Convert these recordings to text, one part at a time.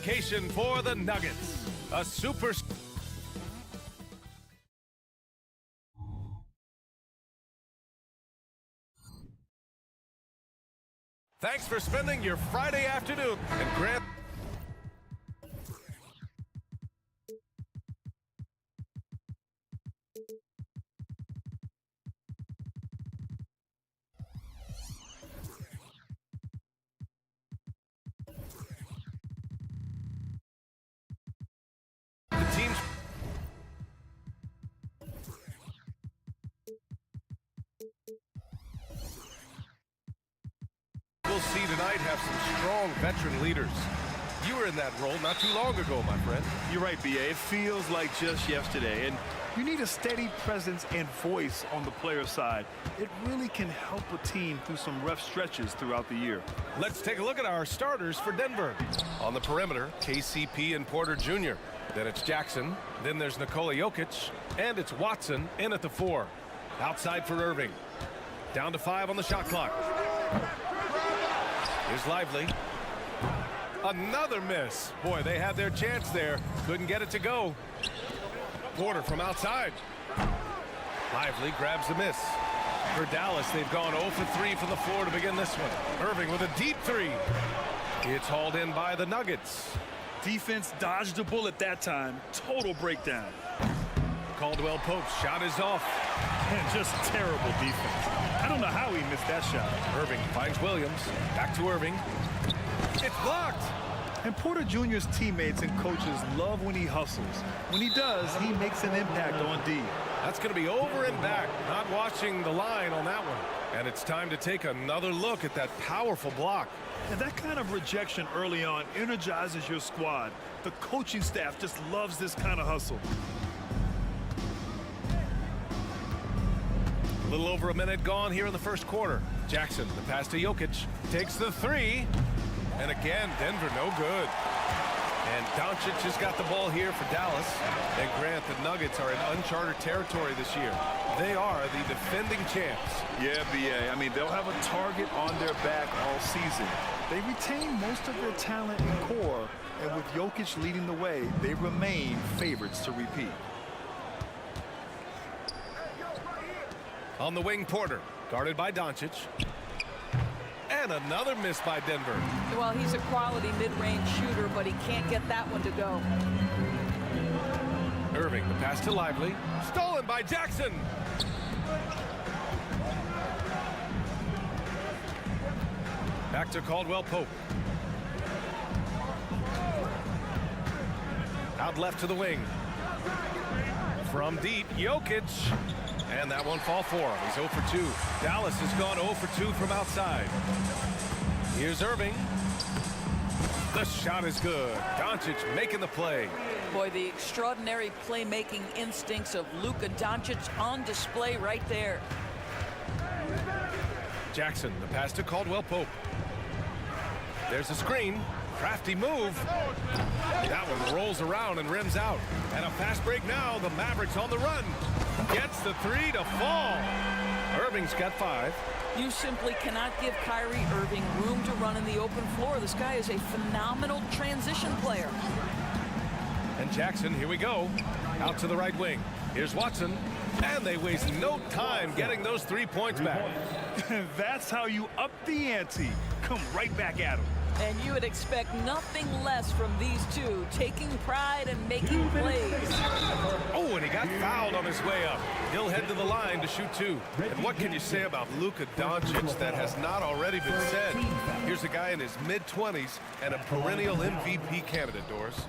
vacation for the Nuggets. A super... Thanks for spending your Friday afternoon and Grant. The team's... We'll see tonight have some strong veteran leaders. You were in that role not too long ago, my friend. You're right, B.A. It feels like just yesterday, and you need a steady presence and voice on the player side. It really can help a team through some rough stretches throughout the year. Let's take a look at our starters for Denver. On the perimeter, KCP and Porter Jr. Then it's Jackson. Then there's Nikola Jokic. And it's Watson in at the 4. Outside for Irving. Down to 5 on the shot clock. Here's Lively. Another miss. Boy, they had their chance there. Couldn't get it to go. Porter from outside. Lively grabs the miss. For Dallas, they've gone 0 for 3 from the floor to begin this one. Irving with a deep 3. It's hauled in by the Nuggets. Defense dodged a bullet that time. Total breakdown. Caldwell Pope's shot is off. And just terrible defense. I don't know how he missed that shot. Irving finds Williams. Back to Irving. It's blocked. And Porter Jr.'s teammates and coaches love when he hustles. When he does, he makes an impact on D. That's going to be over and back. Not watching the line on that one. And it's time to take another look at that powerful block. And that kind of rejection early on energizes your squad. The coaching staff just loves this kind of hustle. A little over a minute gone here in the first quarter. Jackson, the pass to Jokic, takes the 3. And again, Denver no good. And Doncic has got the ball here for Dallas. And Grant, the Nuggets are in uncharted territory this year. They are the defending champs. Yeah, B.A. I mean, they'll have a target on their back all season. They retain most of their talent and core. And with Jokic leading the way, they remain favorites to repeat. On the wing, Porter, guarded by Doncic. And another miss by Denver. Well, he's a quality mid-range shooter, but he can't get that one to go. Irving, the pass to Lively. Stolen by Jackson. Back to Caldwell Pope. Out left to the wing. From deep, Jokic. And that won't fall for him. He's 0 for 2. Dallas has gone 0 for 2 from outside. Here's Irving. The shot is good. Doncic making the play. Boy, the extraordinary playmaking instincts of Luka Doncic on display right there. Jackson, the pass to Caldwell Pope. There's a screen. Crafty move. That one rolls around and rims out. And a fast break now. The Mavericks on the run. Gets the 3 to fall. Irving's got 5. You simply cannot give Kyrie Irving room to run in the open floor. This guy is a phenomenal transition player. And Jackson, here we go. Out to the right wing. Here's Watson. And they waste no time getting those 3 points back. That's how you up the ante. Come right back at him. And you would expect nothing less from these two, taking pride and making plays. Oh, and he got fouled on his way up. He'll head to the line to shoot 2. And what can you say about Luka Doncic that has not already been said? Here's a guy in his mid-20s and a perennial MVP candidate, Doris.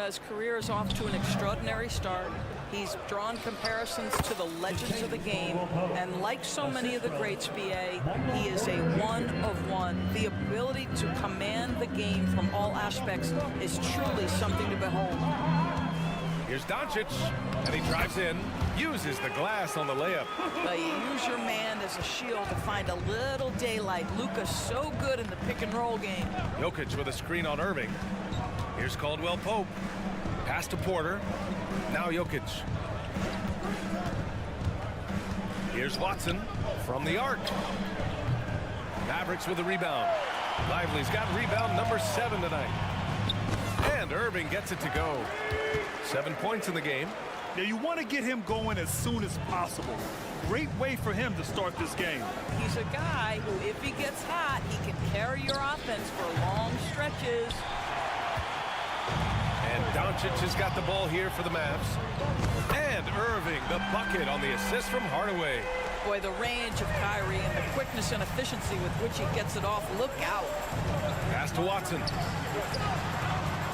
His career is off to an extraordinary start. He's drawn comparisons to the legends of the game, and like so many of the greats, B.A., he is a one of one. The ability to command the game from all aspects is truly something to behold. Here's Doncic, and he drives in, uses the glass on the layup. But you use your man as a shield to find a little daylight. Luka's so good in the pick-and-roll game. Jokic with a screen on Irving. Here's Caldwell Pope. Pass to Porter. Now Jokic. Here's Watson from the arc. Mavericks with a rebound. Lively's got rebound number 7 tonight. And Irving gets it to go. 7 points in the game. Now you want to get him going as soon as possible. Great way for him to start this game. He's a guy who, if he gets hot, he can carry your offense for long stretches. And Doncic has got the ball here for the Mavs. And Irving, the bucket on the assist from Hardaway. Boy, the range of Kyrie and the quickness and efficiency with which he gets it off. Look out. Pass to Watson.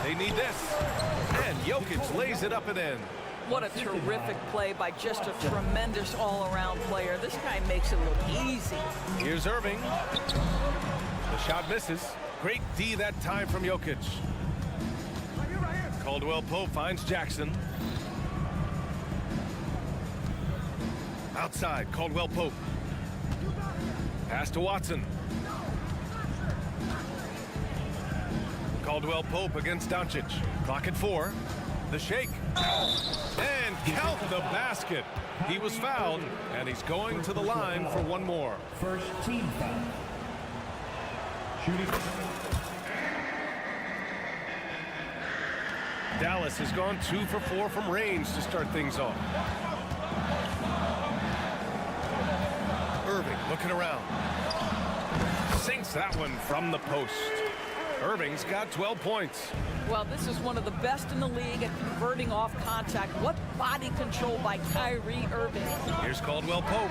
They need this. And Jokic lays it up and in. What a terrific play by just a tremendous all-around player. This guy makes it look easy. Here's Irving. The shot misses. Great D that time from Jokic. Caldwell Pope finds Jackson. Outside, Caldwell Pope. Pass to Watson. Caldwell Pope against Doncic. Clock at 4. The shake. And count the basket. He was fouled, and he's going to the line for one more. First team foul. Shooting. Dallas has gone 2 for 4 from range to start things off. Irving looking around. Sinks that one from the post. Irving's got 12 points. Well, this is one of the best in the league at converting off contact. What body control by Kyrie Irving. Here's Caldwell Pope.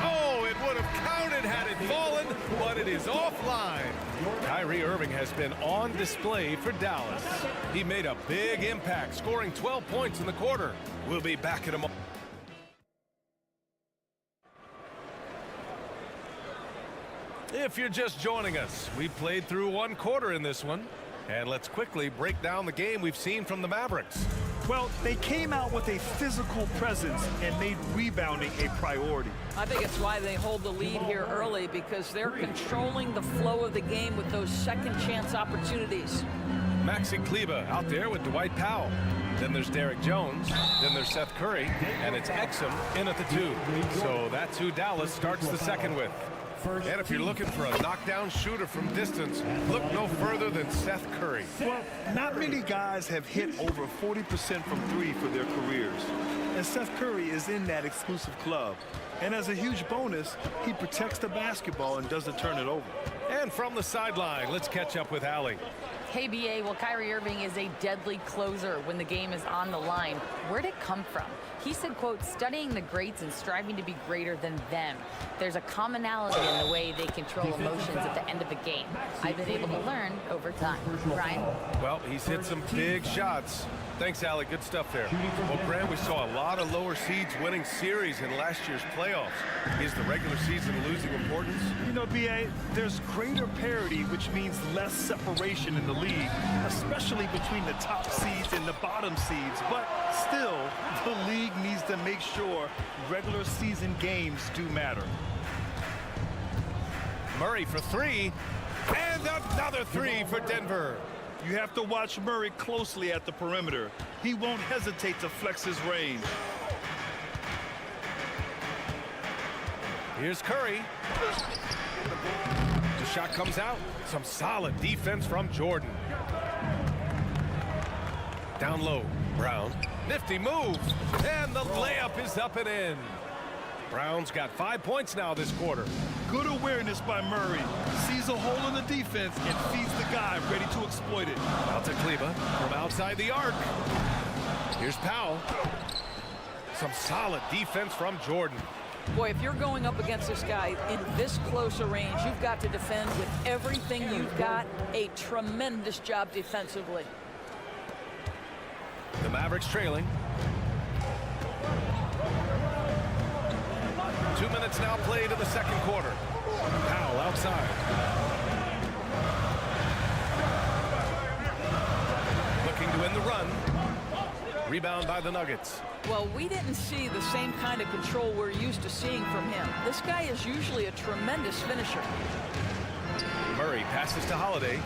Oh, it would have counted had it fallen, but it is offline. Kyrie Irving has been on display for Dallas. He made a big impact, scoring 12 points in the quarter. We'll be back in a moment. If you're just joining us, we played through one quarter in this one. And let's quickly break down the game we've seen from the Mavericks. Well, they came out with a physical presence and made rebounding a priority. I think it's why they hold the lead here early, because they're controlling the flow of the game with those second chance opportunities. Maxi Kleber out there with Dwight Powell. Then there's Derek Jones. Then there's Seth Curry. And it's Exum in at the 2. So that's who Dallas starts the second with. And if you're looking for a knockdown shooter from distance, look no further than Seth Curry. Well, not many guys have hit over 40% from 3 for their careers. And Seth Curry is in that exclusive club. And as a huge bonus, he protects the basketball and doesn't turn it over. And from the sideline, let's catch up with Allie. Hey, BA, well, Kyrie Irving is a deadly closer when the game is on the line. Where'd it come from? He said, quote, studying the greats and striving to be greater than them. There's a commonality in the way they control emotions at the end of a game. I've been able to learn over time. Ryan? Well, he's hit some big shots. Thanks, Allie. Good stuff there. Well, Grant, we saw a lot of lower seeds winning series in last year's playoffs. Is the regular season losing importance? You know, BA, there's greater parity, which means less separation in the league, especially between the top seeds and the bottom seeds. But still, the league needs to make sure regular season games do matter. Murray for 3. And another 3 for Denver. You have to watch Murray closely at the perimeter. He won't hesitate to flex his range. Here's Curry. The shot comes out. Some solid defense from Jordan. Down low, Brown. Nifty move. And the layup is up and in. Brown's got 5 points now this quarter. Good awareness by Murray. Sees a hole in the defense and feeds the guy ready to exploit it. Out to Kleber from outside the arc. Here's Powell. Some solid defense from Jordan. Boy, if you're going up against this guy in this close a range, you've got to defend with everything you've got. A tremendous job defensively. The Mavericks trailing. 2 minutes now played in the second quarter. Powell outside. Looking to win the run. Rebound by the Nuggets. Well, we didn't see the same kind of control we're used to seeing from him. This guy is usually a tremendous finisher. Murray passes to Holiday.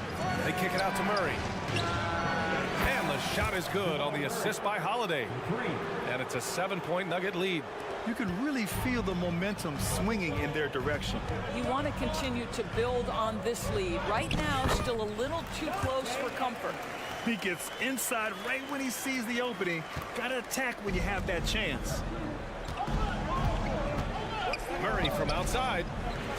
They kick it out to Murray. And the shot is good on the assist by Holiday. And it's a 7-point Nugget lead. You can really feel the momentum swinging in their direction. You want to continue to build on this lead. Right now, still a little too close for comfort. He gets inside right when he sees the opening. Got to attack when you have that chance. Murray from outside.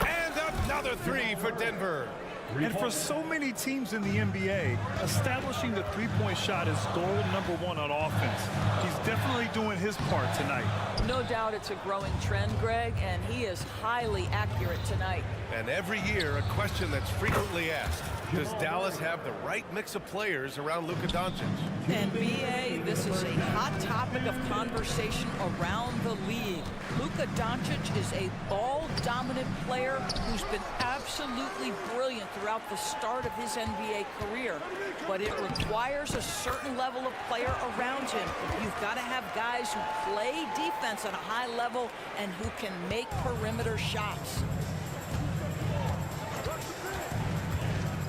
And another three for Denver. And for so many teams in the NBA, establishing the three-point shot is goal number one on offense. He's definitely doing his part tonight. No doubt it's a growing trend, Greg, and he is highly accurate tonight. And every year, a question that's frequently asked. Does Dallas have the right mix of players around Luka Doncic? And BA, this is a hot topic of conversation around the league. Luka Doncic is a ball-dominant player who's been absolutely brilliant throughout the start of his NBA career. But it requires a certain level of player around him. You've got to have guys who play defense at a high level and who can make perimeter shots.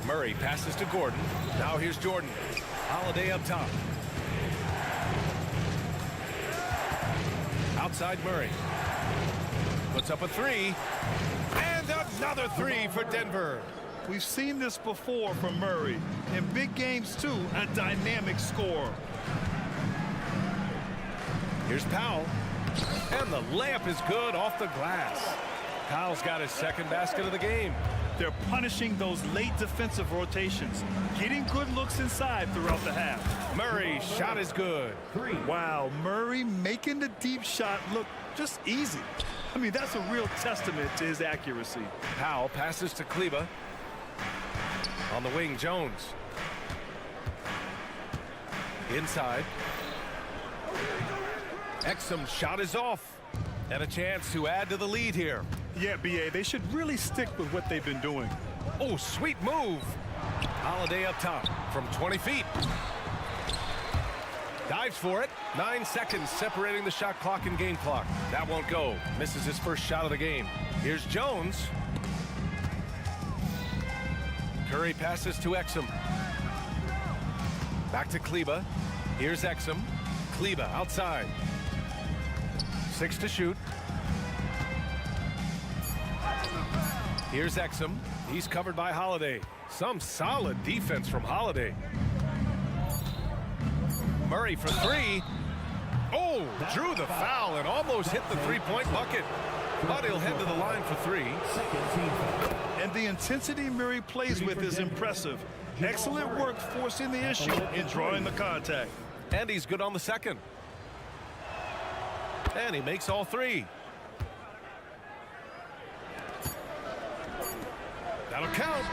Murray passes to Gordon. Now here's Jordan. Holiday up top. Outside Murray. Puts up a three. And another three for Denver. We've seen this before from Murray. In big games, too, a dynamic scorer. Here's Powell. And the layup is good off the glass. Powell's got his second basket of the game. They're punishing those late defensive rotations, getting good looks inside throughout the half. Murray's shot is good. Wow, Murray making the deep shot look just easy. I mean, that's a real testament to his accuracy. Powell passes to Kleba. On the wing, Jones. Inside. Exum's shot is off. And a chance to add to the lead here. Yeah, BA, they should really stick with what they've been doing. Oh, sweet move. Holiday up top from 20 feet. Dives for it. 9 seconds separating the shot clock and game clock. That won't go. Misses his first shot of the game. Here's Jones. Curry passes to Exum. Back to Kleba. Here's Exum. Kleba outside. 6 to shoot. Here's Exum. He's covered by Holiday. Some solid defense from Holiday. Murray for three. Oh, drew the foul and almost hit the three-point bucket. But he'll head to the line for three. And the intensity Murray plays with is impressive. Excellent work forcing the issue and drawing the contact. And he's good on the second. And he makes all three. That'll count.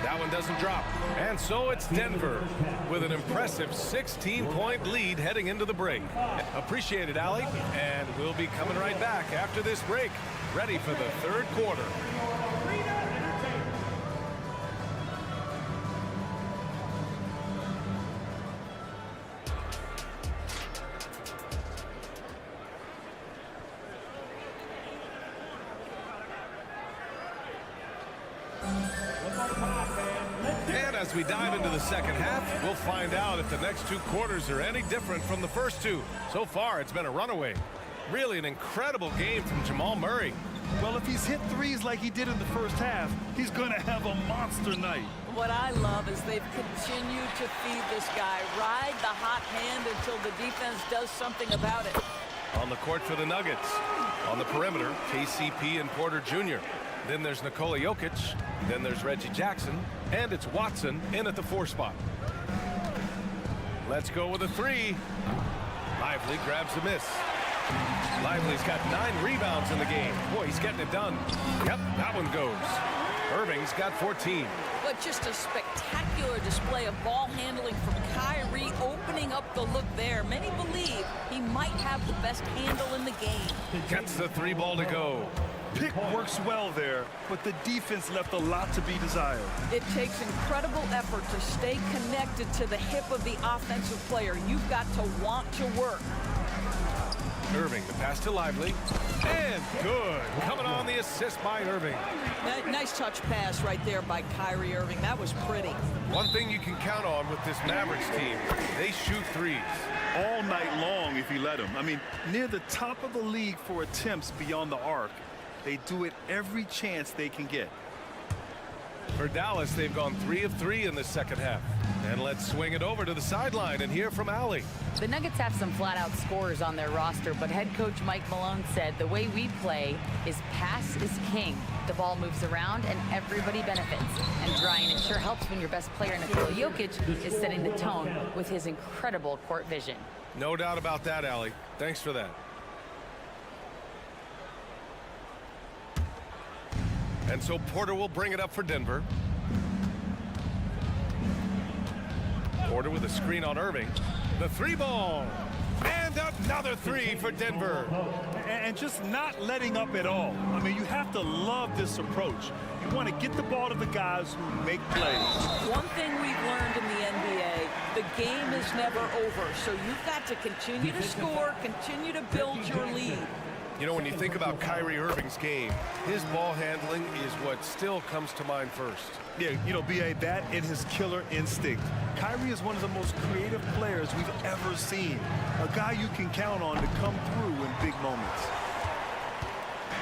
That one doesn't drop. And so it's Denver with an impressive 16-point lead heading into the break. Appreciate it, Allie. And we'll be coming right back after this break, ready for the third quarter. And as we dive into the second half, we'll find out if the next two quarters are any different from the first two. So far, it's been a runaway. Really an incredible game from Jamal Murray. Well, if he's hit threes like he did in the first half, he's going to have a monster night. What I love is they've continued to feed this guy, ride the hot hand until the defense does something about it. On the court for the Nuggets. On the perimeter, KCP and Porter Jr. Then there's Nikola Jokic. Then there's Reggie Jackson. And it's Watson in at the 4 spot. Let's go with a three. Lively grabs the miss. Lively's got 9 rebounds in the game. Boy, he's getting it done. Yep, that one goes. Irving's got 14. But just a spectacular display of ball handling from Kyrie, opening up the look there. Many believe he might have the best handle in the game. Gets the 3 ball to go. Pick works well there, but the defense left a lot to be desired. It takes incredible effort to stay connected to the hip of the offensive player. You've got to want to work. Irving, the pass to Lively. And good. Coming on the assist by Irving. Nice touch pass right there by Kyrie Irving. That was pretty. One thing you can count on with this Mavericks team, they shoot threes. All night long if you let them. I mean, near the top of the league for attempts beyond the arc. They do it every chance they can get. For Dallas, they've gone 3 of 3 in the second half. And let's swing it over to the sideline and hear from Allie. The Nuggets have some flat-out scorers on their roster, but head coach Mike Malone said the way we play is pass is king. The ball moves around and everybody benefits. And Brian, it sure helps when your best player, Nikola Jokic, is setting the tone with his incredible court vision. No doubt about that, Allie. Thanks for that. And so Porter will bring it up for Denver. Porter with a screen on Irving. The 3-ball. And another 3 for Denver. And just not letting up at all. I mean, you have to love this approach. You want to get the ball to the guys who make plays. One thing we've learned in the NBA, the game is never over. So you've got to continue to score, continue to build your lead. You know, when you think about Kyrie Irving's game, his ball handling is what still comes to mind first. Yeah, you know, B.A., that and his killer instinct. Kyrie is one of the most creative players we've ever seen. A guy you can count on to come through in big moments.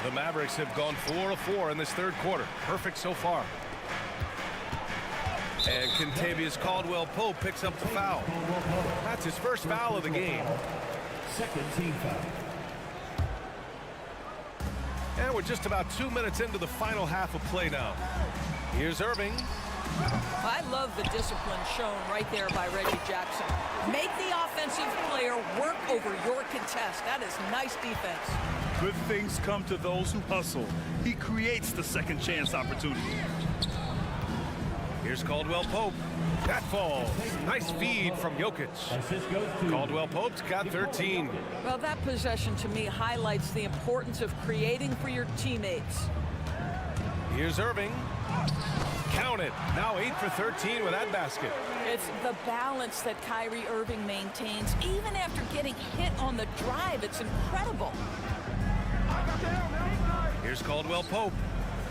The Mavericks have gone 4 of 4 in this third quarter. Perfect so far. And Kentavious Caldwell-Pope picks up the foul. That's his first foul of the game. Second team foul. And we're just about 2 minutes into the final half of play now. Here's Irving. I love the discipline shown right there by Reggie Jackson. Make the offensive player work over your contest. That is nice defense. Good things come to those who hustle. He creates the second chance opportunity. Here's Caldwell-Pope. That falls. Nice feed from Jokic. Caldwell-Pope's got 13. Well, that possession to me highlights the importance of creating for your teammates. Here's Irving. Count it. Now 8 for 13 with that basket. It's the balance that Kyrie Irving maintains even after getting hit on the drive. It's incredible. Here's Caldwell-Pope.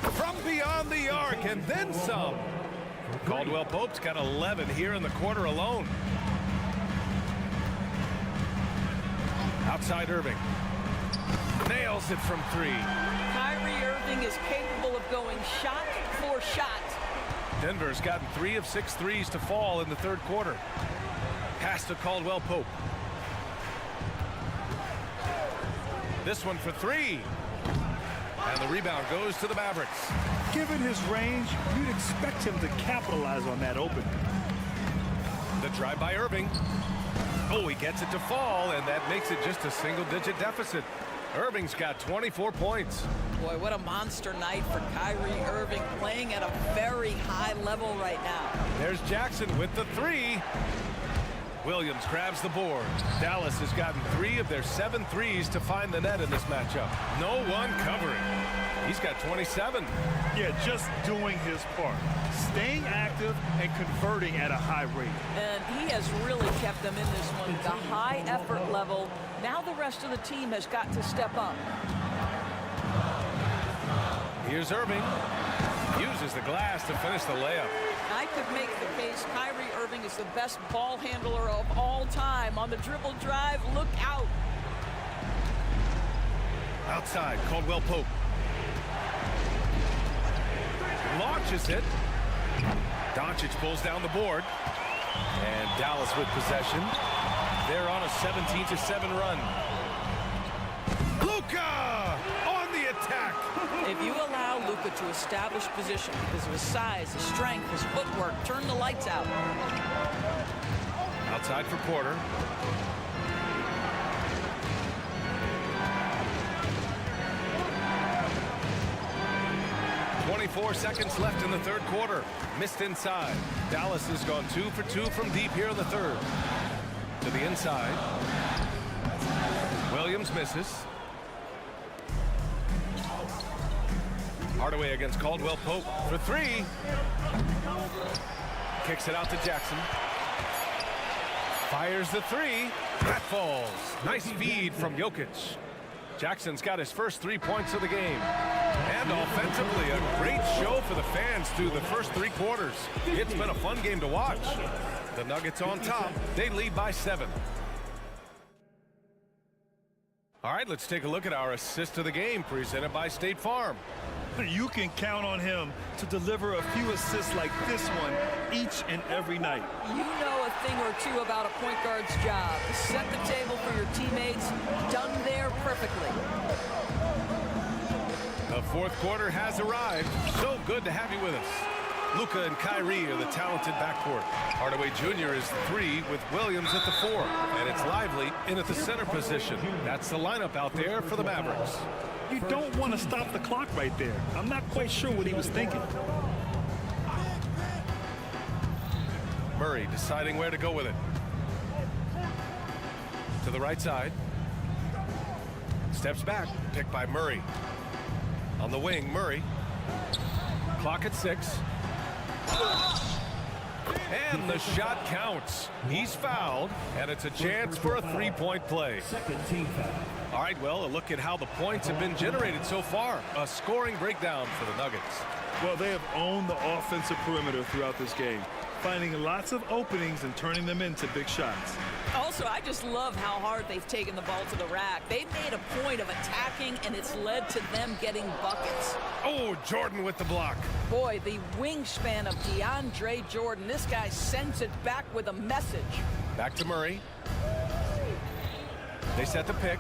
From beyond the arc and then some. Caldwell-Pope's got 11 here in the quarter alone. Outside Irving. Nails it from 3. Kyrie Irving is capable of going shot for shot. Denver's gotten 3 of 6 threes to fall in the third quarter. Pass to Caldwell-Pope. This one for 3. And the rebound goes to the Mavericks. Given his range, you'd expect him to capitalize on that open. The drive by Irving. Oh, he gets it to fall, and that makes it just a single-digit deficit. Irving's got 24 points. Boy, what a monster night for Kyrie Irving, playing at a very high level right now. There's Jackson with the 3. Williams grabs the board. Dallas has gotten 3 of their 7 threes to find the net in this matchup. No one covering. He's got 27. Yeah, just doing his part. Staying active and converting at a high rate. And he has really kept them in this one. The high effort level. Now the rest of the team has got to step up. Here's Irving. Uses the glass to finish the layup. I could make the case Kyrie Irving is the best ball handler of all time. On the dribble drive, look out. Outside, Caldwell-Pope. Launches it. Doncic pulls down the board. And Dallas with possession. They're on a 17-7 run. Luka on the attack. If you allow Luka to establish position because of his size, his strength, his footwork, turn the lights out. Outside for Porter. .4 seconds left in the third quarter. Missed inside. Dallas has gone 2 for 2 from deep here in the third. To the inside. Williams misses. Hardaway against Caldwell-Pope for 3. Kicks it out to Jackson. Fires the 3. That falls. Nice feed from Jokic. Jackson's got his first 3 points of the game. And offensively, a great show for the fans through the first 3 quarters. It's been a fun game to watch. The Nuggets on top. They lead by 7. All right, let's take a look at our assist of the game presented by State Farm. You can count on him to deliver a few assists like this one each and every night. You know a thing or two about a point guard's job. Set the table for your teammates. Done there perfectly. The fourth quarter has arrived. So good to have you with us. Luka and Kyrie are the talented backcourt. Hardaway Jr. is the 3 with Williams at the 4. And it's Lively in at the center position. That's the lineup out there for the Mavericks. You don't want to stop the clock right there. I'm not quite sure what he was thinking. Murray deciding where to go with it. To the right side. Steps back. Picked by Murray. On the wing, Murray. Clock at 6. And the shot counts. He's fouled, and it's a chance for a three-point play. Second team foul. All right, well, a look at how the points have been generated so far. A scoring breakdown for the Nuggets. Well, they have owned the offensive perimeter throughout this game, finding lots of openings and turning them into big shots. Also, I just love how hard they've taken the ball to the rack. They've made a point of attacking, and it's led to them getting buckets. Oh, Jordan with the block. Boy, the wingspan of DeAndre Jordan. This guy sends it back with a message. Back to Murray. They set the pick.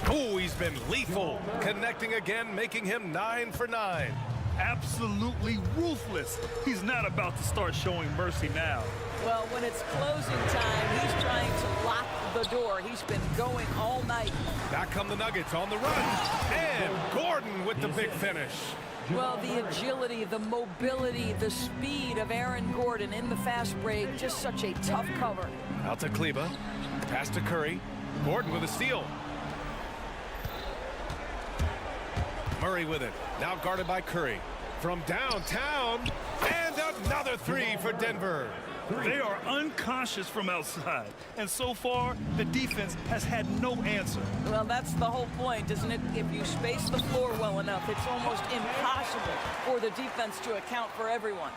Oh, he's been lethal. Connecting again, making him 9 for 9. Absolutely ruthless. He's not about to start showing mercy now. Well, when it's closing time, he's trying to lock the door. He's been going all night. Back come the Nuggets on the run. And Gordon with the big finish. Well, the agility, the mobility, the speed of Aaron Gordon in the fast break, just such a tough cover. Out to Kleba. Pass to Curry. Gordon with a steal. Murray with it. Now guarded by Curry. From downtown. And another 3 for Denver. They are unconscious from outside. And so far, the defense has had no answer. Well, that's the whole point, isn't it? If you space the floor well enough, it's almost impossible for the defense to account for everyone.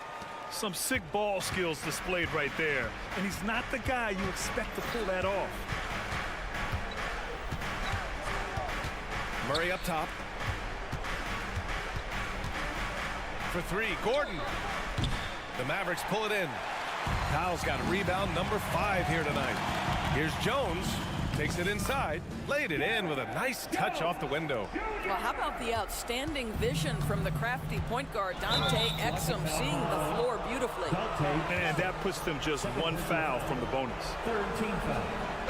Some sick ball skills displayed right there. And he's not the guy you expect to pull that off. Murray up top. For 3, Gordon. The Mavericks pull it in. Powell's got a rebound number 5 here tonight. Here's Jones. Takes it inside. Laid it in with a nice touch off the window. Well, how about the outstanding vision from the crafty point guard, Dante Exum, seeing the floor beautifully. And that puts them just 1 foul from the bonus. Third team foul.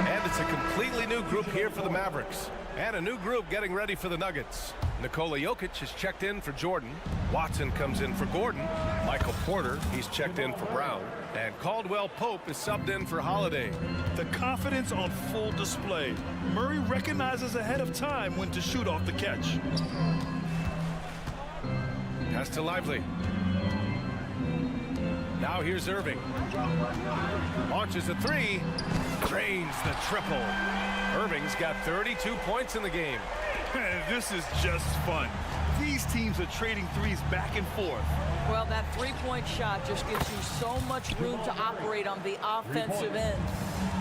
And it's a completely new group here for the Mavericks. And a new group getting ready for the Nuggets. Nikola Jokic is checked in for Jordan. Watson comes in for Gordon. Michael Porter, he's checked in for Brown. And Caldwell Pope is subbed in for Holiday. The confidence on full display. Murray recognizes ahead of time when to shoot off the catch. Pass to Lively. Now here's Irving. Launches a 3. Drains the triple. Irving's got 32 points in the game. This is just fun. These teams are trading threes back and forth. Well, that three-point shot just gives you so much room to operate on the offensive end.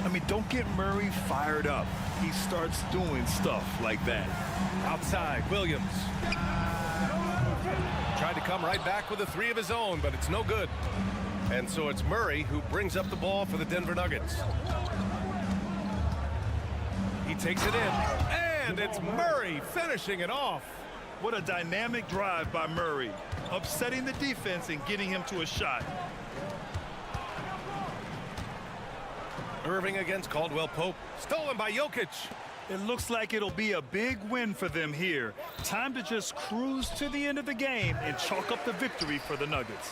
I mean, don't get Murray fired up. He starts doing stuff like that. Outside, Williams. Tried to come right back with a 3 of his own, but it's no good. And so it's Murray who brings up the ball for the Denver Nuggets. He takes it in, and it's Murray finishing it off. What a dynamic drive by Murray, upsetting the defense and getting him to a shot. Irving against Caldwell Pope, stolen by Jokic. It looks like it'll be a big win for them here. Time to just cruise to the end of the game and chalk up the victory for the Nuggets.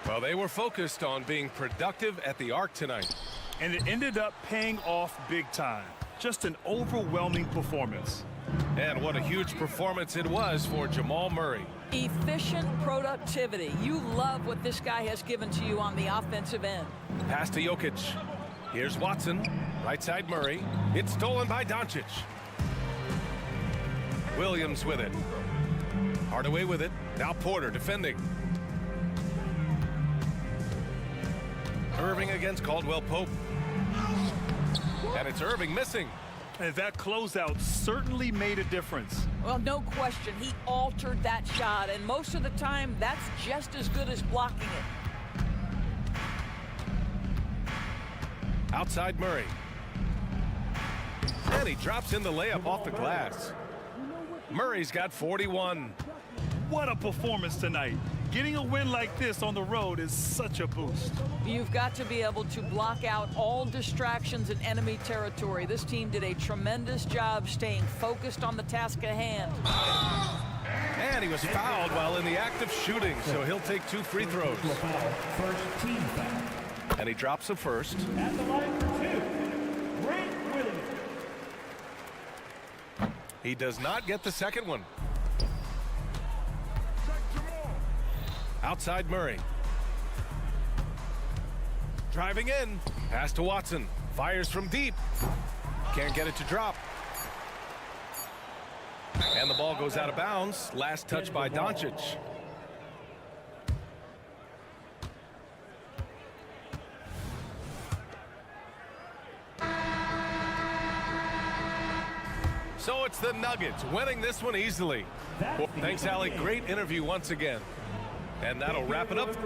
Well, they were focused on being productive at the arc tonight. And it ended up paying off big time. Just an overwhelming performance. And what a huge performance it was for Jamal Murray. Efficient productivity. You love what this guy has given to you on the offensive end. Pass to Jokic. Here's Watson. Right side Murray. It's stolen by Doncic. Williams with it. Hardaway with it. Now Porter defending. Irving against Caldwell Pope. And it's Irving missing. And that closeout certainly made a difference. Well, no question. He altered that shot, and most of the time, that's just as good as blocking it. Outside Murray. And he drops in the layup off the glass. Murray's got 41. What a performance tonight. Getting a win like this on the road is such a boost. You've got to be able to block out all distractions in enemy territory. This team did a tremendous job staying focused on the task at hand. And he was fouled while in the act of shooting, so he'll take 2 free throws. First team foul. And he drops a first. At the line for 2, Grant Williams. He does not get the second one. Outside Murray. Driving in. Pass to Watson. Fires from deep. Can't get it to drop. And the ball goes out of bounds. Last touch by Doncic. So it's the Nuggets winning this one easily. Well, thanks, Allie. Great interview once again. And that'll wrap it up.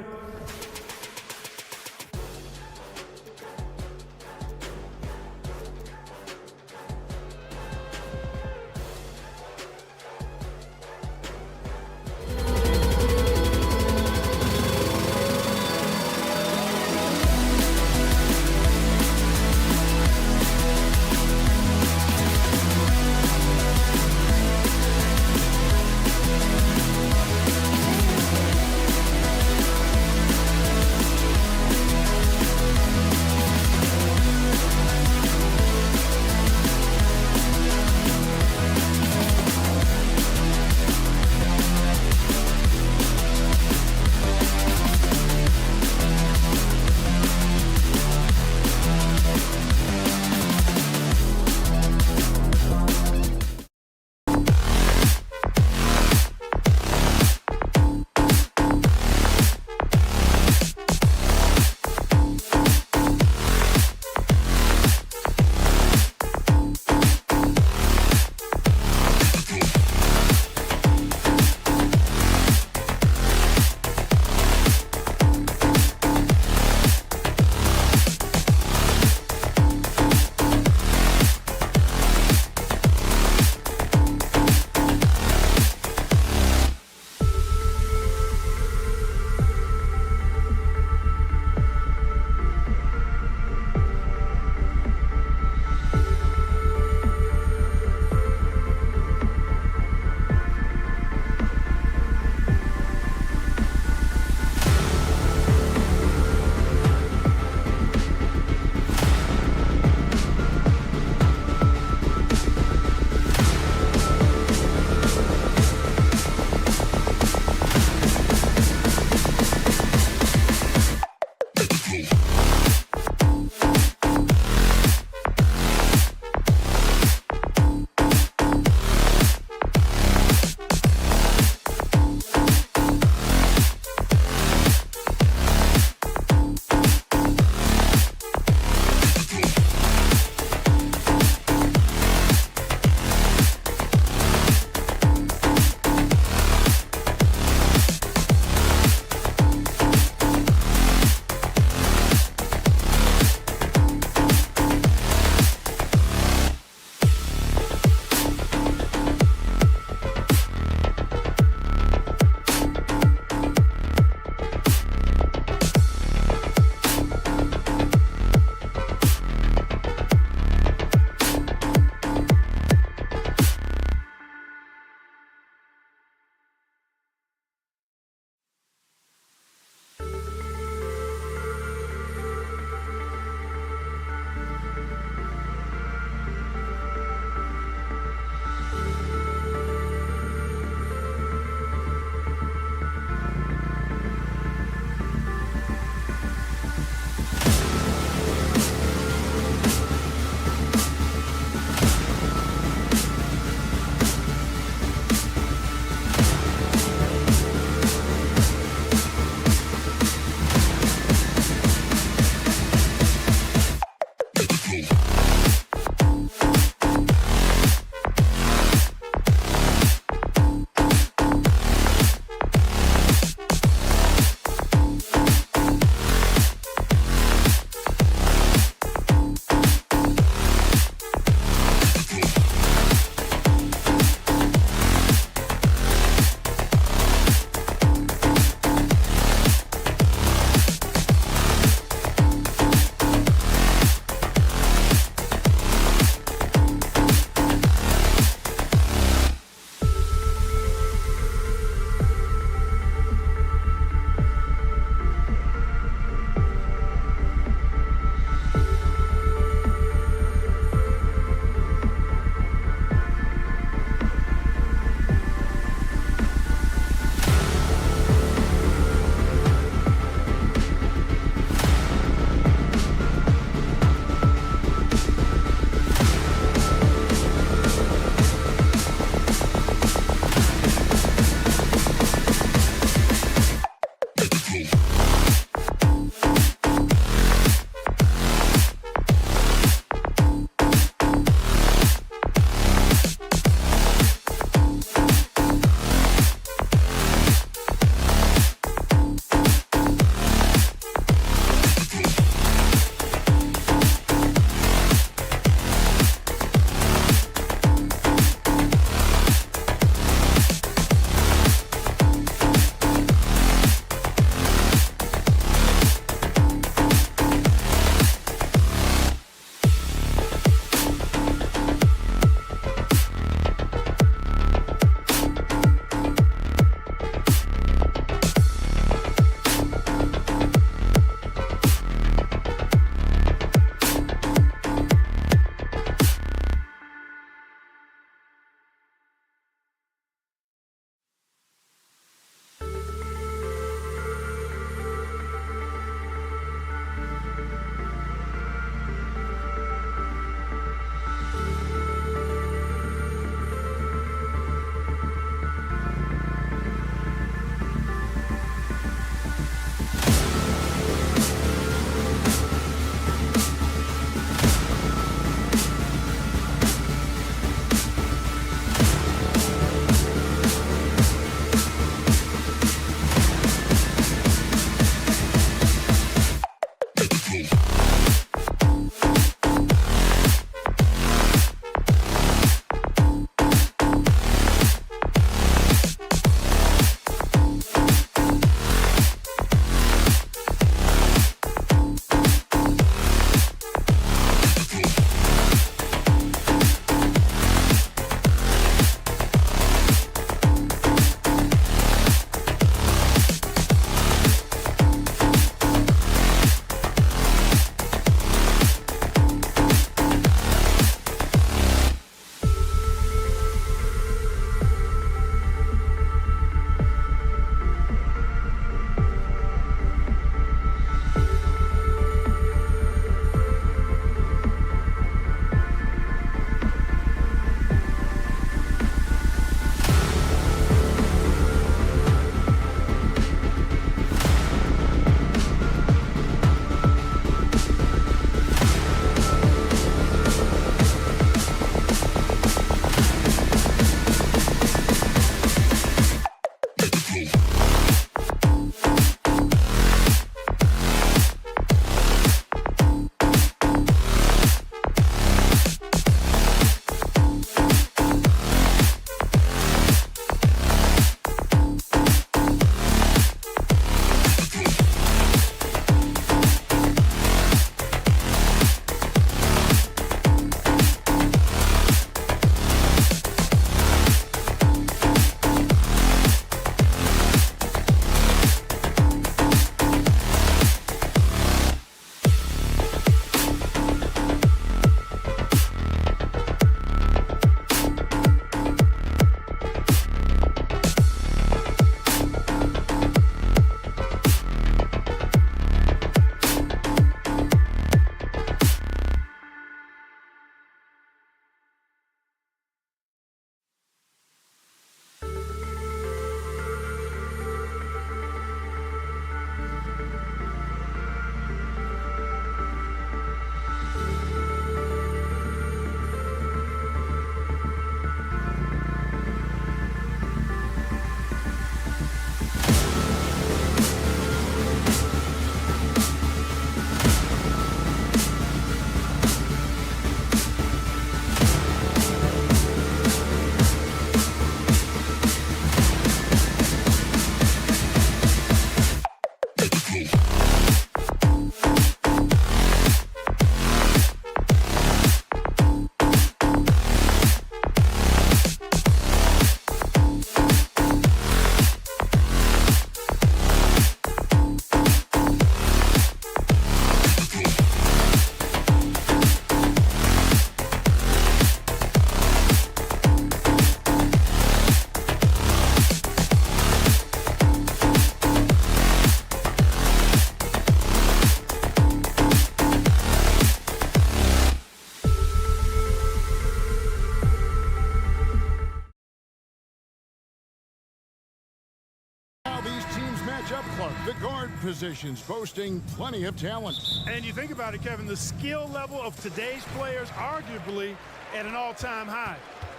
positions, boasting plenty of talent. And you think about it, Kevin, the skill level of today's players arguably at an all-time high.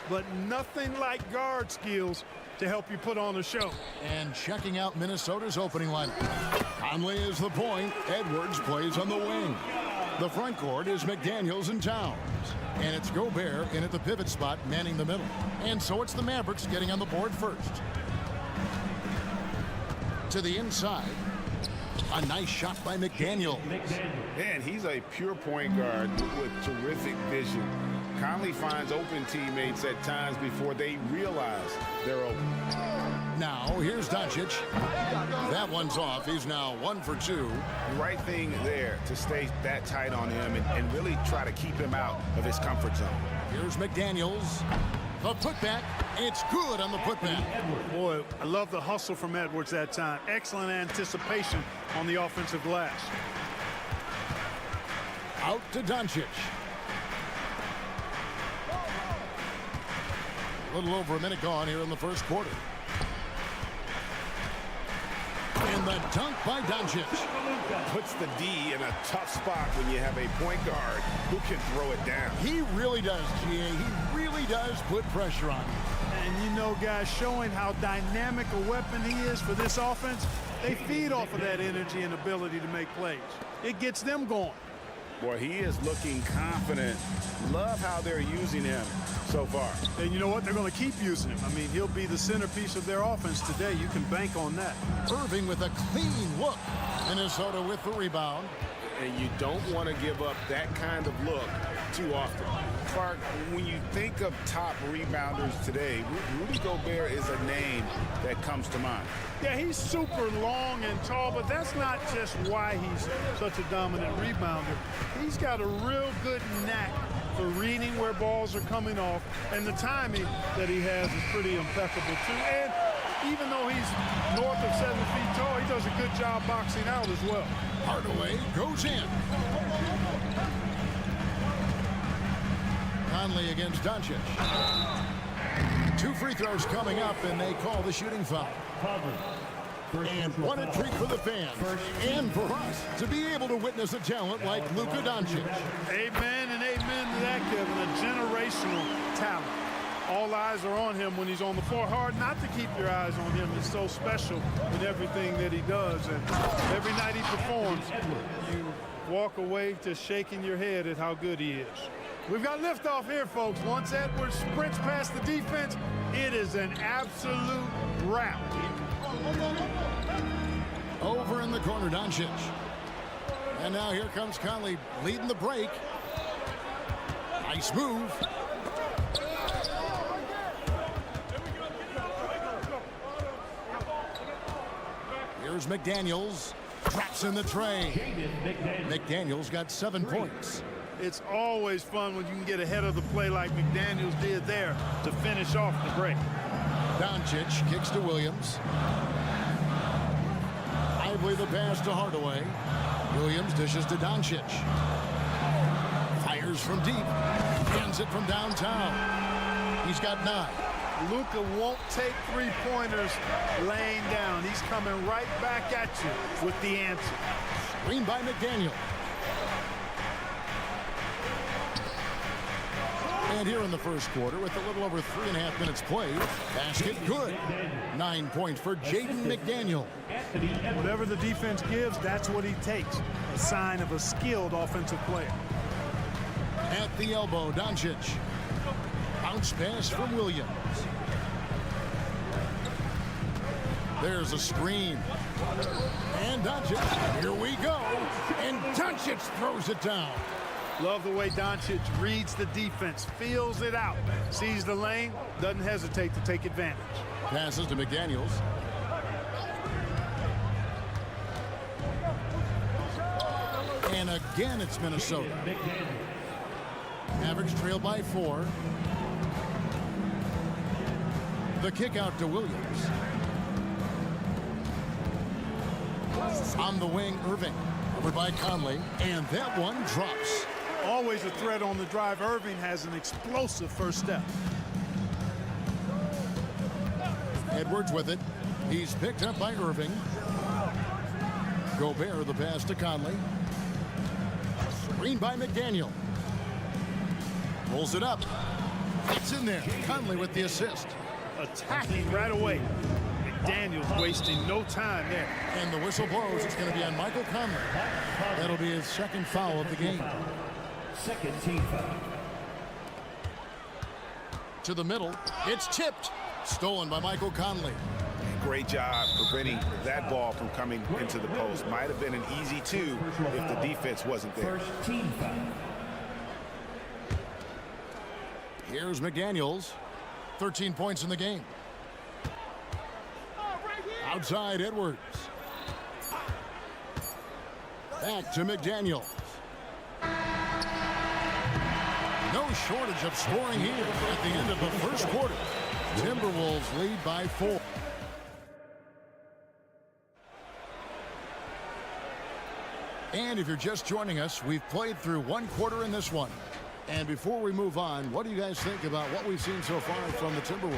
But nothing like guard skills to help you put on a show. And checking out Minnesota's opening line. Conley is the point. Edwards plays on the wing. The front court is McDaniels and Towns. And it's Gobert in at the pivot spot, manning the middle. And so it's the Mavericks getting on the board first. To the inside. A nice shot by McDaniel. Man, he's a pure point guard with terrific vision. Conley finds open teammates at times before they realize they're open. Now, here's Doncic. That one's off. He's now 1 for 2. The right thing there to stay that tight on him and really try to keep him out of his comfort zone. Here's McDaniels. The putback. It's good on the putback. Boy, I love the hustle from Edwards that time. Excellent anticipation on the offensive glass. Out to Doncic. A little over a minute gone here in the first quarter. And the dunk by Doncic. Puts the D in a tough spot when you have a point guard who can throw it down. He really does, GA. He really does put pressure on him. And you know, guys, showing how dynamic a weapon he is for this offense, they feed off of that energy and ability to make plays. It gets them going. Boy, he is looking confident. Love how they're using him so far. And you know what? They're going to keep using him. I mean, he'll be the centerpiece of their offense today. You can bank on that. Irving with a clean look. Minnesota with the rebound. And you don't want to give up that kind of look too often. Clark, when you think of top rebounders today, Rudy Gobert is a name that comes to mind. Yeah, he's super long and tall, but that's not just why he's such a dominant rebounder. He's got a real good knack for reading where balls are coming off, and the timing that he has is pretty impeccable too. And even though he's north of 7 feet tall, he does a good job boxing out as well. Hardaway goes in. Conley against Doncic. 2 free throws coming up, and they call the shooting foul. And what a treat for the fans and for us to be able to witness a talent like Luka Doncic. Amen and amen to that, Kevin. A generational talent. All eyes are on him when he's on the floor. Hard not to keep your eyes on him. He's so special in everything that he does. And every night he performs, you walk away just shaking your head at how good he is. We've got liftoff here, folks. Once Edwards sprints past the defense, it is an absolute wrap. Over in the corner, Doncic. And now here comes Conley leading the break. Nice move. Here's McDaniels. Drops in the tray. McDaniels got 7 points. It's always fun when you can get ahead of the play like McDaniels did there to finish off the break. Doncic kicks to Williams. Lively the pass to Hardaway. Williams dishes to Doncic. Fires from deep. Hands it from downtown. He's got 9. Luka won't take three-pointers laying down. He's coming right back at you with the answer. Screen by McDaniel. And here in the first quarter, with a little over 3.5 minutes played, basket good. 9 points for Jaden McDaniel. Whatever the defense gives, that's what he takes. A sign of a skilled offensive player. At the elbow, Doncic. Bounce pass from Williams. There's a screen. And Doncic, here we go. And Doncic throws it down. Love the way Doncic reads the defense, feels it out, sees the lane, doesn't hesitate to take advantage. Passes to McDaniels. And again, it's Minnesota. Mavericks trail by 4. The kick out to Williams. On the wing, Irving. Over by Conley. And that one drops. Always a threat on the drive. Irving has an explosive first step. Edwards with it. He's picked up by Irving. Gobert the pass to Conley. Screen by McDaniel. Pulls it up. It's in there. Conley with the assist. Attacking right away. McDaniel wasting no time there. And the whistle blows. It's going to be on Michael Conley. That'll be his second foul of the game. Second team foul. To the middle. It's tipped. Stolen by Michael Conley. Great job preventing that ball from coming into the post. Might have been an easy two if the defense wasn't there. First team foul. Here's McDaniels. 13 points in the game. Outside Edwards. Back to McDaniels. No shortage of scoring here at the end of the first quarter. Timberwolves lead by 4. And if you're just joining us, we've played through one quarter in this one. And before we move on, what do you guys think about what we've seen so far from the Timberwolves?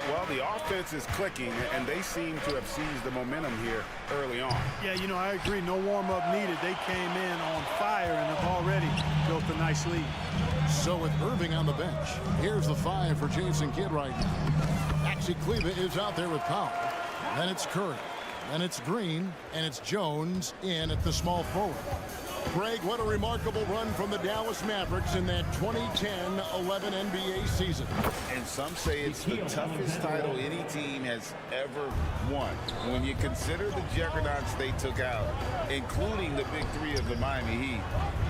Well, the offense is clicking, and they seem to have seized the momentum here early on. Yeah, you know, I agree. No warm-up needed. They came in on fire and have already built a nice lead. So with Irving on the bench, here's the 5 for Jason Kidd right now. Maxi Kleber is out there with Powell. Then it's Curry. Then it's Green. And it's Jones in at the small forward. Greg, what a remarkable run from the Dallas Mavericks in that 2010-11 NBA season. And some say it's the toughest title any team has ever won. When you consider the juggernauts they took out, including the big three of the Miami Heat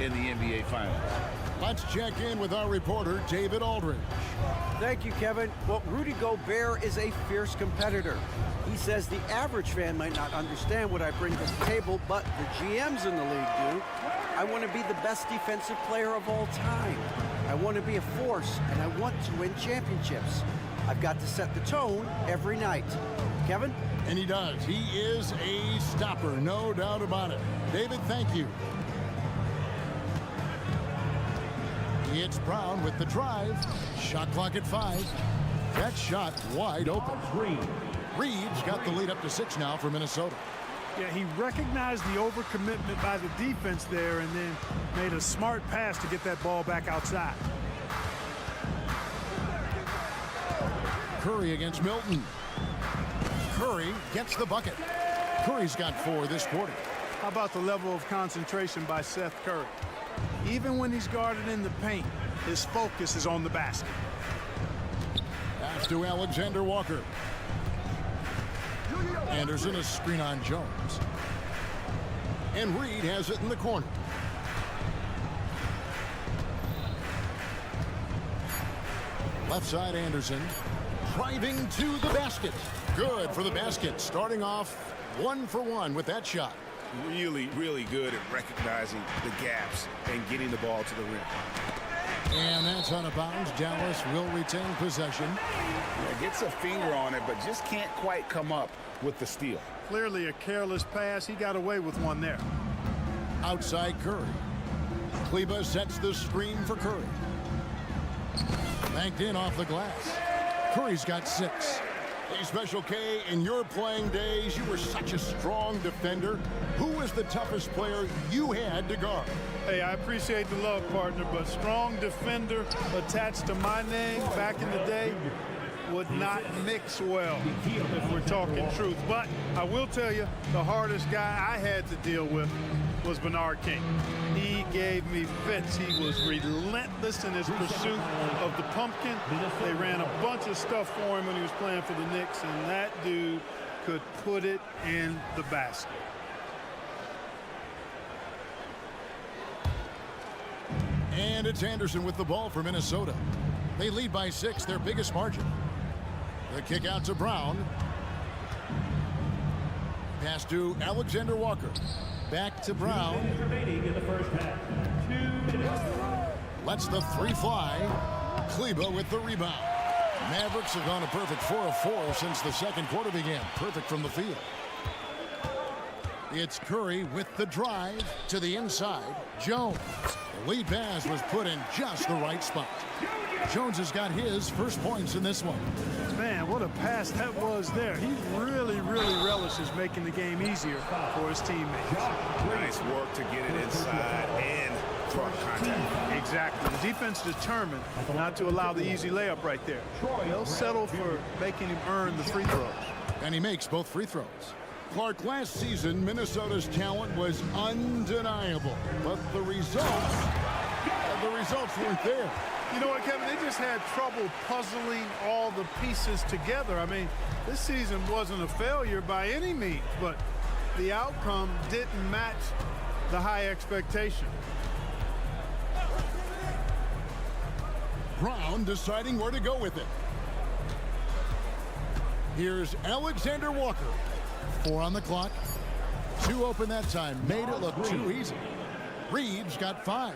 in the NBA Finals. Let's check in with our reporter, David Aldridge. Thank you, Kevin. Well, Rudy Gobert is a fierce competitor. He says the average fan might not understand what I bring to the table, but the GMs in the league do. I want to be the best defensive player of all time. I want to be a force, and I want to win championships. I've got to set the tone every night. Kevin? And he does. He is a stopper, no doubt about it. David, thank you. It's Brown with the drive. Shot clock at 5. That shot wide open. Reeves got the lead up to 6 now for Minnesota. Yeah, he recognized the overcommitment by the defense there and then made a smart pass to get that ball back outside. Curry against Milton. Curry gets the bucket. Curry's got 4 this quarter. How about the level of concentration by Seth Curry? Even when he's guarded in the paint, his focus is on the basket. Pass to Alexander Walker. Anderson a screen on Jones. And Reed has it in the corner. Left side Anderson. Driving to the basket. Good for the basket. Starting off 1 for 1 with that shot. Really, really good at recognizing the gaps and getting the ball to the rim. And that's out of bounds. Dallas will retain possession. Yeah, gets a finger on it, but just can't quite come up with the steal. Clearly a careless pass. He got away with one there. Outside Curry. Kleber sets the screen for Curry. Banked in off the glass. Curry's got 6. Hey, Special K, in your playing days, you were such a strong defender. Who was the toughest player you had to guard? Hey, I appreciate the love, partner, but strong defender attached to my name back in the day would not mix well, if we're talking truth. But I will tell you, the hardest guy I had to deal with was Bernard King. He gave me fits. He was relentless in his pursuit of the pumpkin. They ran a bunch of stuff for him when he was playing for the Knicks, and that dude could put it in the basket. And it's Anderson with the ball for Minnesota. They lead by 6, their biggest margin. The kick out to Brown. Pass to Alexander Walker. Back to Brown. Remaining in the first half. 2 minutes. Lets the 3 fly. Kleber with the rebound. Mavericks have gone a perfect 4 of 4 since the second quarter began. Perfect from the field. It's Curry with the drive to the inside. Jones. The lead pass was put in just the right spot. Jones has got his first points in this one. Man, what a pass that was there. He really relishes making the game easier for his teammates. Nice work to get it inside and front contact. Exactly. The defense determined not to allow the easy layup right there. They'll settle for making him earn the free throws. And he makes both free throws. Clark, last season, Minnesota's talent was undeniable, but the results weren't there. You know what, Kevin? They just had trouble puzzling all the pieces together. I mean, this season wasn't a failure by any means, but the outcome didn't match the high expectation. Brown deciding where to go with it. Here's Alexander Walker. 4 on the clock. 2 open that time. Made it look too easy. Reeves got 5.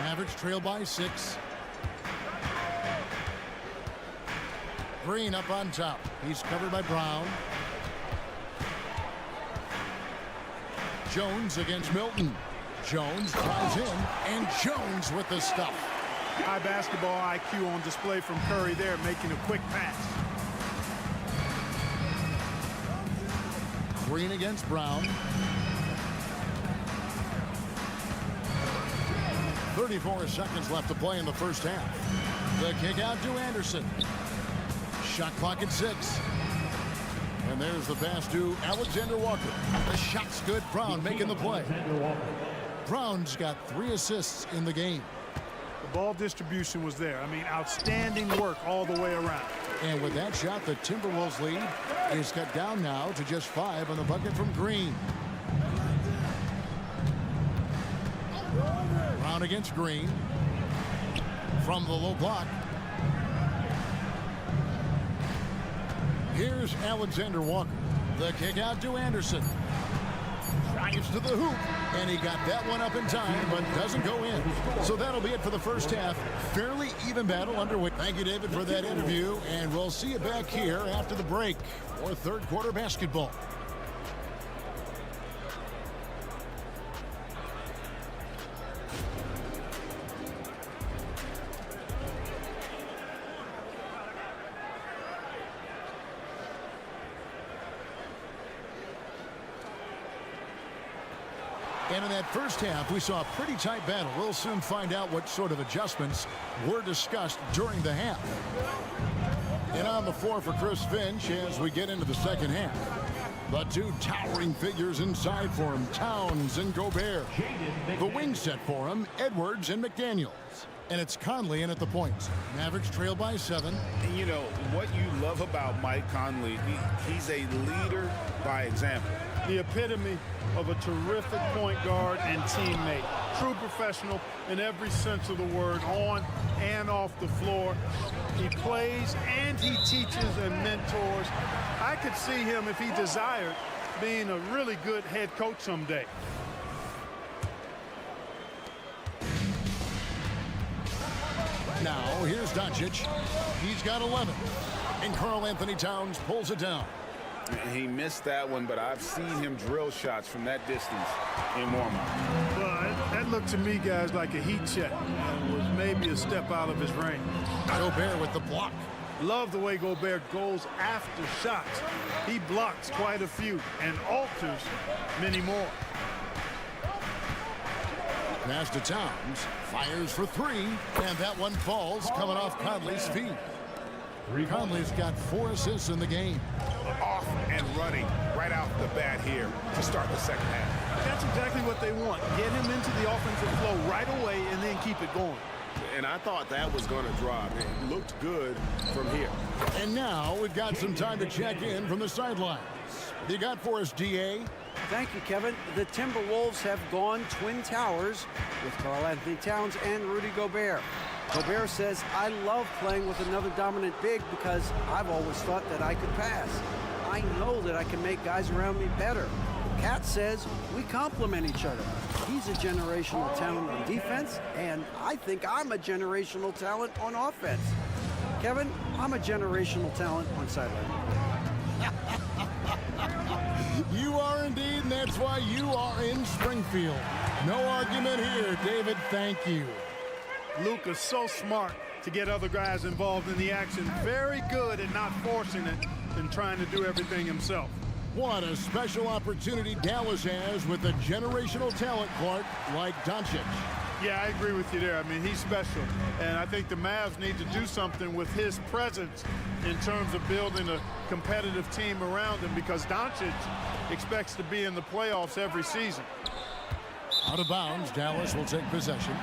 Mavericks trail by 6. Green up on top. He's covered by Brown. Jones against Milton. Jones drives in, and Jones with the stuff. High basketball IQ on display from Curry there, making a quick pass. Green against Brown. 34 seconds left to play in the first half. The kick out to Anderson. Shot clock at 6. And there's the pass to Alexander Walker. The shot's good. Brown making the play. Brown's got 3 assists in the game. The ball distribution was there. I mean, outstanding work all the way around. And with that shot, the Timberwolves lead is cut down now to just 5 on the bucket from Green. Brown against Green. From the low block. Here's Alexander Walker. The kick out to Anderson. Drives to the hoop, and he got that one up in time, but doesn't go in. So that'll be it for the first half. Fairly even battle underway. Thank you, David, for that interview, and we'll see you back here after the break for third quarter basketball. And in that first half, we saw a pretty tight battle. We'll soon find out what sort of adjustments were discussed during the half. And on the floor for Chris Finch as we get into the second half. The 2 towering figures inside for him, Towns and Gobert. The wing set for him, Edwards and McDaniels. And it's Conley in at the points. Mavericks trail by 7. And you know, what you love about Mike Conley, he's a leader by example. The epitome of a terrific point guard and teammate. True professional in every sense of the word, on and off the floor. He plays and he teaches and mentors. I could see him, if he desired, being a really good head coach someday. Now, here's Doncic. He's got 11. And Karl-Anthony Towns pulls it down. He missed that one, but I've seen him drill shots from that distance in warm-up. Well, that looked to me, guys, like a heat check. It was maybe a step out of his range. Gobert with the block. Love the way Gobert goes after shots. He blocks quite a few and alters many more. Pass to Towns. Fires for 3. And that one falls coming off Conley's feet. Conley's got 4 assists in the game. Off and running right out the bat here to start the second half. That's exactly what they want. Get him into the offensive flow right away and then keep it going. And I thought that was going to drop. It looked good from here. And now we've got some time to check in from the sidelines. What you got for us, DA? Thank you, Kevin. The Timberwolves have gone Twin Towers with Karl-Anthony Towns and Rudy Gobert. Gobert says, I love playing with another dominant big because I've always thought that I could pass. I know that I can make guys around me better. Cat says, we complement each other. He's a generational talent on defense, and I think I'm a generational talent on offense. Kevin, I'm a generational talent on sideline. You are indeed, and that's why you are in Springfield. No argument here, David. Thank you. Luka's so smart to get other guys involved in the action. Very good at not forcing it and trying to do everything himself. What a special opportunity Dallas has with a generational talent, Clark, like Doncic. Yeah, I agree with you there. I mean, he's special. And I think the Mavs need to do something with his presence in terms of building a competitive team around him, because Doncic expects to be in the playoffs every season. Out of bounds, Dallas will take possession.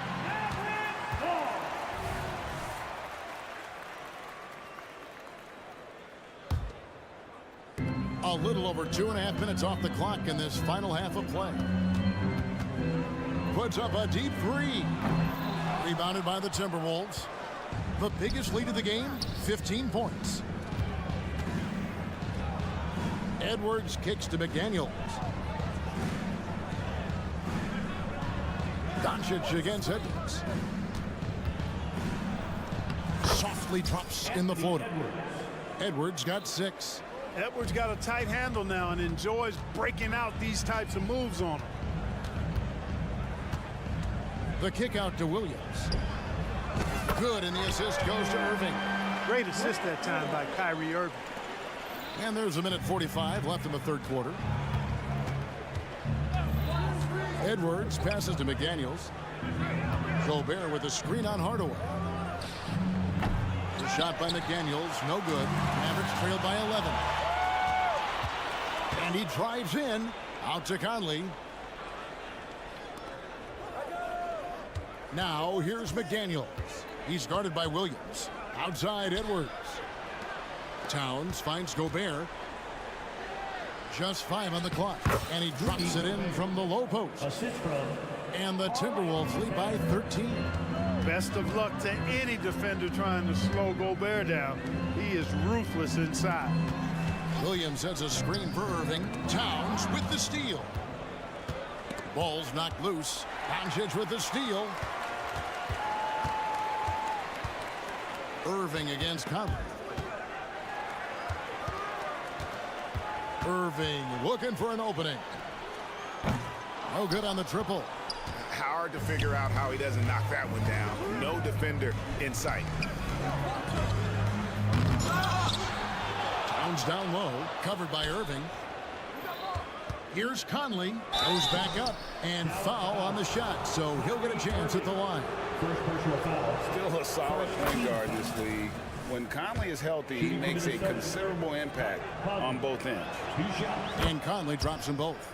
A little over 2.5 minutes off the clock in this final half of play. Puts up a deep three. Rebounded by the Timberwolves. The biggest lead of the game, 15 points. Edwards kicks to McDaniels. Doncic against Edwards. Softly drops in the floater. Edwards got 6. Edwards got a tight handle now and enjoys breaking out these types of moves on him. The kick out to Williams. Good, and the assist goes to Irving. Great assist that time by Kyrie Irving. And there's 1:45 left in the third quarter. Edwards passes to McDaniels. Gobert with a screen on Hardaway. The shot by McDaniels, no good. Mavericks trailed by 11. And he drives in, out to Conley. Now here's McDaniels. He's guarded by Williams. Outside Edwards. Towns finds Gobert. Just 5 on the clock. And he drops it in from the low post. And the Timberwolves lead by 13. Best of luck to any defender trying to slow Gobert down. He is ruthless inside. Williams sets a screen for Irving. Towns with the steal. Ball's knocked loose. Doncic with the steal. Irving against Conley. Irving looking for an opening. No good on the triple. Hard to figure out how he doesn't knock that one down. No defender in sight. Towns down low, covered by Irving. Here's Conley, goes back up, and foul on the shot, so he'll get a chance at the line. Still a solid point guard in this league. When Conley is healthy, he makes a considerable impact on both ends. And Conley drops them both.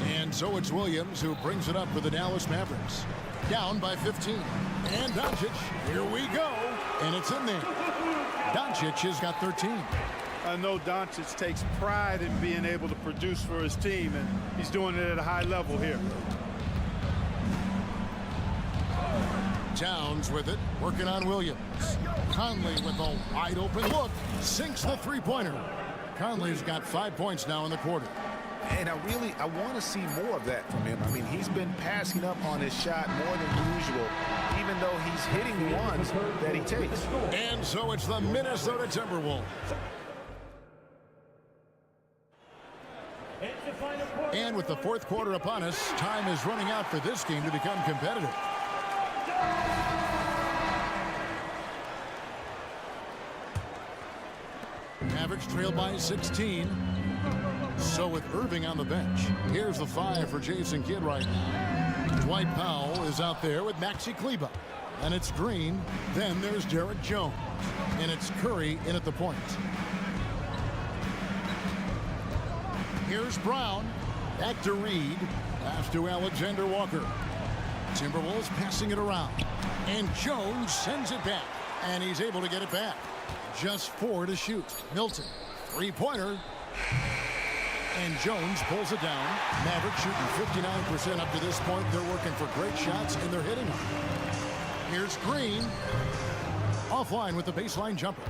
And so it's Williams who brings it up for the Dallas Mavericks. Down by 15. And Doncic, here we go. And it's in there. Doncic has got 13. I know Doncic takes pride in being able to produce for his team, and he's doing it at a high level here. Towns with it, working on Williams. Conley with a wide open look, sinks the three-pointer. Conley's got 5 points now in the quarter. And I want to see more of that from him. I mean, he's been passing up on his shot more than usual, even though he's hitting the ones that he takes. And so it's the Minnesota Timberwolves. And with the fourth quarter upon us, time is running out for this game to become competitive. Mavericks trail by 16. So with Irving on the bench, here's the 5 for Jason Kidd right now. Dwight Powell is out there with Maxi Kleber. And it's Green. Then there's Derek Jones. And it's Curry in at the point. Here's Brown. Back to Reed. Pass to Alexander Walker. Timberwolves passing it around. And Jones sends it back. And he's able to get it back. Just 4 to shoot. Milton. Three-pointer. And Jones pulls it down. Mavericks shooting 59% up to this point. They're working for great shots, and they're hitting them. Here's Green. Offline with the baseline jumper.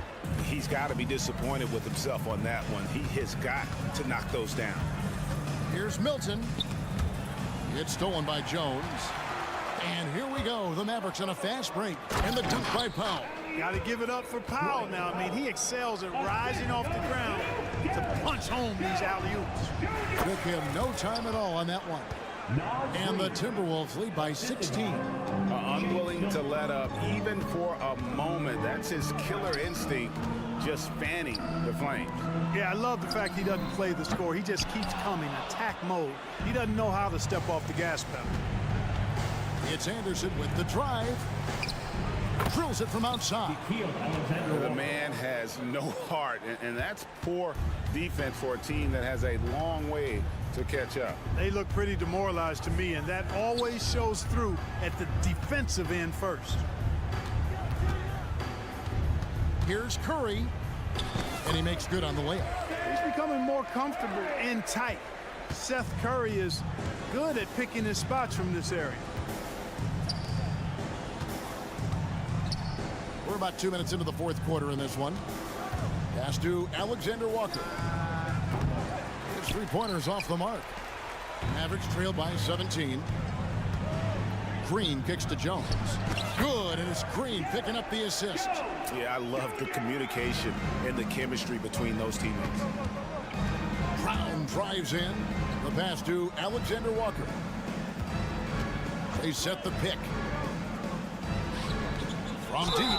He's got to be disappointed with himself on that one. He has got to knock those down. Here's Milton. It's stolen by Jones. And here we go. The Mavericks on a fast break. And the dunk by Powell. Got to give it up for Powell now. I mean, he excels at rising off the ground to punch home these alley-oops. Took him no time at all on that one. And the Timberwolves lead by 16. Unwilling to let up even for a moment. That's his killer instinct, just fanning the flames. Yeah, I love the fact he doesn't play the score. He just keeps coming, attack mode. He doesn't know how to step off the gas pedal. It's Anderson with the drive. Drills it from outside. The man has no heart, and that's poor defense for a team that has a long way to catch up. They look pretty demoralized to me, and that always shows through at the defensive end first. Here's Curry, and he makes good on the layup. He's becoming more comfortable and tight. Seth Curry is good at picking his spots from this area. We're about 2 minutes into the fourth quarter in this one. Pass to Alexander Walker. His three-pointers off the mark. Mavericks trail by 17. Green kicks to Jones. Good, and it's Green picking up the assist. Yeah, I love the communication and the chemistry between those teammates. Brown drives in. The pass to Alexander Walker. They set the pick. From deep.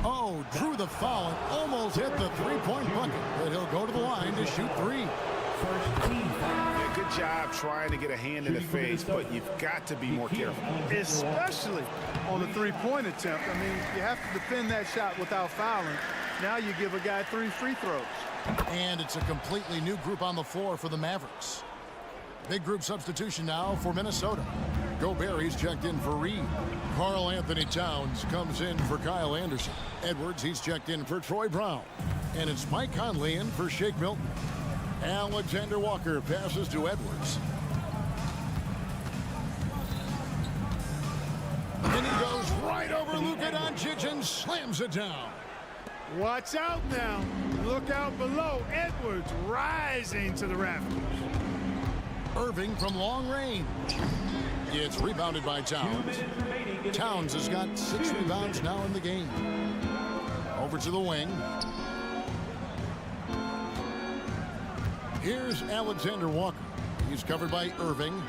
Oh, drew the foul and almost hit the three-point bucket. But he'll go to the line to shoot three. Yeah, good job trying to get a hand in the face, but you've got to be more careful. Especially on the three-point attempt. I mean, you have to defend that shot without fouling. Now you give a guy 3 free throws. And it's a completely new group on the floor for the Mavericks. Big group substitution now for Minnesota. Gobert, he's checked in for Reed. Karl Anthony Towns comes in for Kyle Anderson. Edwards, he's checked in for Troy Brown. And it's Mike Conley in for Shake Milton. Alexander Walker passes to Edwards. And he goes right over Luka Doncic and slams it down. Watch out now. Look out below. Edwards rising to the rafters. Irving from long range. It's rebounded by Towns. Towns has got 6 rebounds now in the game. Over to the wing. Here's Alexander Walker. He's covered by Irving.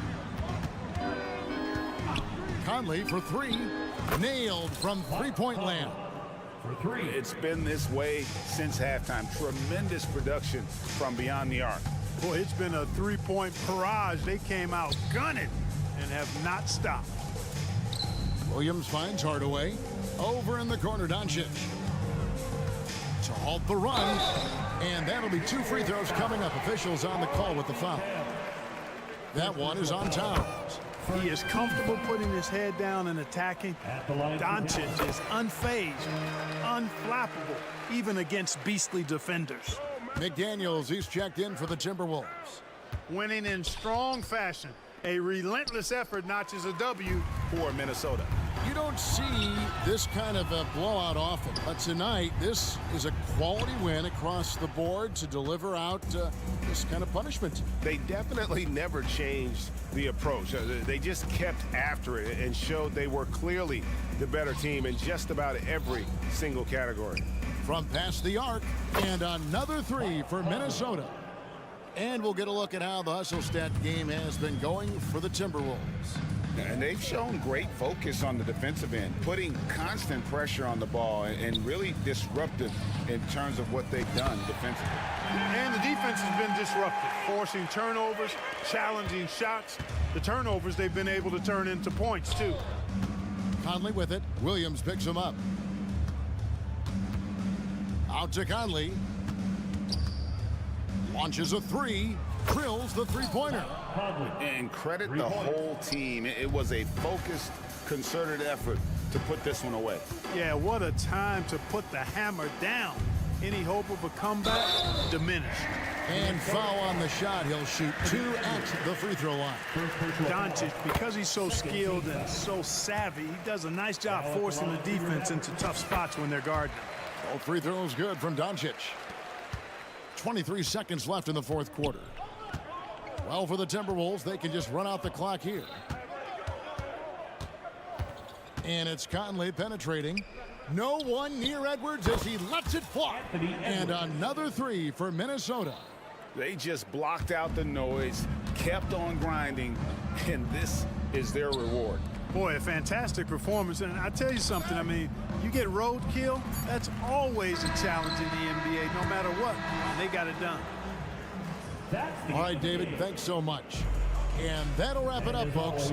Conley for 3. Nailed from three-point land. It's been this way since halftime. Tremendous production from beyond the arc. Boy, it's been a three-point barrage. They came out gunning and have not stopped. Williams finds Hardaway. Over in the corner, Doncic. To halt the run. And that'll be 2 free throws coming up. Officials on the call with the foul. That one is on Towns. He is comfortable putting his head down and attacking. Doncic is unfazed, unflappable, even against beastly defenders. McDaniels, he's checked in for the Timberwolves. Winning in strong fashion. A relentless effort notches a W For Minnesota. You don't see this kind of a blowout often, but tonight this is a quality win across the board to deliver out this kind of punishment. They definitely never changed the approach. They just kept after it and showed they were clearly the better team in just about every single category. From past the arc, and another 3 for Minnesota. And we'll get a look at how the hustle stat game has been going for the Timberwolves. And they've shown great focus on the defensive end, putting constant pressure on the ball and really disruptive in terms of what they've done defensively. And the defense has been disruptive, forcing turnovers, challenging shots. The turnovers they've been able to turn into points, too. Conley with it. Williams picks him up. Out to Conley. Launches a 3. Drills the three-pointer. And credit the whole team. It was a focused, concerted effort to put this one away. Yeah, what a time to put the hammer down. Any hope of a comeback diminished. And foul on the shot. He'll shoot 2 at the free throw line. Doncic, because he's so skilled and so savvy, he does a nice job forcing the defense into tough spots when they're guarding. Both free throws good from Doncic. 23 seconds left in the fourth quarter. Well, for the Timberwolves, they can just run out the clock here. And it's Conley penetrating. No one near Edwards as he lets it fly. And another three for Minnesota. They just blocked out the noise, kept on grinding, and this is their reward. Boy, a fantastic performance. And I tell you something, I mean, you get roadkill, that's always a challenge in the NBA, no matter what. And they got it done. All right, David, thanks so much. And that'll wrap it up, folks.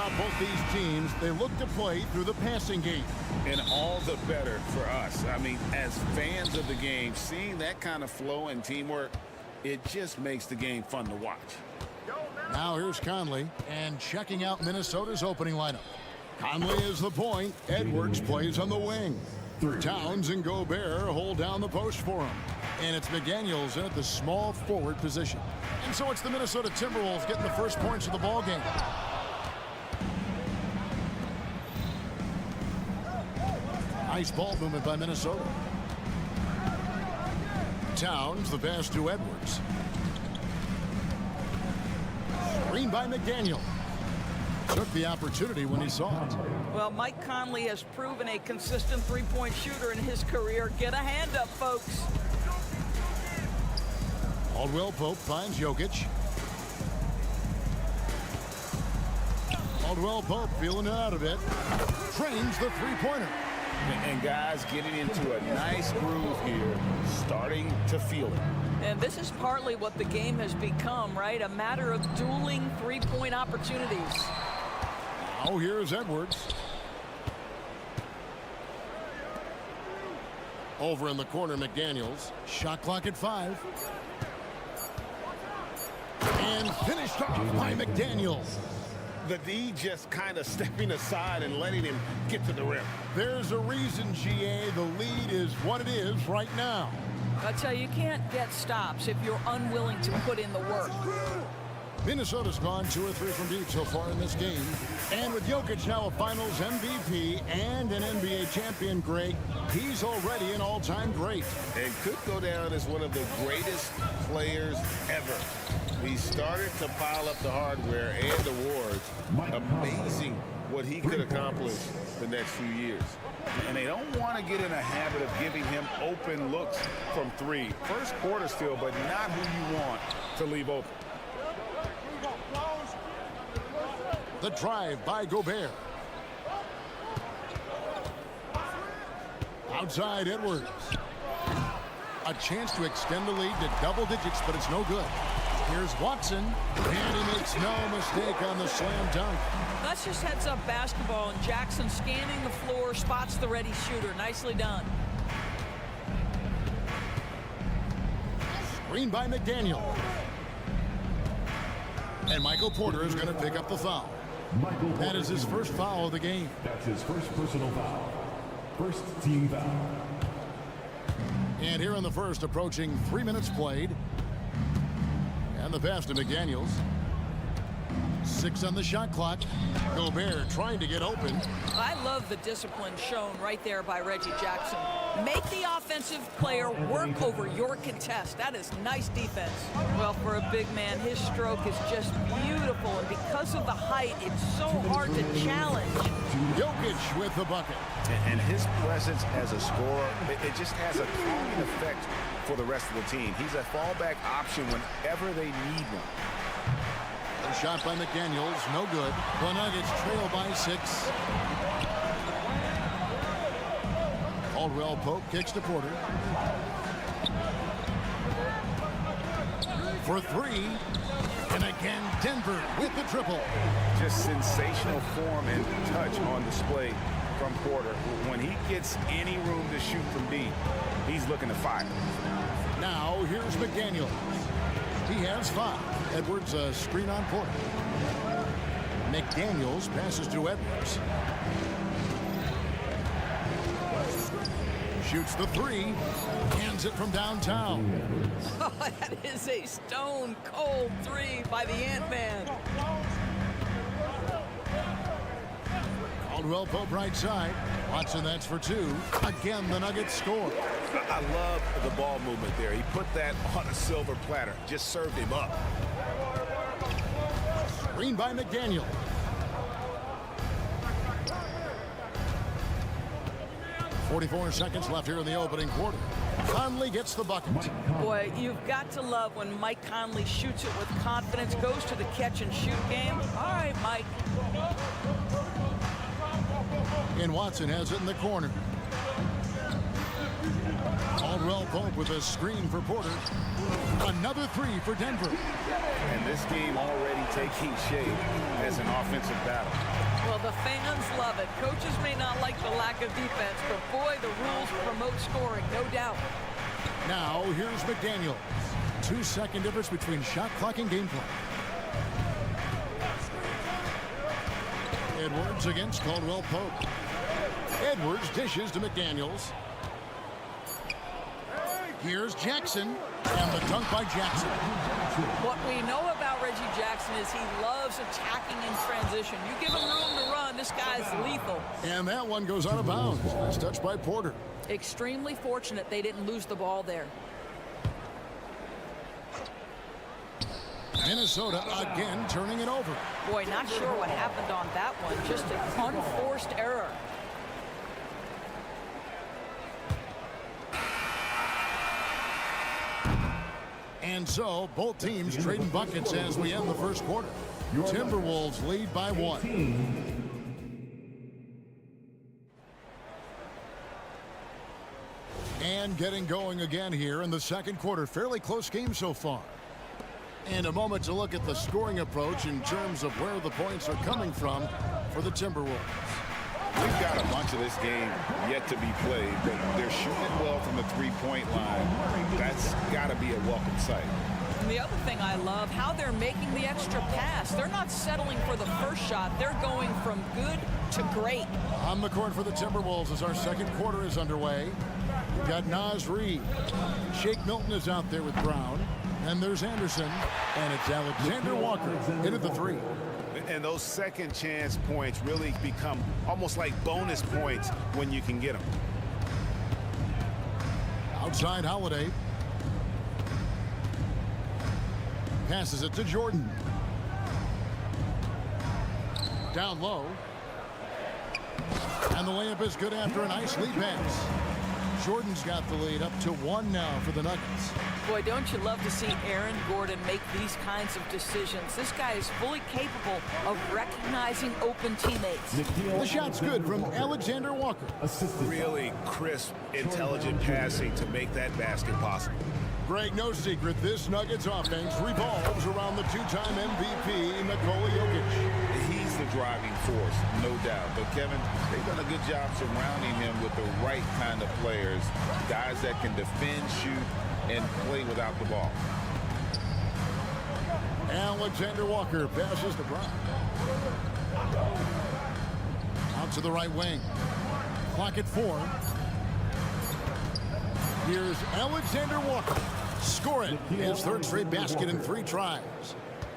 about both these teams, they look to play through the passing game. And all the better for us. I mean, as fans of the game, seeing that kind of flow and teamwork, it just makes the game fun to watch. Now here's Conley, and checking out Minnesota's opening lineup. Conley is the point. Edwards plays on the wing. Towns and Gobert hold down the post for him. And it's McDaniels in at the small forward position. And so it's the Minnesota Timberwolves getting the first points of the ball game. Nice ball movement by Minnesota. Towns, the pass to Edwards. Screen by McDaniel. Took the opportunity when he saw it. Well, Mike Conley has proven a consistent three-point shooter in his career. Get a hand up, folks. Caldwell Pope finds Jokic. Caldwell Pope feeling it out of it. Trains the three-pointer. And guys getting into a nice groove here, starting to feel it. And this is partly what the game has become, right? A matter of dueling three-point opportunities. Now here's Edwards. Over in the corner, McDaniels. Shot clock at 5. And finished off by McDaniels. The D just kind of stepping aside and letting him get to the rim. There's a reason, GA, the lead is what it is right now. I tell you, you can't get stops if you're unwilling to put in the work. Minnesota's gone 2 or 3 from deep so far in this game. And with Jokic now a Finals MVP and an NBA champion great, he's already an all-time great. And could go down as one of the greatest players ever. He started to pile up the hardware and awards. Amazing what he could accomplish the next few years. And they don't want to get in a habit of giving him open looks from 3. First quarter still, but not who you want to leave open. The drive by Gobert. Outside Edwards. A chance to extend the lead to double digits, but it's no good. Here's Watson, and he makes no mistake on the slam dunk. That's just heads-up basketball, and Jackson scanning the floor, spots the ready shooter. Nicely done. Screen by McDaniel. And Michael Porter is going to pick up the foul. That is his first foul of the game. That's his first personal foul. First team foul. And here in the first, approaching 3 minutes played. And the pass to McDaniels. 6 on the shot clock. Gobert trying to get open. I love the discipline shown right there by Reggie Jackson. Make the offensive player work over your contest. That is nice defense. Well, for a big man, his stroke is just beautiful. And because of the height, it's so hard to challenge. Jokic with the bucket. And his presence as a scorer, it just has a calming effect for the rest of the team. He's a fallback option whenever they need one. A shot by McDaniels, no good. The Nuggets trail by 6. Caldwell Pope kicks to Porter. For 3. And again, Denver with the triple. Just sensational form and touch on display from Porter. When he gets any room to shoot from deep, he's looking to fire. Now here's McDaniels. He has 5. Edwards a screen on Porter. McDaniels passes to Edwards. Shoots the 3. Hands it from downtown. Oh, that is a stone-cold 3 by the Ant-Man. Caldwell Pope right side. Watson, that's for 2. Again, the Nuggets score. I love the ball movement there. He put that on a silver platter. Just served him up. Screen by McDaniel. .44 seconds left here in the opening quarter. Conley gets the bucket. Boy, you've got to love when Mike Conley shoots it with confidence, goes to the catch-and-shoot game. All right, Mike. And Watson has it in the corner. Caldwell Pope with a screen for Porter. Another three for Denver. And this game already taking shape as an offensive battle. Well, the fans love it. Coaches may not like the lack of defense, but boy, the rules promote scoring, no doubt. Now, here's McDaniels. 2-second difference between shot clock and gameplay. Edwards against Caldwell Pope. Edwards dishes to McDaniels. Here's Jackson, and the dunk by Jackson. What we know about Reggie Jackson is he loves attacking in transition. You give him room to run, this guy's lethal. And that one goes out of bounds. Nice touch by Porter. Extremely fortunate they didn't lose the ball there. Minnesota again turning it over. Boy, not sure what happened on that one. Just an unforced error. And so, both teams trading buckets as we end the first quarter. Timberwolves lead by 1. And getting going again here in the second quarter. Fairly close game so far. And a moment to look at the scoring approach in terms of where the points are coming from for the Timberwolves. We've got a bunch of this game yet to be played, but they're shooting it well from the three-point line. That's got to be a welcome sight. And the other thing I love, how they're making the extra pass. They're not settling for the first shot. They're going from good to great. On the court for the Timberwolves as our second quarter is underway. We've got Naz Reid. Shake Milton is out there with Brown. And there's Anderson. And it's Alexander Walker into the three. And those second chance points really become almost like bonus points when you can get them. Outside Holiday. Passes it to Jordan. Down low. And the layup is good after a nice lead pass. Jordan's got the lead up to 1 now for the Nuggets. Boy, don't you love to see Aaron Gordon make these kinds of decisions. This guy is fully capable of recognizing open teammates. The shot's good from Alexander Walker. Really crisp, intelligent passing to make that basket possible. Greg, no secret, this Nuggets offense revolves around the two-time MVP, Nikola Jokic. He's the driving force, no doubt. But, Kevin, they've done a good job surrounding him with the right kind of players, guys that can defend, shoot, and play without the ball. Alexander Walker passes to Brown. Out to the right wing. Clock at 4. Here's Alexander Walker. Scoring his third straight basket in 3 tries.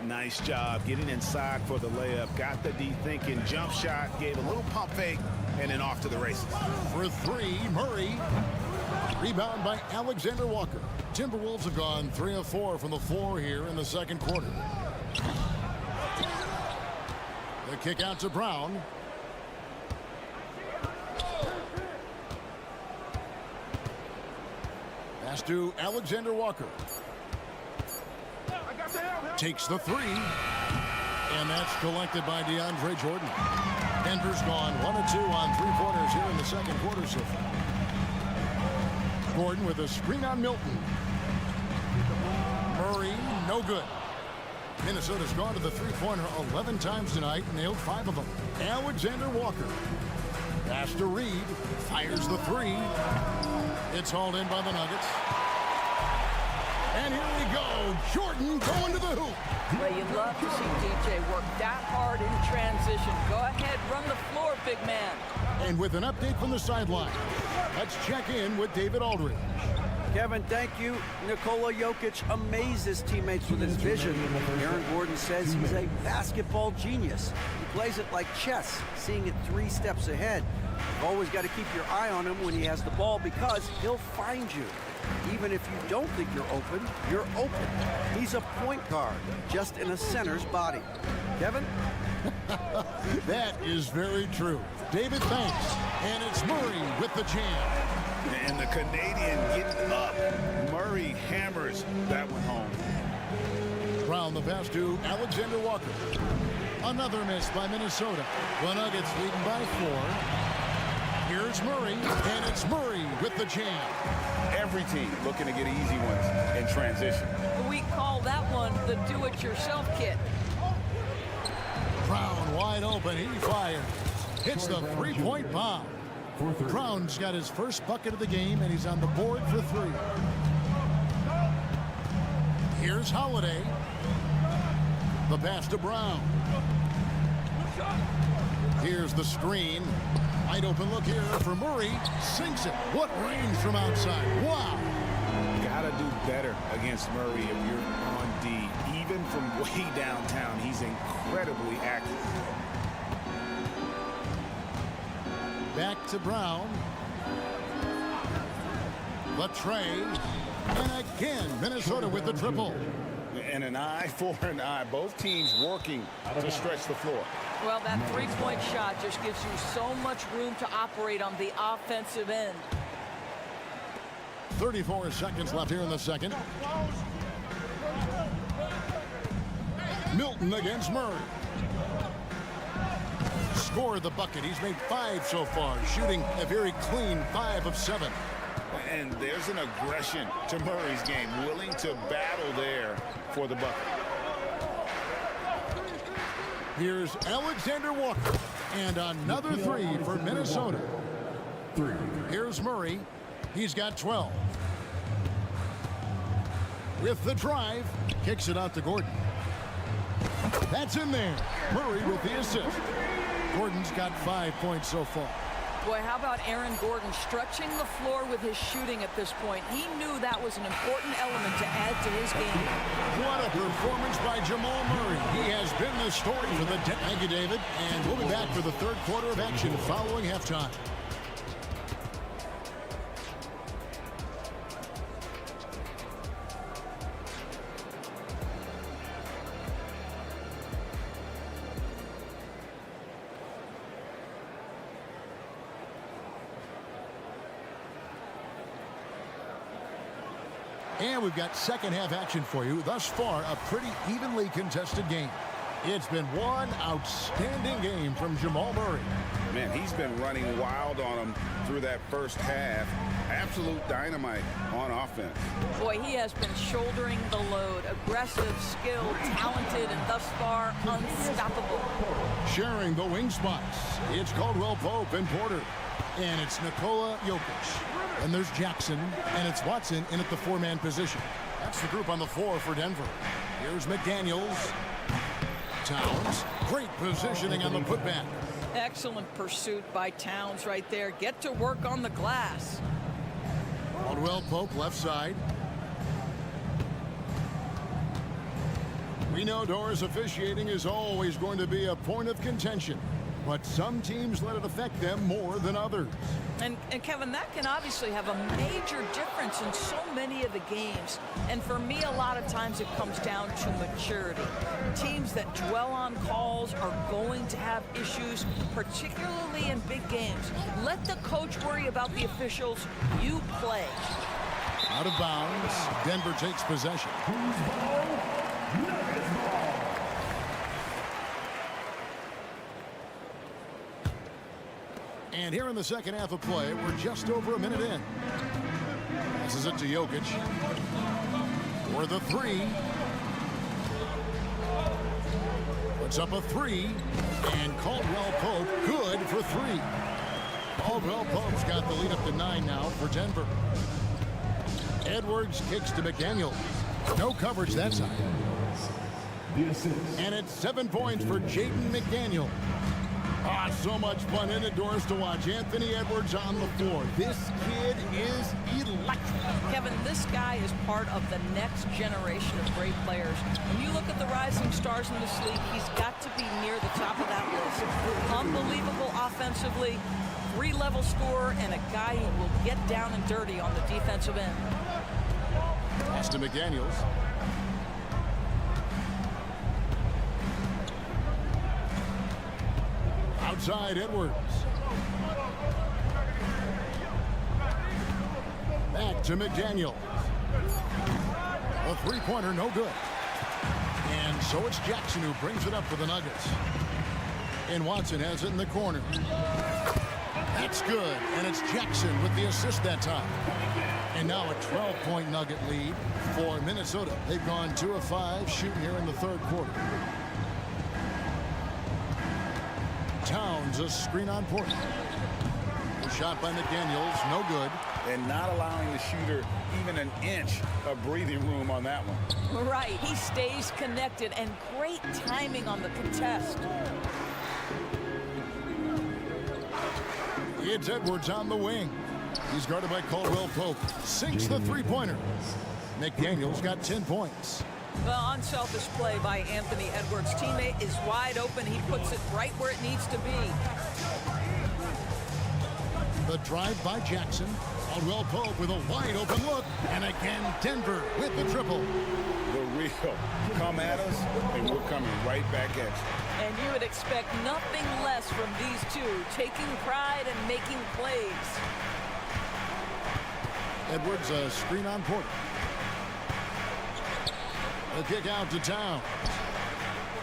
Nice job getting inside for the layup. Got the D thinking, jump shot, gave a little pump fake, and then off to the races. For 3, Murray. Rebound by Alexander Walker. Timberwolves have gone 3 of 4 from the floor here in the second quarter. The kick out to Brown. Pass to Alexander Walker. Takes the 3. And that's collected by DeAndre Jordan. Denver's gone 1 of 2 on 3-pointers here in the second quarter so far. Gordon with a screen on Milton. Murray, no good. Minnesota's gone to the 3-pointer 11 times tonight, nailed 5 of them. Alexander Walker. Pass to Reed. Fires the 3. It's hauled in by the Nuggets. And here we go. Jordan going to the hoop. Well, you'd love to see DJ work that hard in transition. Go ahead, run the floor, big man. And with an update from the sideline, let's check in with David Aldridge. Kevin, thank you. Nikola Jokic amazes teammates with his vision. Aaron Gordon says he's a basketball genius. He plays it like chess, seeing it 3 steps ahead. You've always got to keep your eye on him when he has the ball because he'll find you. Even if you don't think you're open. He's a point guard, just in a center's body. Kevin? That is very true. David, thanks. And it's Murray with the jam. And the Canadian getting up. Murray hammers that one home. Brown the pass to Alexander Walker. Another miss by Minnesota. The Nuggets leading by 4. Here's Murray, and it's Murray with the jam. every team looking to get easy ones in transition. We call that one the do-it-yourself kit. Brown wide open. He fires. Hits the three-point bomb. Brown's got his first bucket of the game, and he's on the board for 3. Here's Holiday. The pass to Brown. Here's the screen. Wide open look here for Murray. Sinks it. What range from outside. Wow. Gotta do better against Murray if you're on D. Even from way downtown, he's incredibly active. Back to Brown. The tray. And again, Minnesota with the triple. And an eye for an eye. Both teams working to stretch the floor. Well, that three-point shot just gives you so much room to operate on the offensive end. 34 seconds left here in the second. Milton against Murray. Scored the bucket. He's made 5 so far, shooting a very clean 5 of 7. And there's an aggression to Murray's game, willing to battle there for the bucket. Here's Alexander Walker, and another 3 for Minnesota. Here's Murray. He's got 12. With the drive, kicks it out to Gordon. That's in there. Murray with the assist. Gordon's got 5 points so far. Boy, how about Aaron Gordon stretching the floor with his shooting at this point? He knew that was an important element to add to his game. What a performance by Jamal Murray. He has been the story for the... Thank you, David. And we'll be back for the third quarter of action following halftime. And we've got second half action for you. Thus far, a pretty evenly contested game. It's been one outstanding game from Jamal Murray. Man, he's been running wild on him through that first half. Absolute dynamite on offense. Boy, he has been shouldering the load. Aggressive, skilled, talented, and thus far unstoppable. Sharing the wing spots, it's Caldwell Pope and Porter. And it's Nikola Jokic. And there's Jackson, and it's Watson in at the 4-man position. That's the group on the floor for Denver. Here's McDaniels. Towns. Great positioning on the putback. Excellent pursuit by Towns right there. Get to work on the glass. Caldwell Pope left side. We know Doors officiating is always going to be a point of contention, but some teams let it affect them more than others. And Kevin, that can obviously have a major difference in so many of the games. And for me, a lot of times it comes down to maturity. Teams that dwell on calls are going to have issues, particularly in big games. Let the coach worry about the officials. You play. Out of bounds. Denver takes possession. And here in the second half of play, we're just over a minute in. Passes it to Jokic. For the 3. Puts up a 3. And Caldwell Pope good for 3. Caldwell Pope's got the lead up to 9 now for Denver. Edwards kicks to McDaniel. No coverage that side. And it's 7 points for Jaden McDaniel. Ah, so much fun indoors to watch. Anthony Edwards on the floor. This kid is electric. Kevin, this guy is part of the next generation of great players. When you look at the rising stars in this league, he's got to be near the top of that list. Unbelievable offensively, 3-level scorer, and a guy who will get down and dirty on the defensive end. Pass to McDaniels. Outside Edwards. Back to McDaniel. A three-pointer, no good. And so it's Jackson who brings it up for the Nuggets. And Watson has it in the corner. That's good. And it's Jackson with the assist that time. And now a 12-point Nugget lead for Minnesota. They've gone 2 of 5 shooting here in the third quarter. Towns, a screen on Porter. A shot by McDaniels, no good. And not allowing the shooter even an inch of breathing room on that one. Right, he stays connected, and great timing on the contest. It's Edwards on the wing. He's guarded by Caldwell Pope. Sinks the three-pointer. McDaniels got 10 points. Well, unselfish play by Anthony Edwards. Teammate is wide open. He puts it right where it needs to be. The drive by Jackson. Caldwell Pope with a wide open look. And again, Denver with the triple. The real come at us, and we're coming right back at you. And you would expect nothing less from these two, taking pride and making plays. Edwards, a screen on Porter. The kick out to Towns.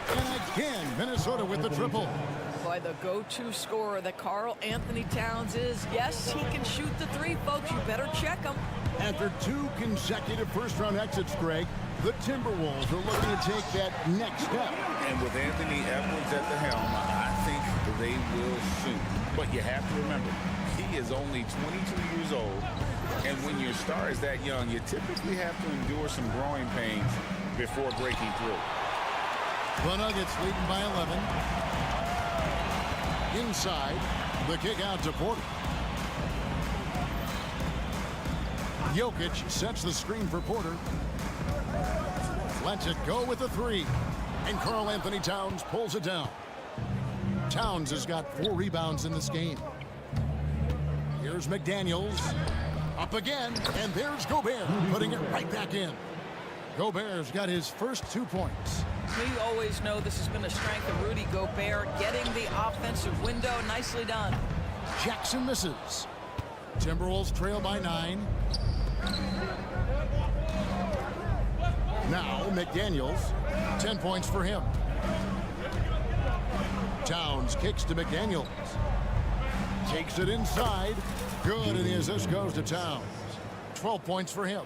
And again, Minnesota with the triple. Boy, the go-to scorer that Karl Anthony Towns is. Yes, he can shoot the three, folks. You better check him. After 2 consecutive first-round exits, Greg, the Timberwolves are looking to take that next step. And with Anthony Edwards at the helm, I think they will soon. But you have to remember, he is only 22 years old. And when your star is that young, you typically have to endure some growing pains before breaking through. The Nuggets leading by 11. Inside, the kick out to Porter. Jokic sets the screen for Porter. Lets it go with the three. And Karl Anthony Towns pulls it down. Towns has got 4 rebounds in this game. Here's McDaniels. Up again, and there's Gobert putting it right back in. Gobert's got his first 2 points. We always know this has been a strength of Rudy Gobert, getting the offensive window. Nicely done. Jackson misses. Timberwolves trail by 9. Now McDaniels, 10 points for him. Towns kicks to McDaniels. Takes it inside. Good, and the assist goes to Towns. 12 points for him.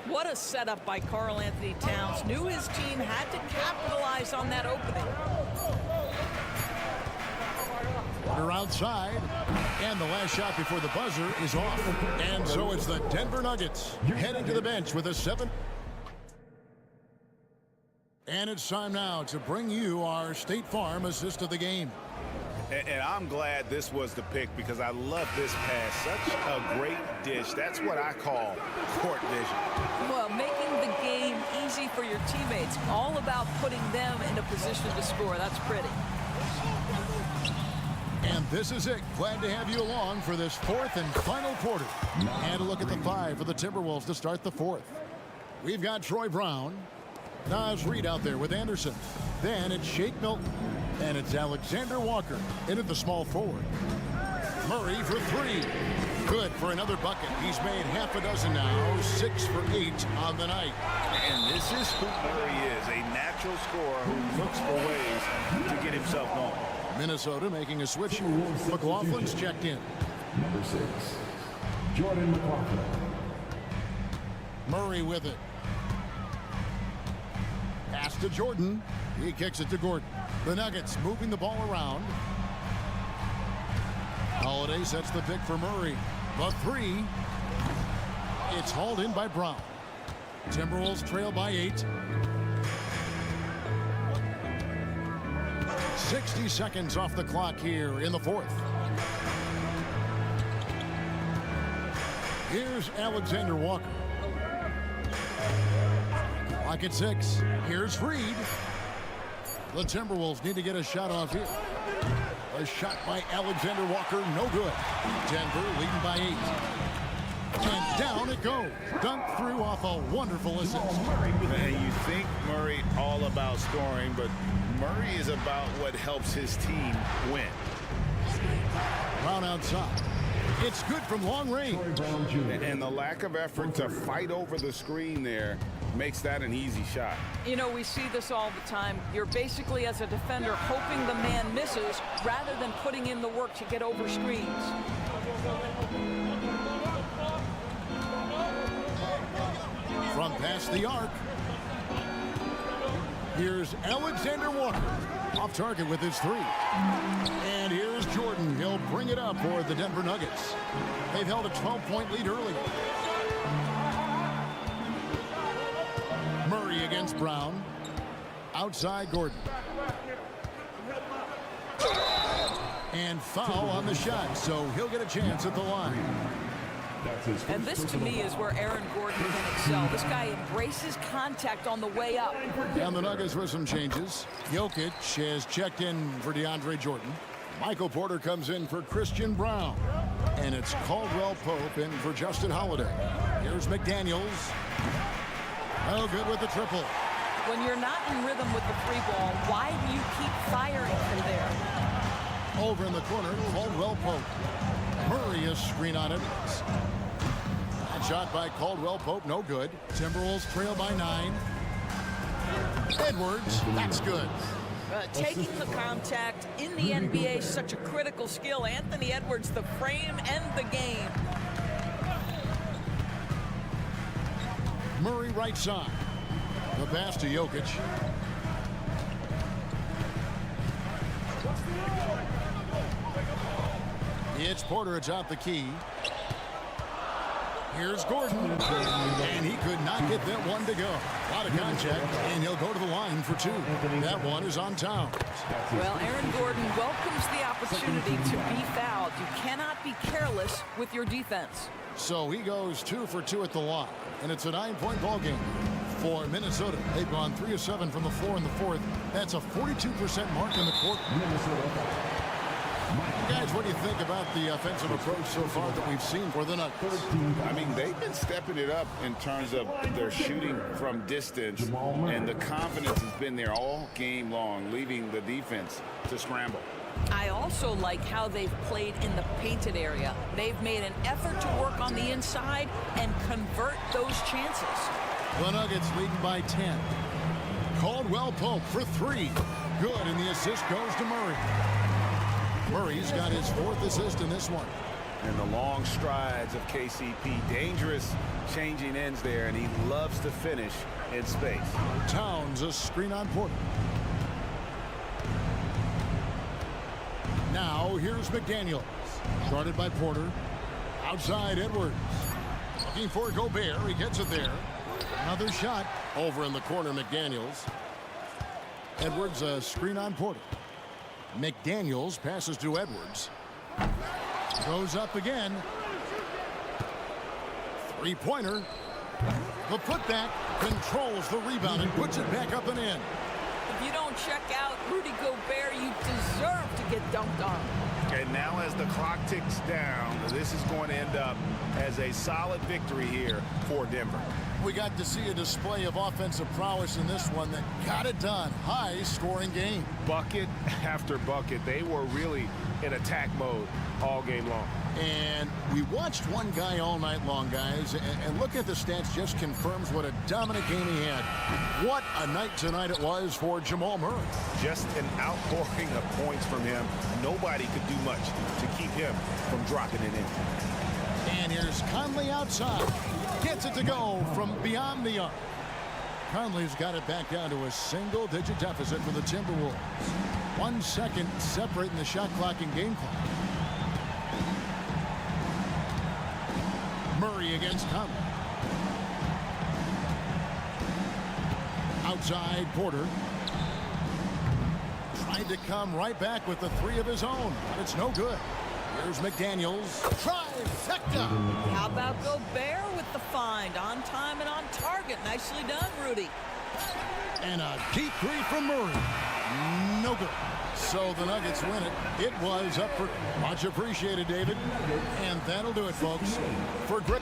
What a setup by Karl Anthony Towns. Knew his team had to capitalize on that opening. Porter outside, and the last shot before the buzzer is off. And so it's the Denver Nuggets heading to the bench with a 7. And it's time now to bring you our State Farm assist of the game. And I'm glad this was the pick because I love this pass. Such a great dish. That's what I call court vision. Well, making the game easy for your teammates. All about putting them in a position to score. That's pretty. And this is it. Glad to have you along for this 4th and final quarter. And a look at the 5 for the Timberwolves to start the 4th. We've got Troy Brown. Naz Reid out there with Anderson. Then it's Shake Milton. And it's Alexander Walker in at the small forward. Murray for 3. Good for another bucket. He's made half a dozen now. 6 for 8 on the night. And this is who Murray is, a natural scorer who looks for ways to get himself going. Minnesota making a switch. McLaughlin's checked in. Number 6, Jordan McLaughlin. Murray with it. Pass to Jordan. He kicks it to Gordon. The Nuggets moving the ball around. Holiday sets the pick for Murray. The 3. It's hauled in by Brown. Timberwolves trail by 8. 60 seconds off the clock here in the 4th. Here's Alexander Walker. Clock at 6. Here's Reid. The Timberwolves need to get a shot off here. A shot by Alexander Walker, no good. Denver leading by 8. And down it goes. Dunked through off a wonderful assist. And you think Murray all about scoring, but Murray is about what helps his team win. Brown outside. It's good from long range. And the lack of effort to fight over the screen there makes that an easy shot. You know, we see this all the time. You're basically, as a defender, hoping the man misses rather than putting in the work to get over screens. past the arc. Here's Alexander Walker. Off target with his three. And here's Jordan. He'll bring it up for the Denver Nuggets. They've held a 12-point lead early. Murray against Brown. Outside Gordon. And foul on the shot, so he'll get a chance at the line. And this, to me, is where Aaron Gordon can excel. This guy embraces contact on the way up. And the Nuggets with some changes. Jokic has checked in for DeAndre Jordan. Michael Porter comes in for Christian Brown. And it's Caldwell Pope in for Justin Holiday. Here's McDaniels. Oh, good with the triple. When you're not in rhythm with the free ball, why do you keep firing from there? Over in the corner, Caldwell Pope. Murray is screen on it. That shot by Caldwell Pope, no good. Timberwolves trail by 9. Edwards, that's good. Taking the contact in the NBA is such a critical skill. Anthony Edwards, the frame and the game. Murray right side. The pass to Jokic. It's Porter atop the key. Here's Gordon. And he could not get that one to go. A lot of contact, and he'll go to the line for 2. That one is on Towns. Well, Aaron Gordon welcomes the opportunity to be fouled. You cannot be careless with your defense. So he goes 2 for 2 at the line, and it's a 9-point ball game for Minnesota. They've gone 3 of 7 from the floor in the fourth. That's a 42% mark in the quarter. Guys, what do you think about the offensive approach so far that we've seen for the Nuggets? I mean, they've been stepping it up in terms of their shooting from distance, and the confidence has been there all game long, leaving the defense to scramble. I also like how they've played in the painted area. They've made an effort to work on the inside and convert those chances. The Nuggets leading by 10. Caldwell Pope for 3. Good, and the assist goes to Murray. Murray's got his 4th assist in this one. And the long strides of KCP. Dangerous changing ends there, and he loves to finish in space. Towns a screen on Porter. Now here's McDaniels. Guarded by Porter. Outside Edwards. Looking for Gobert. He gets it there. Another shot. Over in the corner, McDaniels. Edwards a screen on Porter. McDaniels passes to Edwards. Goes up again. 3-pointer. The putback controls the rebound and puts it back up and in. If you don't check out Rudy Gobert, you deserve to get dunked on. And now as the clock ticks down, this is going to end up as a solid victory here for Denver. We got to see a display of offensive prowess in this one that got it done. High-scoring game. Bucket after bucket. They were really in attack mode all game long. And we watched one guy all night long, guys, and look at the stats, just confirms what a dominant game he had. What a night tonight it was for Jamal Murray. Just an outpouring of points from him. Nobody could do much to keep him from dropping it in. And here's Conley outside. Gets it to go from beyond the arc. Conley's got it back down to a single-digit deficit for the Timberwolves. 1 second separating the shot clock and game clock. Murray against Conley. Outside Porter. Tried to come right back with the 3 of his own, but it's no good. Here's McDaniels. Trifecta. How about Gobert with the find? On time and on target. Nicely done, Rudy. And a deep 3 from Murray. No good. So the Nuggets win it. It was up for much appreciated, David. And that'll do it, folks. For great.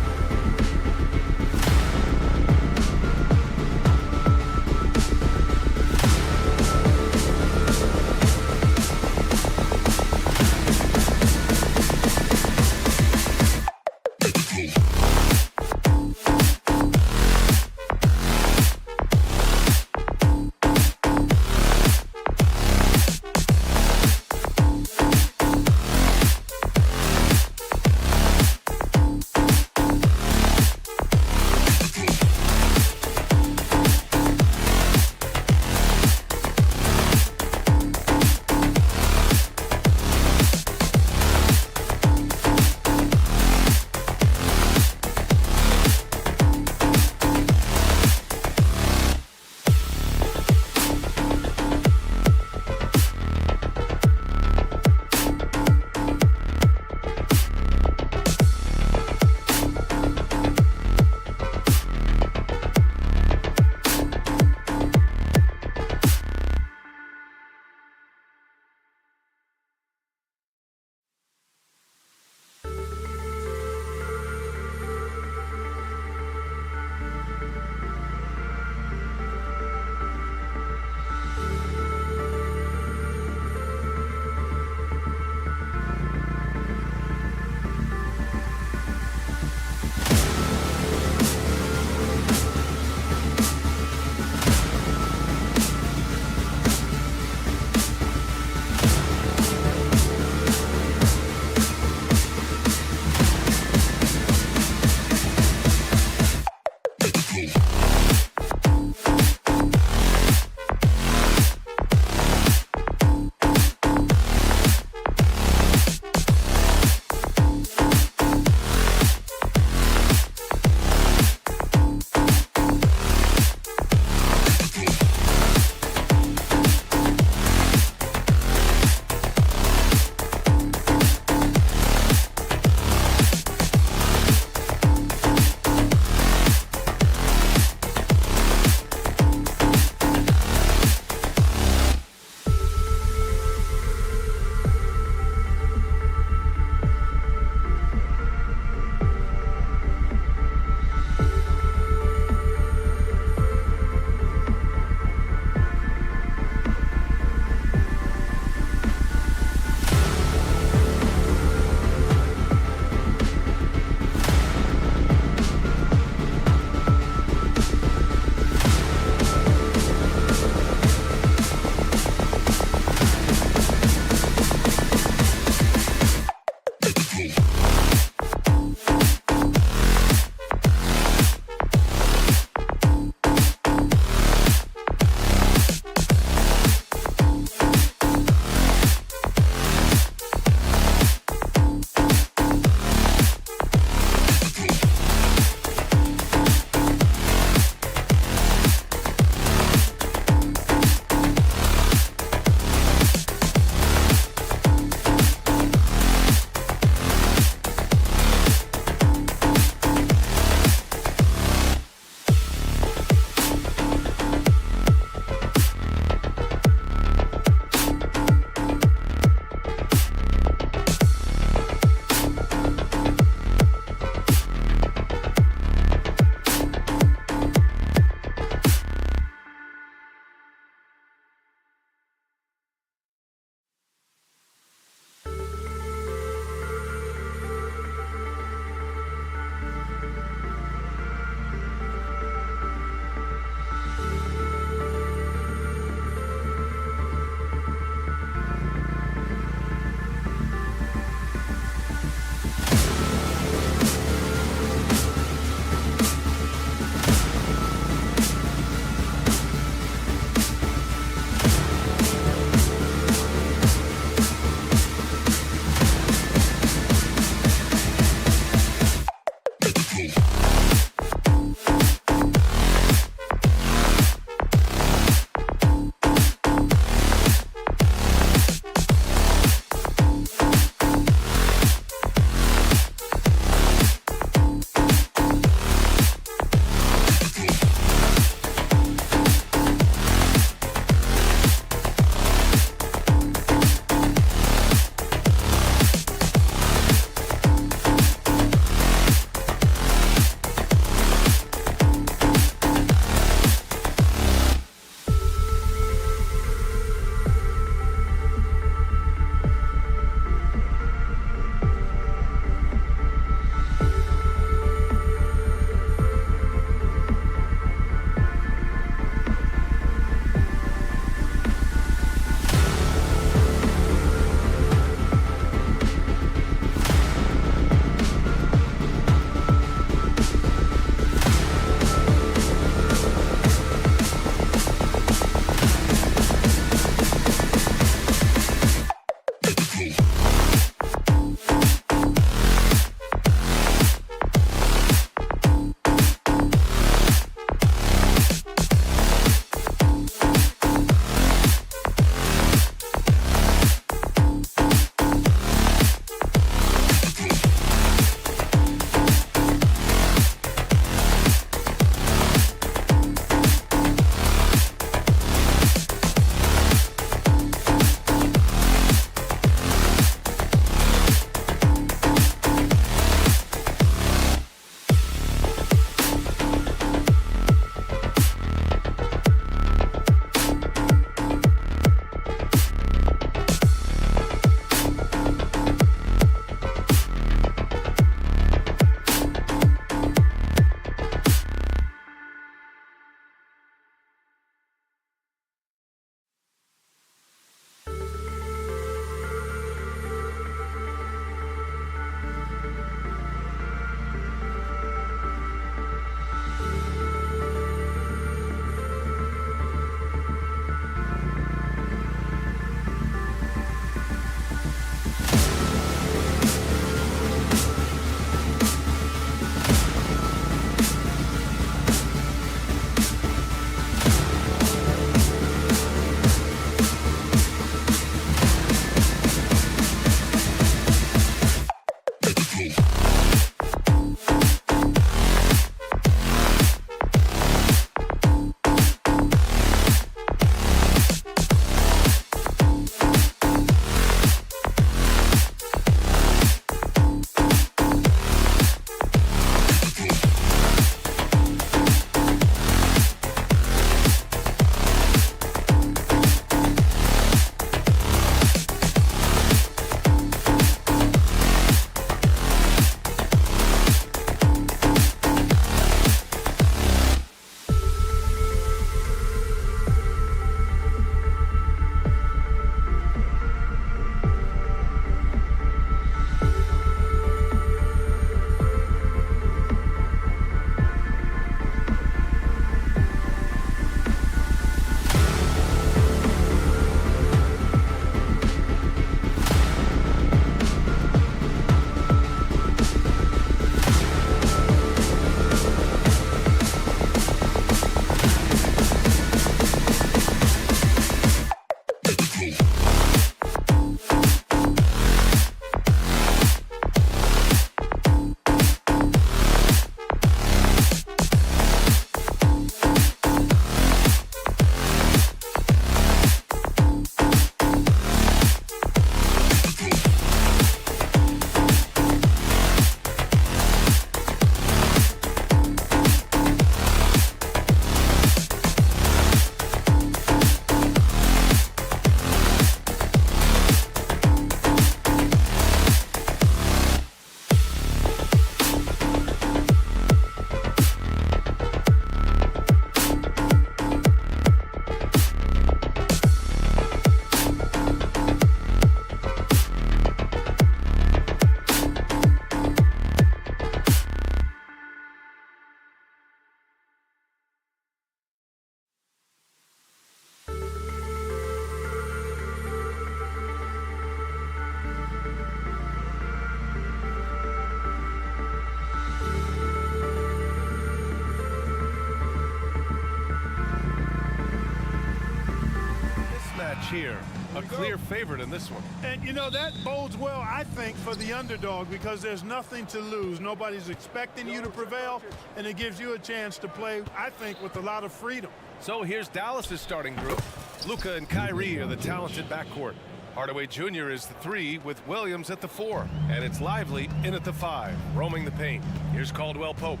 here. A clear favorite in this one. And, you know, that bodes well, I think, for the underdog because there's nothing to lose. Nobody's expecting you to prevail, and it gives you a chance to play, I think, with a lot of freedom. So here's Dallas's starting group. Luka and Kyrie are the talented backcourt. Hardaway Jr. is the 3 with Williams at the 4. And it's Lively in at the 5, roaming the paint. Here's Caldwell Pope.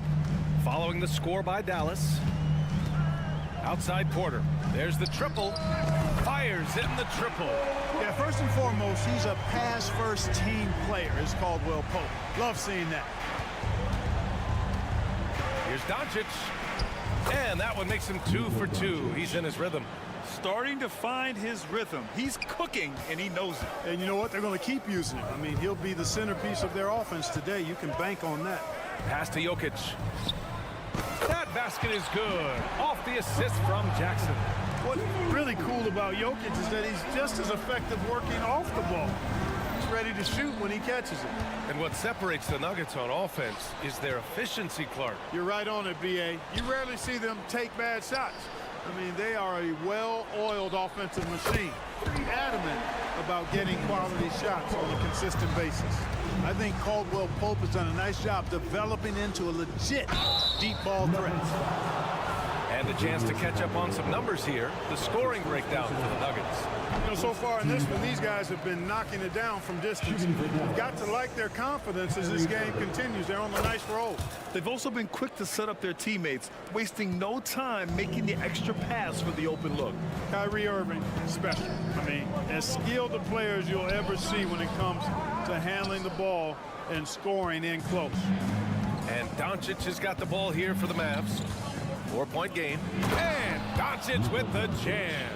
Following the score by Dallas. Outside Porter. There's the triple. Fires in the triple. Yeah, first and foremost, he's a pass-first team player, is Caldwell Pope. Love seeing that. Here's Doncic. And that one makes him 2 for 2. He's in his rhythm. Starting to find his rhythm. He's cooking, and he knows it. And you know what? They're going to keep using him. I mean, he'll be the centerpiece of their offense today. You can bank on that. Pass to Jokic. That basket is good. Off the assist from Jackson. What's really cool about Jokic is that he's just as effective working off the ball. He's ready to shoot when he catches it. And what separates the Nuggets on offense is their efficiency, Clark. You're right on it, B.A. You rarely see them take bad shots. I mean, they are a well-oiled offensive machine. Adamant about getting quality shots on a consistent basis. I think Caldwell Pope has done a nice job developing into a legit deep ball threat. And a chance to catch up on some numbers here. The scoring breakdown for the Nuggets. You know, so far in this one, these guys have been knocking it down from distance. You've got to like their confidence as this game continues. They're on a nice roll. They've also been quick to set up their teammates, wasting no time making the extra pass for the open look. Kyrie Irving is special. I mean, as skilled a player as you'll ever see when it comes to handling the ball and scoring in close. And Doncic has got the ball here for the Mavs. 4-point game. And Doncic with the jam.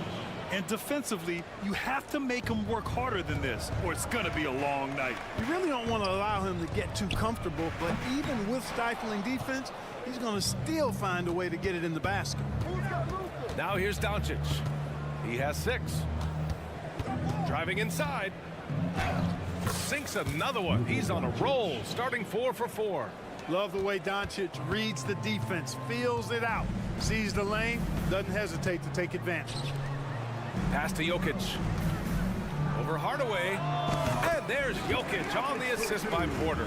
And defensively, you have to make him work harder than this, or it's going to be a long night. You really don't want to allow him to get too comfortable, but even with stifling defense, he's going to still find a way to get it in the basket. Now here's Doncic. He has 6. Driving inside. Sinks another one. He's on a roll, starting 4 for 4. Love the way Doncic reads the defense, feels it out, sees the lane, doesn't hesitate to take advantage. Pass to Jokic. Over Hardaway. And there's Jokic on the assist by Porter.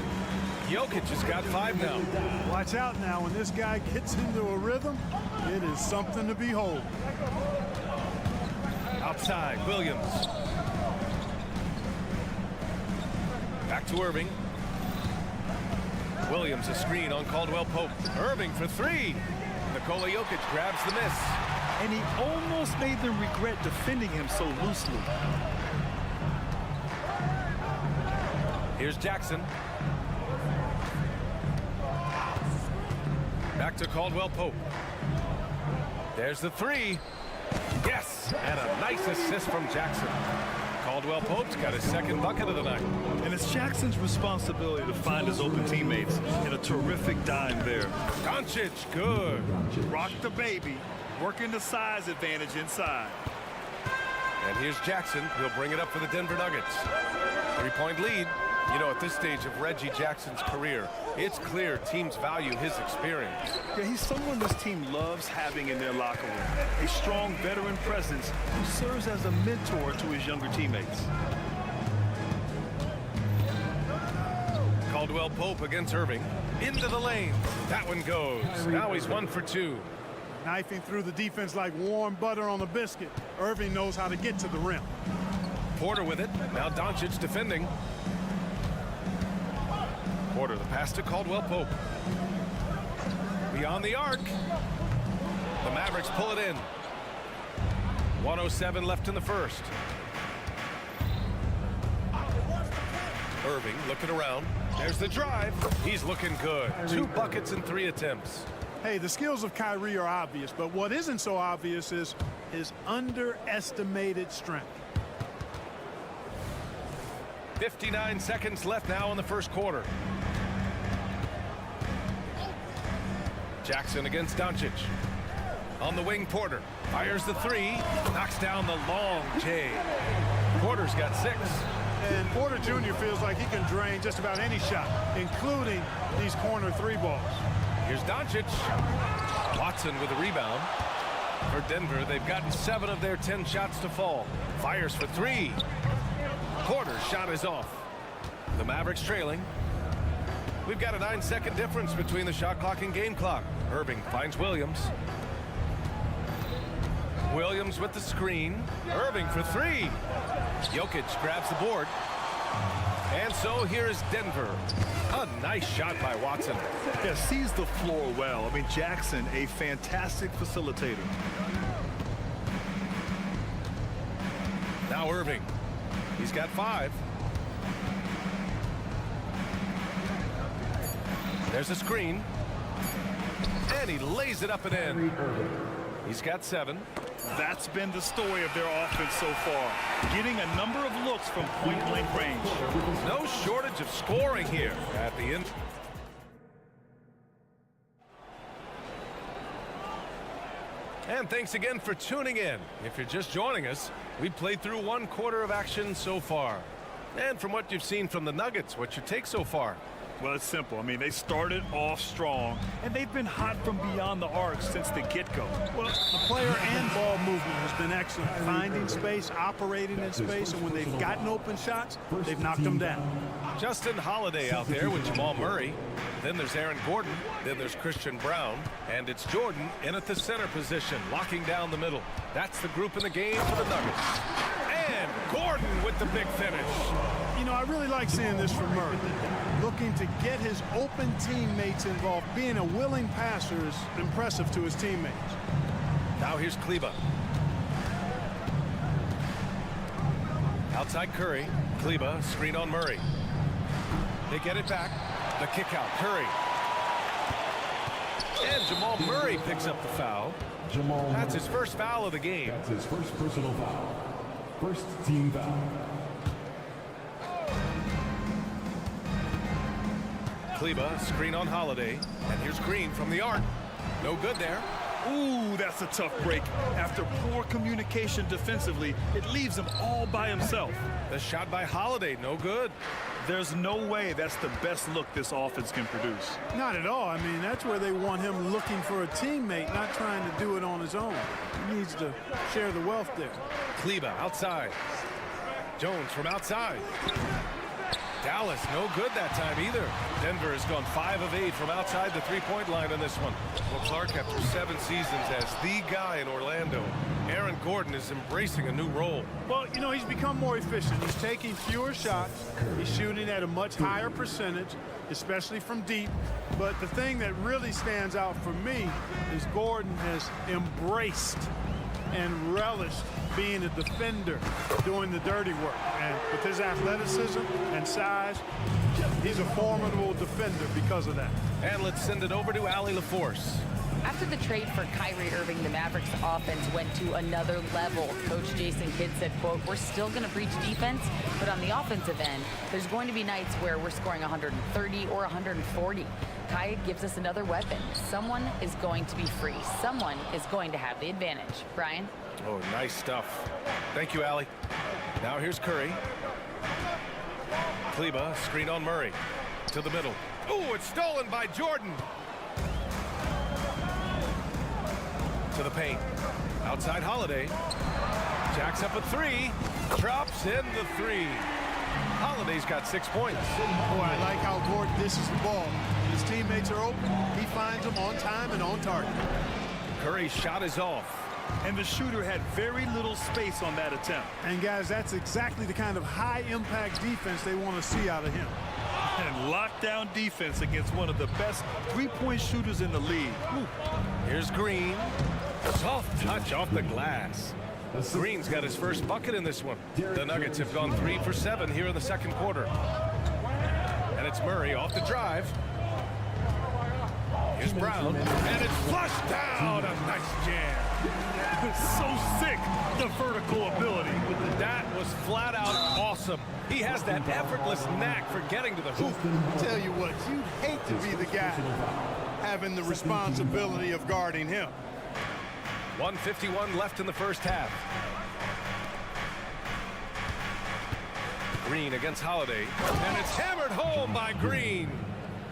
Jokic has got 5 now. Watch out now. When this guy gets into a rhythm, it is something to behold. Outside, Williams. Back to Irving. Williams a screen on Caldwell Pope. Irving for 3. Nikola Jokic grabs the miss. And he almost made them regret defending him so loosely. Here's Jackson. Back to Caldwell Pope. There's the 3. Yes, and a nice assist from Jackson. Caldwell Pope's got his 2nd bucket of the night. And it's Jackson's responsibility to find his open teammates, and a terrific dime there. Doncic, good. Rock the baby, working the size advantage inside. And here's Jackson. He'll bring it up for the Denver Nuggets. 3-point lead. You know, at this stage of Reggie Jackson's career, it's clear teams value his experience. Yeah, he's someone this team loves having in their locker room. A strong veteran presence who serves as a mentor to his younger teammates. Caldwell Pope against Irving. Into the lane. That one goes. Now he's 1 for 2. Knifing through the defense like warm butter on a biscuit. Irving knows how to get to the rim. Porter with it. Now Doncic defending. Porter, the pass to Caldwell Pope. Beyond the arc. The Mavericks pull it in. 1:07 left in the first. Irving looking around. There's the drive. He's looking good. 2 buckets in 3 attempts. Hey, the skills of Kyrie are obvious, but what isn't so obvious is his underestimated strength. 59 seconds left now in the first quarter. Jackson against Doncic. On the wing, Porter fires the 3, knocks down the long J. Porter's got 6. And Porter Jr. feels like he can drain just about any shot, including these corner 3 balls. Here's Doncic. Watson with a rebound. For Denver, they've gotten 7 of their 10 shots to fall. Fires for 3. Porter's shot is off. The Mavericks trailing. We've got a 9-second difference between the shot clock and game clock. Irving finds Williams. Williams with the screen. Irving for 3. Jokic grabs the board. And so here is Denver. A nice shot by Watson. Yeah, sees the floor well. I mean, Jackson, a fantastic facilitator. Now Irving. He's got 5. There's a screen. And he lays it up and in. He's got 7. That's been the story of their offense so far. Getting a number of looks from point-blank range. No shortage of scoring here at the end. And thanks again for tuning in. If you're just joining us, we played through 1 quarter of action so far. And from what you've seen from the Nuggets, what's your take so far? Well, it's simple. I mean, they started off strong, and they've been hot from beyond the arc since the get-go. Well, the player and ball movement has been excellent. Finding space, operating in space, and when they've gotten open shots, they've knocked them down. Justin Holiday out there with Jamal Murray. Then there's Aaron Gordon. Then there's Christian Brown. And it's Jordan in at the center position, locking down the middle. That's the group in the game for the Nuggets. And Gordon with the big finish. You know, I really like seeing this from Murray. Looking to get his open teammates involved. Being a willing passer is impressive to his teammates. Now here's Kleba. Outside Curry. Kleba, screen on Murray. They get it back. The kick out, Curry. And Jamal Murray picks up the foul. That's his first foul of the game. That's his first personal foul. First team foul. Kleba, screen on Holiday. And here's Green from the arc. No good there. Ooh, that's a tough break. After poor communication defensively, it leaves him all by himself. The shot by Holiday, no good. There's no way that's the best look this offense can produce. Not at all. I mean, that's where they want him looking for a teammate, not trying to do it on his own. He needs to share the wealth there. Kleba outside. Jones from outside. Dallas, no good that time either. Denver has gone 5 of 8 from outside the three-point line in this one. Well, Clark, after 7 seasons as the guy in Orlando, Aaron Gordon is embracing a new role. Well, you know, he's become more efficient. He's taking fewer shots. He's shooting at a much higher percentage, especially from deep. But the thing that really stands out for me is Gordon has embraced and relished being a defender, doing the dirty work. And with his athleticism and size, he's a formidable defender because of that. And let's send it over to Allie LaForce. After the trade for Kyrie Irving, the Mavericks offense went to another level. Coach Jason Kidd said, quote, "We're still going to preach defense, but on the offensive end, there's going to be nights where we're scoring 130 or 140. Kai gives us another weapon. Someone is going to be free. Someone is going to have the advantage." Brian? Oh, nice stuff. Thank you, Allie. Now here's Curry. Kleba, screen on Murray. To the middle. Oh, it's stolen by Jordan. To the paint. Outside Holiday. Jacks up a 3. Drops in the 3. Holiday's got 6 points. Boy, I like how Gordon dishes the ball. When his teammates are open, he finds them on time and on target. Curry's shot is off. And the shooter had very little space on that attempt. And guys, that's exactly the kind of high-impact defense they want to see out of him. And lockdown defense against one of the best three-point shooters in the league. Ooh. Here's Green. Soft touch off the glass. Green's got his first bucket in this one. The Nuggets have gone 3 for 7 here in the second quarter. And it's Murray off the drive. Here's Brown, and it's flushed down. A nice jam. So sick, the vertical ability. That was flat out awesome. He has that effortless knack for getting to the hoop. Tell you what, you'd hate to be the guy having the responsibility of guarding him. 1:51 left in the first half. Green against Holiday, and it's hammered home by Green.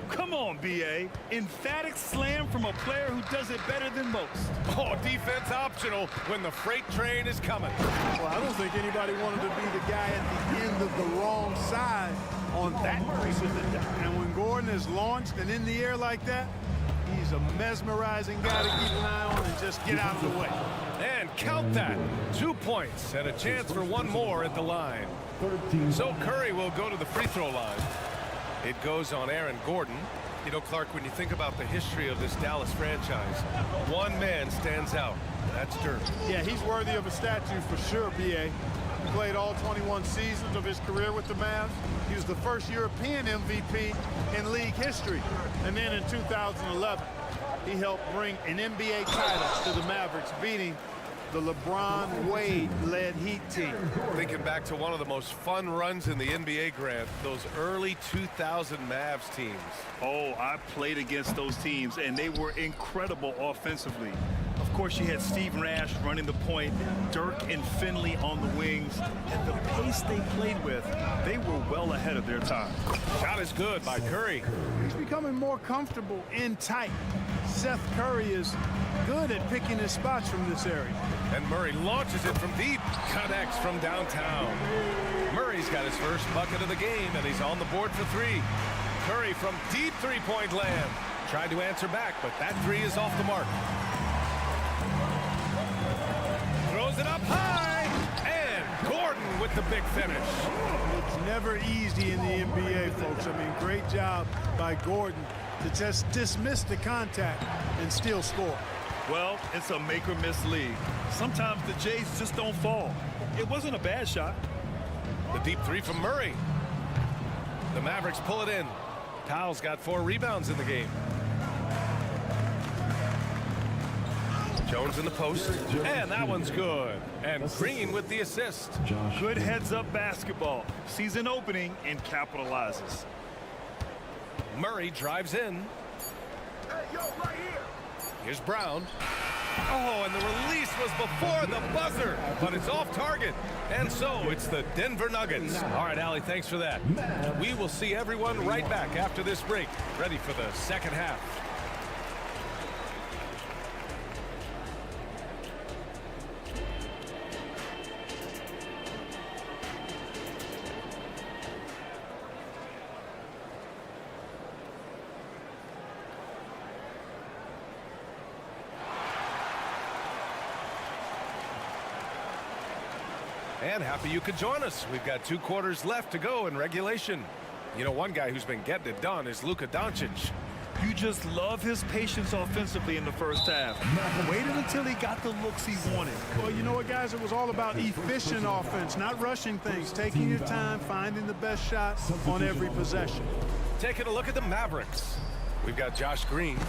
Come on, B.A. Emphatic slam from a player who does it better than most. Oh, defense optional when the freight train is coming. Well, I don't think anybody wanted to be the guy at the end of the wrong side on that piece of the down. And when Gordon is launched and in the air like that, he's a mesmerizing guy to keep an eye on and just get out of the way. And count that. 2 points and a chance for one more at the line. So Curry will go to the free throw line. It goes on Aaron Gordon. You know, Clark, when you think about the history of this Dallas franchise, one man stands out. That's Dirk. Yeah, he's worthy of a statue for sure, B.A. He played all 21 seasons of his career with the Mavs. He was the first European MVP in league history. And then in 2011, he helped bring an NBA title to the Mavericks, beating the LeBron Wade-led Heat team. Thinking back to one of the most fun runs in the NBA, Grant, those early 2000 Mavs teams. Oh, I played against those teams, and they were incredible offensively. Of course, you had Steve Nash running the point, Dirk and Finley on the wings, and the pace they played with, they were well ahead of their time. Shot is good by Curry. He's becoming more comfortable in tight. Seth Curry is good at picking his spots from this area. And Murray launches it from deep, connects from downtown. Murray's got his first bucket of the game, and he's on the board for three. Curry from deep three-point land. Tried to answer back, but that three is off the mark. Throws it up high, and Gordon with the big finish. It's never easy in the NBA, folks. I mean, great job by Gordon to just dismiss the contact and still score. Well, it's a make-or-miss league. Sometimes the Jays just don't fall. It wasn't a bad shot. The deep three from Murray. The Mavericks pull it in. Powell's got 4 rebounds in the game. Jones in the post, and that one's good. And Green with the assist. Good heads-up basketball. Sees an opening and capitalizes. Murray drives in. Here's Brown. Oh, and the release was before the buzzer, but it's off target. And so it's the Denver Nuggets. All right, Allie, thanks for that. We will see everyone right back after this break, ready for the second half. And happy you could join us. We've got 2 quarters left to go in regulation. You know, one guy who's been getting it done is Luka Doncic. You just love his patience offensively in the first half. Waited until he got the looks he wanted. Well, you know what, guys? It was all about efficient offense, not rushing things, taking your time, finding the best shot on every possession. Taking a look at the Mavericks. We've got Josh Green,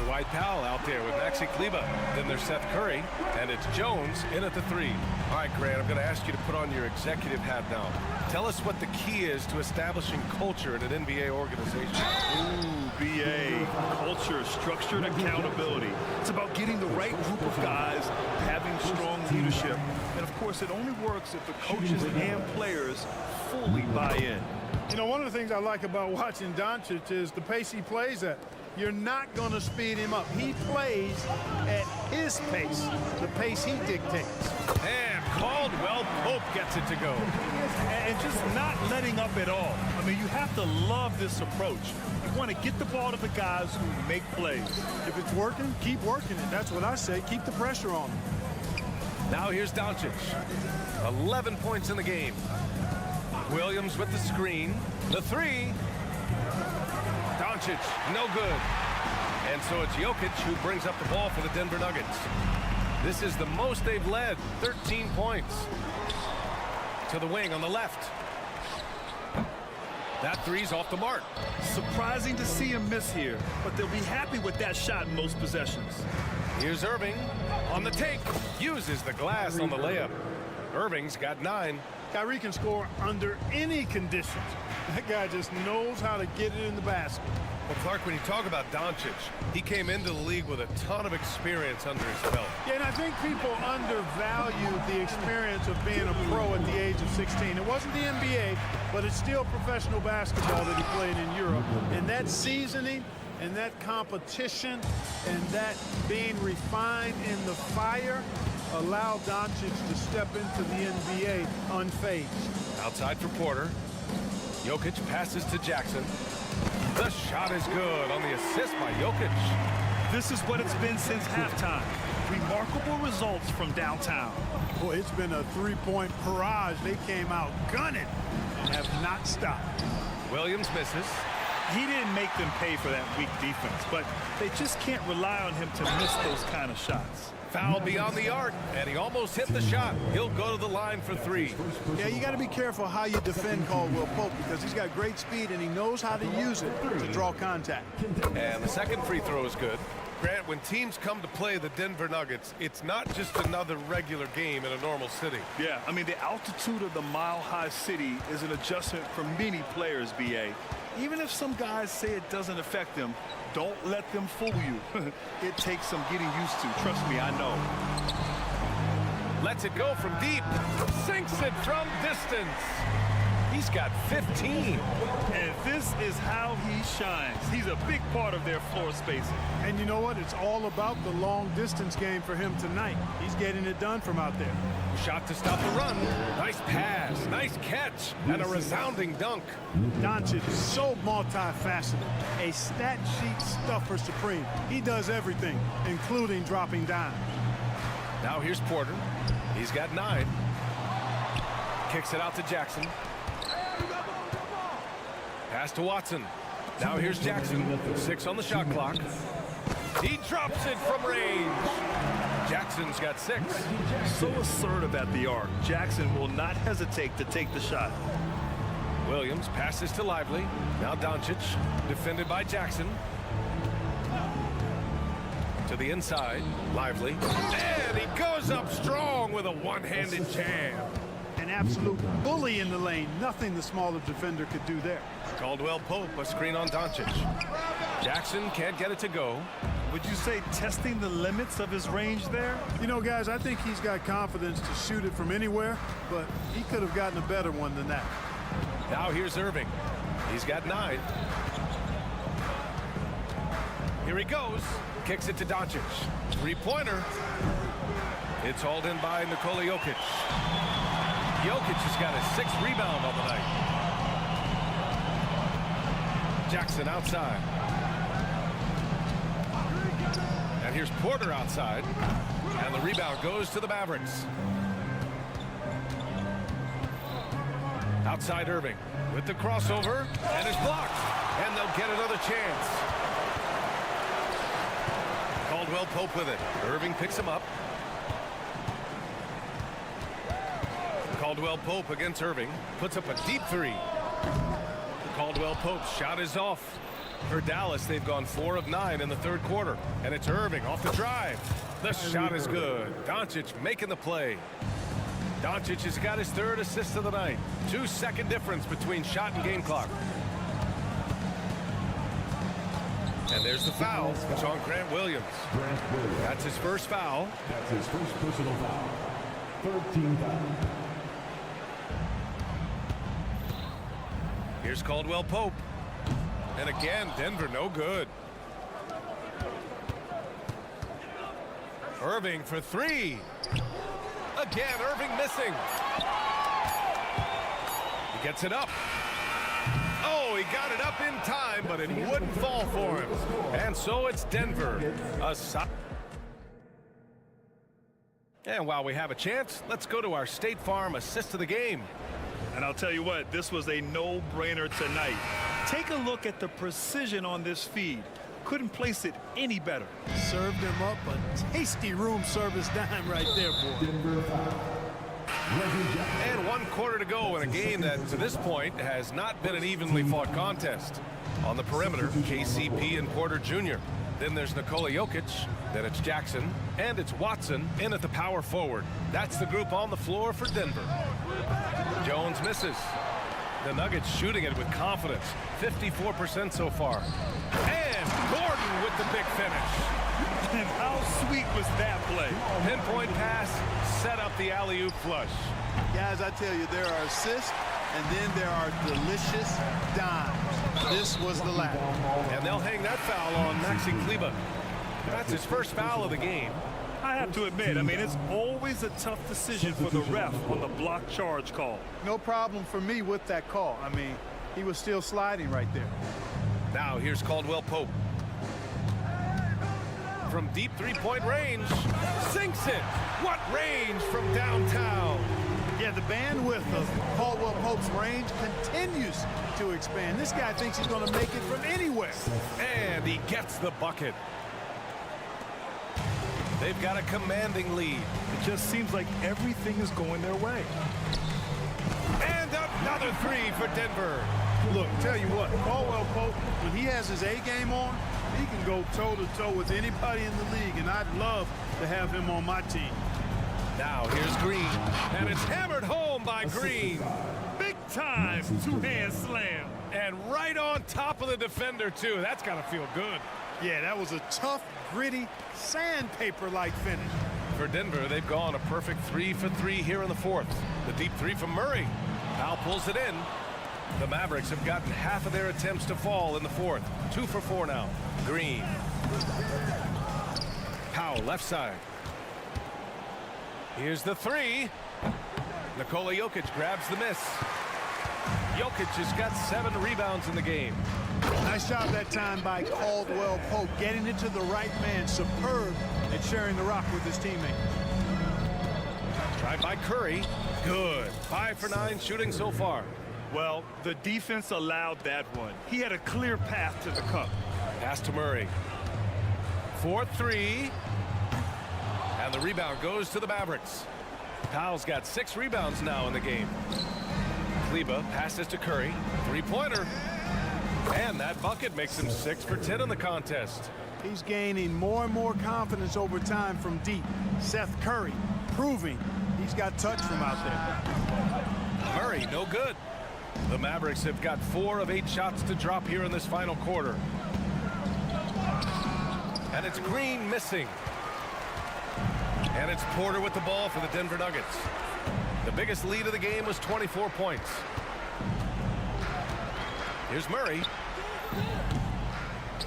Dwight Powell out there with Maxi Kleber. Then there's Seth Curry, and it's Jones in at the 3. All right, Grant, I'm going to ask you to put on your executive hat now. Tell us what the key is to establishing culture in an NBA organization. Ooh, BA. Culture, structured accountability. It's about getting the right group of guys, having strong leadership. And, of course, it only works if the coaches and players fully buy in. You know, one of the things I like about watching Doncic is the pace he plays at. You're not going to speed him up. He plays at his pace, the pace he dictates. And Caldwell Pope gets it to go. And just not letting up at all. I mean, you have to love this approach. You want to get the ball to the guys who make plays. If it's working, keep working it. That's what I say. Keep the pressure on him. Now here's Doncic. 11 points in the game. Williams with the screen. The 3. Doncic, no good. And so it's Jokic who brings up the ball for the Denver Nuggets. This is the most they've led, 13 points. To the wing on the left. That 3's off the mark. Surprising to see him miss here, but they'll be happy with that shot in most possessions. Here's Irving on the take. Uses the glass on the layup. Irving's got 9. Kyrie can score under any conditions. That guy just knows how to get it in the basket. Well, Clark, when you talk about Doncic, he came into the league with a ton of experience under his belt. Yeah, and I think people undervalue the experience of being a pro at the age of 16. It wasn't the NBA, but it's still professional basketball that he played in Europe. And that seasoning and that competition and that being refined in the fire allowed Doncic to step into the NBA unfazed. Outside for Porter. Jokic passes to Jackson. The shot is good on the assist by Jokic. This is what it's been since halftime. Remarkable results from downtown. Boy, it's been a three-point barrage. They came out gunning and have not stopped. Williams misses. He didn't make them pay for that weak defense, but they just can't rely on him to miss those kind of shots. Foul beyond the arc, and he almost hit the shot. He'll go to the line for three. Yeah, you got to be careful how you defend Caldwell Pope because he's got great speed and he knows how to use it to draw contact. And the second free throw is good. Grant, when teams come to play the Denver Nuggets, it's not just another regular game in a normal city. Yeah, I mean, the altitude of the mile-high city is an adjustment for many players, B.A. Even if some guys say it doesn't affect them, don't let them fool you. It takes some getting used to. Trust me, I know. Lets it go from deep. Sinks it from distance. He's got 15. And this is how he shines. He's a big part of their floor spacing. And you know what? It's all about the long distance game for him tonight. He's getting it done from out there. Shot to stop the run. Nice pass, nice catch, and a resounding dunk. Doncic is so multifaceted. A stat sheet stuffer supreme. He does everything, including dropping dimes. Now here's Porter. He's got 9. Kicks it out to Jackson. Pass to Watson. Now here's Jackson. 6 on the shot clock. He drops it from range. Jackson's got 6. So assertive at the arc. Jackson will not hesitate to take the shot. Williams passes to Lively. Now Doncic, defended by Jackson. To the inside, Lively. And he goes up strong with a one-handed jam. An absolute bully in the lane. Nothing the smaller defender could do there. Caldwell Pope, a screen on Doncic. Jackson can't get it to go. Would you say testing the limits of his range there? You know, guys, I think he's got confidence to shoot it from anywhere, but he could have gotten a better one than that. Now here's Irving. He's got 9. Here he goes. Kicks it to Doncic. 3-pointer. It's hauled in by Nikola Jokic. Jokic has got a 6th rebound on the night. Jackson outside. And here's Porter outside. And the rebound goes to the Mavericks. Outside Irving with the crossover, and it's blocked. And they'll get another chance. Caldwell Pope with it. Irving picks him up. Caldwell Pope against Irving. Puts up a deep 3. Caldwell Pope's shot is off. For Dallas, they've gone 4 of 9 in the 3rd quarter. And it's Irving off the drive. The shot is good. Doncic making the play. Doncic has got his 3rd assist of the night. 2-second difference between shot and game clock. And there's the foul. It's on Grant Williams. That's his first foul. That's his first personal foul. 3rd team foul. Here's Caldwell Pope. And again, Denver no good. Irving for 3. Again, Irving missing. He gets it up. Oh, he got it up in time, but it wouldn't fall for him. And so it's Denver. And while we have a chance, let's go to our State Farm assist of the game. And I'll tell you what, this was a no-brainer tonight. Take a look at the precision on this feed. Couldn't place it any better. Served him up a tasty room service dime right there, boy. And 1 quarter to go in a game that, to this point, has not been an evenly fought contest. On the perimeter, KCP and Porter Jr. Then there's Nikola Jokic. Then it's Jackson. And it's Watson in at the power forward. That's the group on the floor for Denver. Jones misses. The Nuggets shooting it with confidence. 54% so far. And Gordon with the big finish. And how sweet was that play? Pinpoint pass, set up the alley-oop flush. Guys, I tell you, there are assists, and then there are delicious dimes. This was the latter. And they'll hang that foul on Maxi Kleber. That's his first foul of the game. I have to admit, I mean, it's always a tough decision for the ref on the block charge call. No problem for me with that call. I mean, he was still sliding right there. Now here's Caldwell Pope. From deep three-point range, sinks it. What range from downtown? Yeah, the bandwidth of Caldwell Pope's range continues to expand. This guy thinks he's going to make it from anywhere. And he gets the bucket. They've got a commanding lead. It just seems like everything is going their way. And another three for Denver. Look, tell you what, Caldwell Pope, when he has his A game on, he can go toe-to-toe with anybody in the league, and I'd love to have him on my team. Now here's Green, and it's hammered home by Green. Big time two-hand slam. And right on top of the defender, too. That's got to feel good. Yeah, that was a tough, gritty, sandpaper-like finish. For Denver, they've gone a perfect 3 for 3 here in the fourth. The deep three from Murray. Powell pulls it in. The Mavericks have gotten half of their attempts to fall in the fourth. 2 for 4 now. Green. Powell, left side. Here's the three. Nikola Jokic grabs the miss. Jokic has got 7 rebounds in the game. Nice job that time by Caldwell Pope, getting it to the right man. Superb at sharing the rock with his teammate. Tried by Curry. Good. 5 for 9 shooting so far. Well, the defense allowed that one. He had a clear path to the cup. Pass to Murray. 4-3. And the rebound goes to the Mavericks. Powell's got 6 rebounds now in the game. Kleber passes to Curry. Three-pointer. And that bucket makes him 6 for 10 in the contest. He's gaining more and more confidence over time from deep. Seth Curry proving he's got touch from out there. Murray, no good. The Mavericks have got 4 of 8 shots to drop here in this final quarter. And it's Green missing. And it's Porter with the ball for the Denver Nuggets. The biggest lead of the game was 24 points. Here's Murray.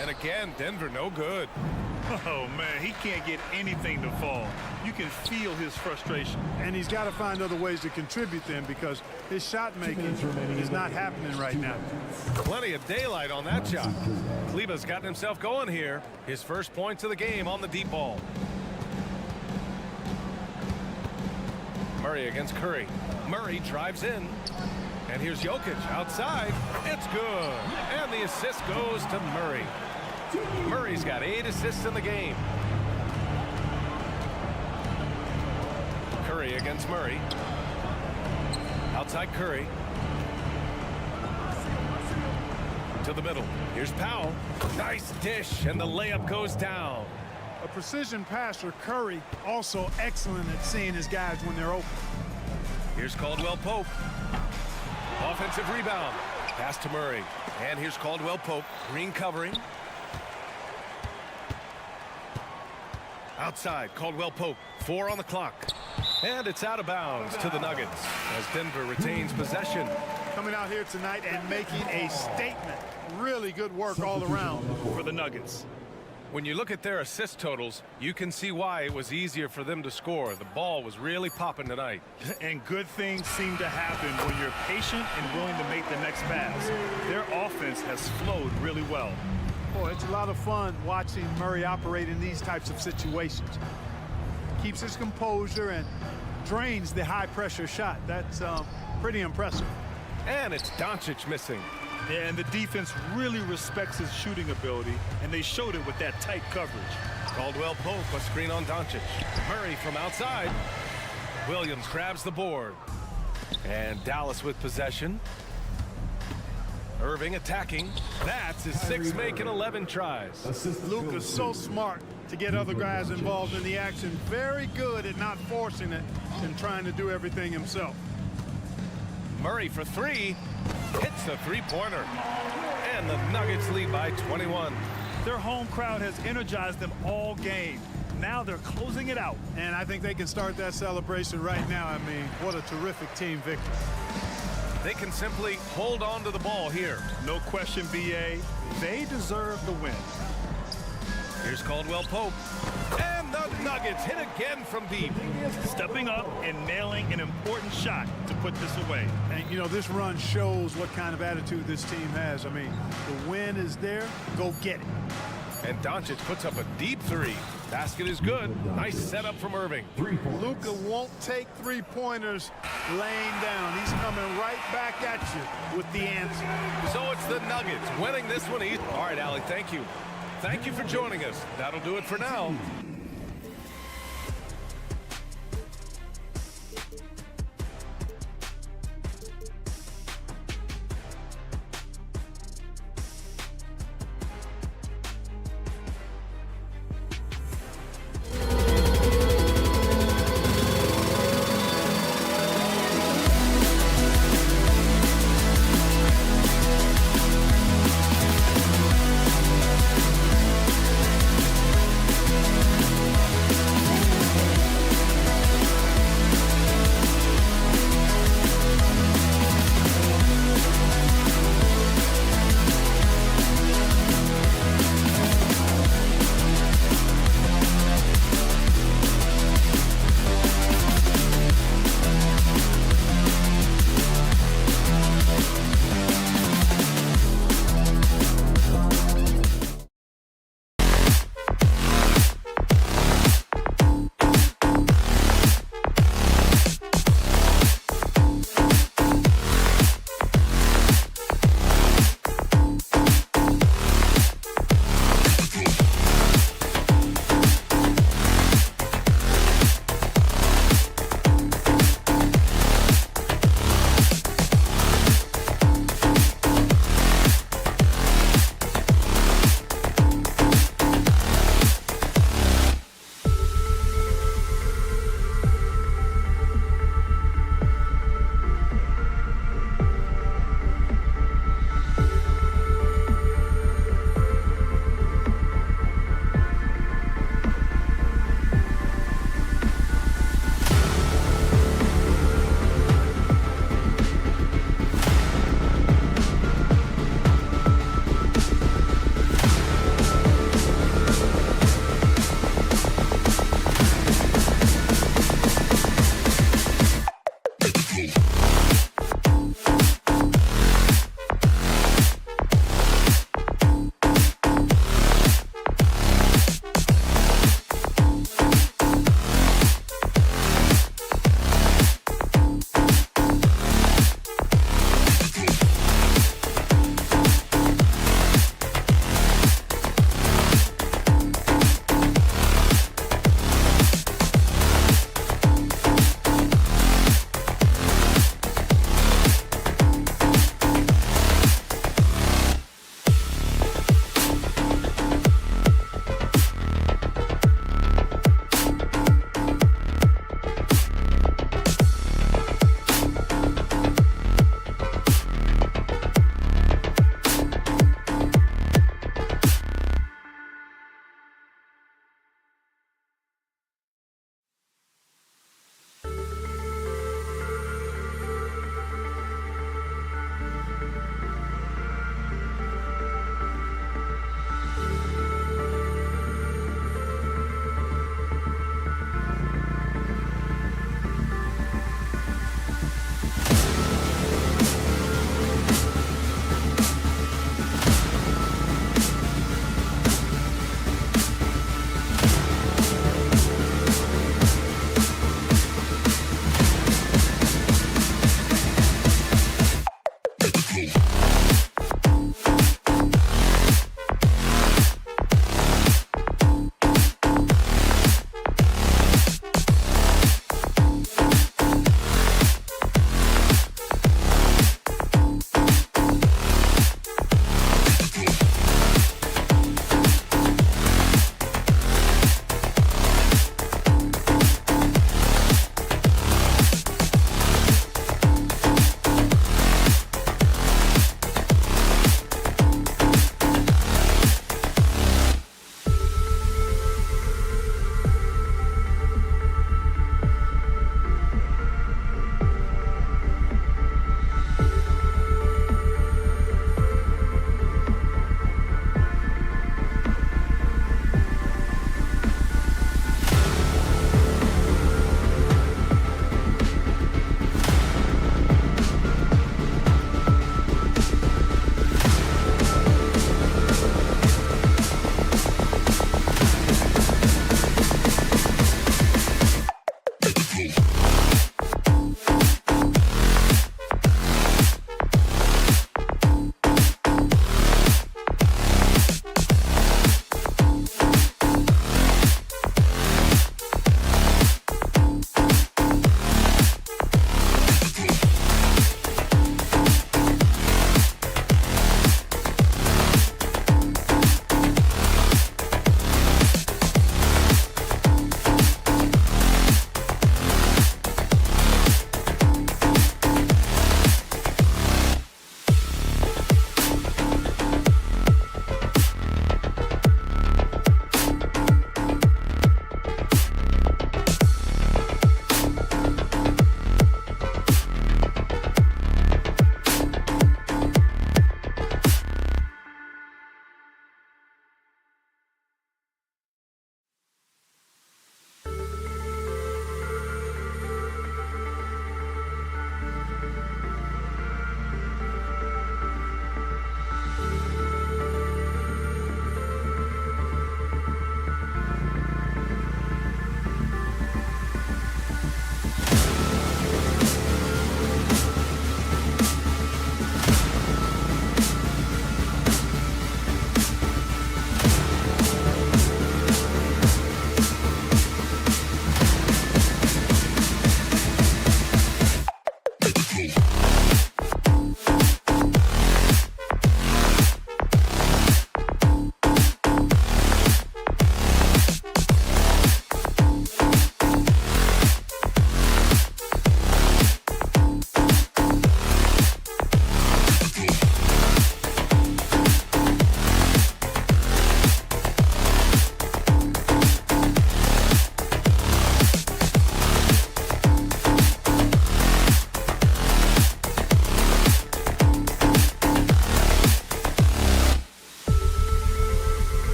And again, Denver no good. Oh, man, he can't get anything to fall. You can feel his frustration. And he's got to find other ways to contribute then, because his shot making is not happening right now. Plenty of daylight on that shot. Kleber's gotten himself going here. His first points of the game on the deep ball. Murray against Curry. Murray drives in. And here's Jokic outside. It's good. And the assist goes to Murray. Murray's got 8 assists in the game. Curry against Murray. Outside Curry. To the middle. Here's Powell. Nice dish, and the layup goes down. A precision passer, Curry, also excellent at seeing his guys when they're open. Here's Caldwell Pope. Offensive rebound. Pass to Murray. And here's Caldwell Pope. Green covering. Outside, Caldwell Pope. 4 on the clock. And it's out of bounds to the Nuggets as Denver retains possession. Coming out here tonight and making a statement. Really good work all around for the Nuggets. When you look at their assist totals, you can see why it was easier for them to score. The ball was really popping tonight. And good things seem to happen when you're patient and willing to make the next pass. Their offense has flowed really well. Boy, it's a lot of fun watching Murray operate in these types of situations. Keeps his composure and drains the high-pressure shot. That's pretty impressive. And it's Doncic missing. Yeah, and the defense really respects his shooting ability, and they showed it with that tight coverage. Caldwell Pope, a screen on Doncic. Murray from outside. Williams grabs the board. And Dallas with possession. Irving attacking. That's his 6th make in 11 tries. Luke is so smart to get other guys involved in the action. Very good at not forcing it and trying to do everything himself. Murray for three. Hits the three-pointer. And the Nuggets lead by 21. Their home crowd has energized them all game. Now they're closing it out. And I think they can start that celebration right now. I mean, what a terrific team victory. They can simply hold on to the ball here. No question, BA. They deserve the win. Here's Caldwell Pope. And the Nuggets hit again from deep. Stepping up and nailing an important shot to put this away. And, you know, this run shows what kind of attitude this team has. I mean, the win is there. Go get it. And Doncic puts up a deep three. Basket is good. Nice setup from Irving. Luka won't take three-pointers laying down. He's coming right back at you with the answer. So it's the Nuggets winning this one easy. All right, Allie, thank you. Thank you for joining us. That'll do it for now.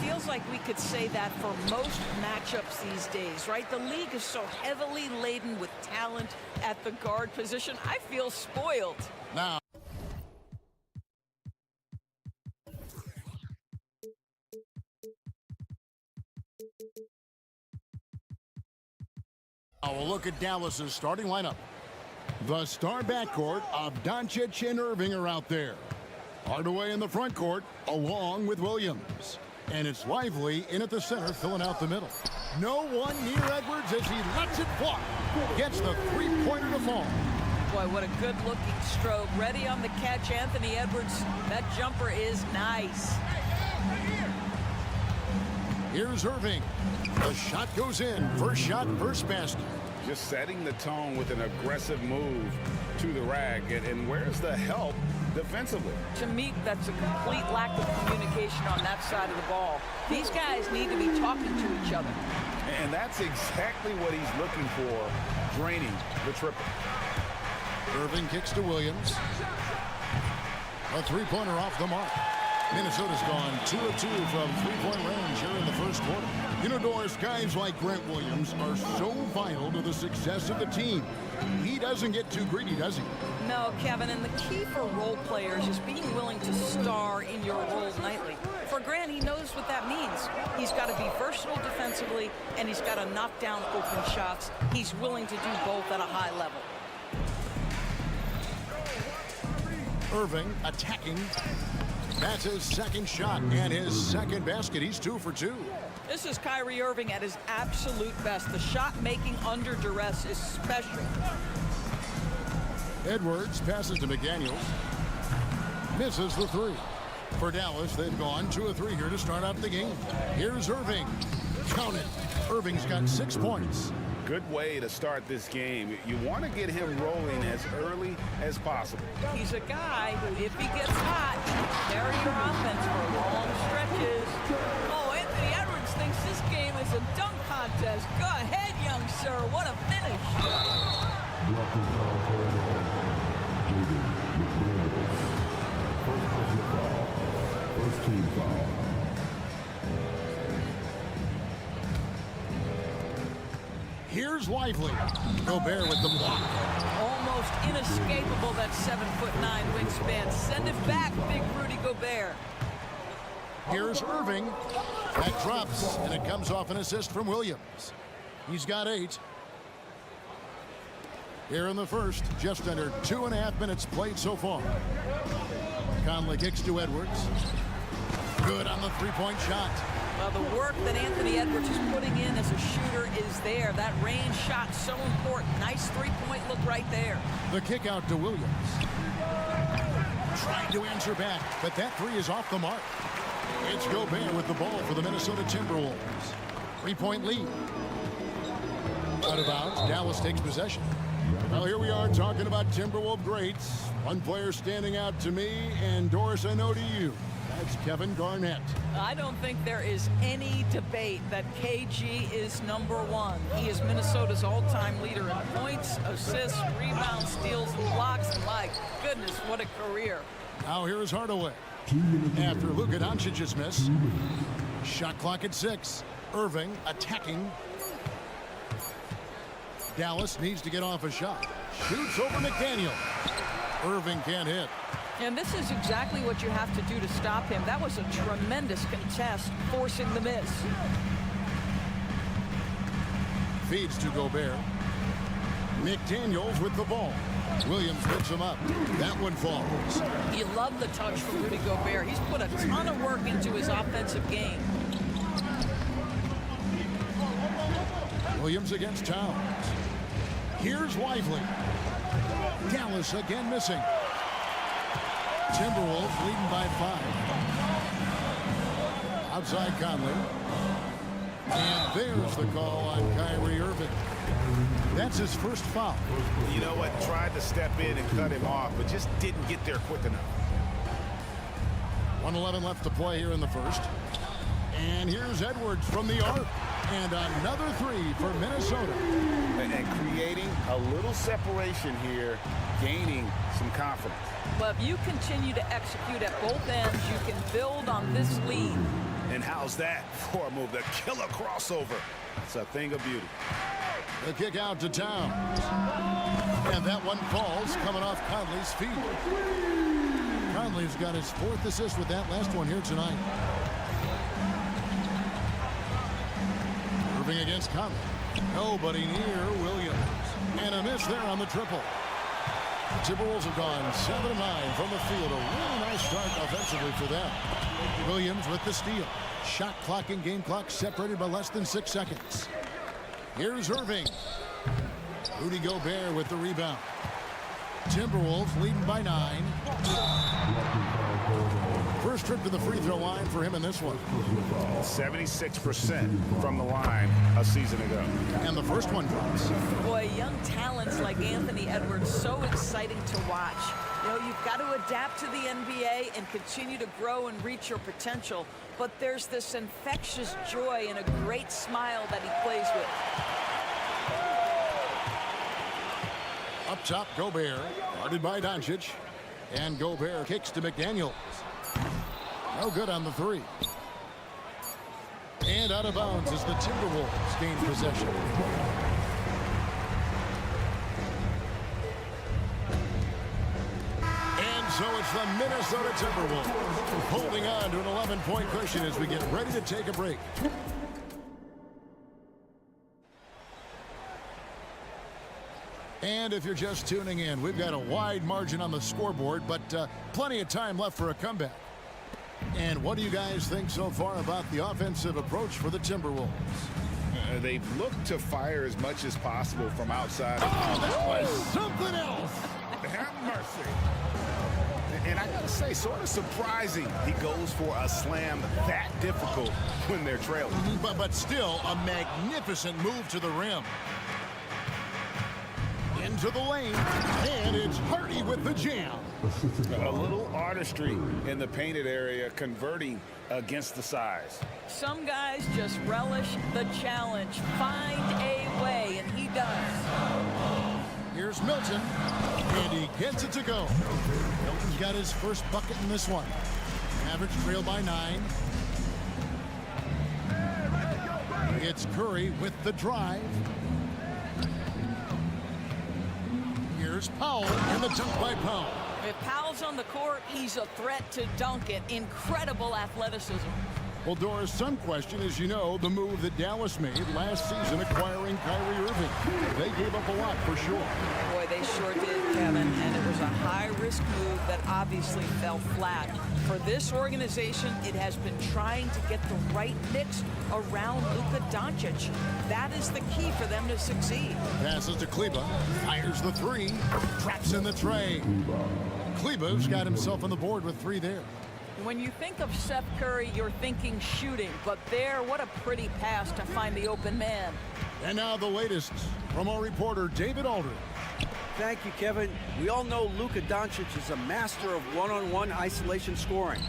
Feels like we could say that for most matchups these days, right? The league is so heavily laden with talent at the guard position. I feel spoiled. Now, we'll look at Dallas's starting lineup. The star backcourt of Doncic and Irving are out there. Hardaway in the front court, along with Williams. And it's Lively in at the center, filling out the middle. No one near Edwards as he lets it fly. Gets the three-pointer to fall. Boy, what a good-looking stroke. Ready on the catch, Anthony Edwards. That jumper is nice. Here's Irving. The shot goes in. First shot, first basket. Just setting the tone with an aggressive move to the rack. And where's the help defensively? To me, that's a complete lack of communication on that side of the ball. These guys need to be talking to each other. And that's exactly what he's looking for, draining the triple. Irving kicks to Williams. A three-pointer off the mark. Minnesota's gone 2 of 2 from three-point range here in the first quarter. You know, Doris, guys like Grant Williams are so vital to the success of the team. He doesn't get too greedy, does he? No, Kevin, and the key for role players is being willing to star in your role nightly. For Grant, he knows what that means. He's got to be versatile defensively, and he's got to knock down open shots. He's willing to do both at a high level. Irving attacking. That's his second shot and his second basket. He's 2 for 2. This is Kyrie Irving at his absolute best. The shot making under duress is special. Edwards passes to McDaniels. Misses the three. For Dallas, they've gone 2 of 3 here to start out the game. Here's Irving. Count it. Irving's got 6 points. Good way to start this game. You want to get him rolling as early as possible. He's a guy who, if he gets hot, can carry your offense for long stretches. Oh, Anthony Edwards thinks this game is a dunk contest. Go ahead, young sir. What a finish. First team foul. Here's Lively. Gobert with the block. Almost inescapable, that 7'9" wingspan. Send it back, big Rudy Gobert. Here's Irving. That drops, and it comes off an assist from Williams. He's got 8. Here in the first, just under 2.5 minutes played so far. Conley kicks to Edwards. Good on the three-point shot. Well, the work that Anthony Edwards is putting in as a shooter is there. That range shot so important. Nice three-point look right there. The kick out to Williams. Trying to answer back, but that three is off the mark. It's Gobert with the ball for the Minnesota Timberwolves. 3-point lead. Out of bounds, Dallas takes possession. Well, here we are talking about Timberwolves greats. One player standing out to me, and Doris, I know to you. That's Kevin Garnett. I don't think there is any debate that KG is #1. He is Minnesota's all-time leader in points, assists, rebounds, steals, and blocks. And my goodness, what a career. Now here is Hardaway. After Luka Doncic's miss. Shot clock at 6. Irving attacking. Dallas needs to get off a shot. Shoots over McDaniel. Irving can't hit. And this is exactly what you have to do to stop him. That was a tremendous contest, forcing the miss. Feeds to Gobert. McDaniels with the ball. Williams picks him up. That one falls. You love the touch from Rudy Gobert. He's put a ton of work into his offensive game. Williams against Towns. Here's Lively. Dallas again missing. Timberwolves leading by 5. Outside Conley. And there's the call on Kyrie Irving. That's his first foul. You know what? Tried to step in and cut him off, but just didn't get there quick enough. 1:11 left to play here in the first. And here's Edwards from the arc. And another three for Minnesota. And creating a little separation here, gaining some confidence. Well, if you continue to execute at both ends, you can build on this lead. And how's that for a move? The killer crossover. It's a thing of beauty. The kick out to Towns. And that one falls coming off Conley's feet. Conley's got his fourth assist with that last one here tonight. Irving against Conley. Nobody near Williams. And a miss there on the triple. The Timberwolves have gone 7 of 9 from the field. A really nice start offensively for them. Williams with the steal. Shot clock and game clock separated by less than 6 seconds. Here's Irving. Rudy Gobert with the rebound. Timberwolves leading by 9. First trip to the free throw line for him in this one. 76% from the line a season ago. And the first one drops. Boy, young talents like Anthony Edwards, so exciting to watch. You know, you've got to adapt to the NBA and continue to grow and reach your potential. But there's this infectious joy and a great smile that he plays with. Up top, Gobert, guarded by Doncic. And Gobert kicks to McDaniels. No good on the three. And out of bounds as the Timberwolves gain possession. And so it's the Minnesota Timberwolves holding on to an 11-point cushion as we get ready to take a break. And if you're just tuning in, we've got a wide margin on the scoreboard, but plenty of time left for a comeback. And what do you guys think so far about the offensive approach for the Timberwolves? They've looked to fire as much as possible from outside. Oh, that was something else. Have mercy. And I gotta say, sort of surprising he goes for a slam that difficult when they're trailing. But still a magnificent move to the rim. Into the lane, and it's Hardy with the jam. A little artistry in the painted area, converting against the size. Some guys just relish the challenge. Find a way, and he does. Here's Milton, and he gets it to go. Milton's got his first bucket in this one. Mavericks trail by 9. It's Curry with the drive. Here's Powell, and the dunk by Powell. If Powell's on the court, he's a threat to dunk it. Incredible athleticism. Well, Doris, some question, as you know, the move that Dallas made last season acquiring Kyrie Irving. They gave up a lot for sure. Boy, they sure did, Kevin, and it was a high-risk move that obviously fell flat. For this organization, it has been trying to get the right mix around Luka Doncic. That is the key for them to succeed. Passes to Kleba, fires the three, traps in the tray. Kleba's got himself on the board with 3 there. When you think of Seth Curry, you're thinking shooting, but there, what a pretty pass to find the open man. And now the latest from our reporter, David Aldridge. Thank you, Kevin. We all know Luka Doncic is a master of one-on-one isolation scoring.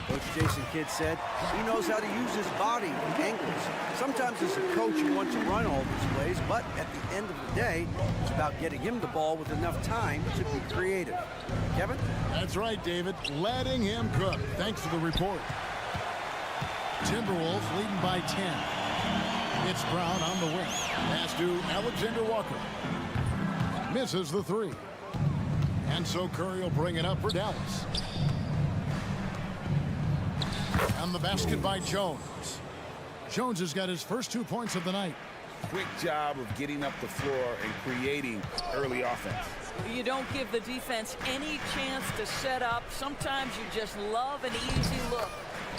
Coach Jason Kidd said he knows how to use his body and angles. Sometimes as a coach you want to run all these plays, but at the end of the day, it's about getting him the ball with enough time to be creative. Kevin? That's right, David. Letting him cook. Thanks for the report. Timberwolves leading by 10. It's Brown on the wing. Pass to Alexander Walker. Misses the three. And so Curry will bring it up for Dallas. On the basket by Jones. Jones has got his first 2 points of the night. Quick job of getting up the floor and creating early offense. You don't give the defense any chance to set up. Sometimes you just love an easy look.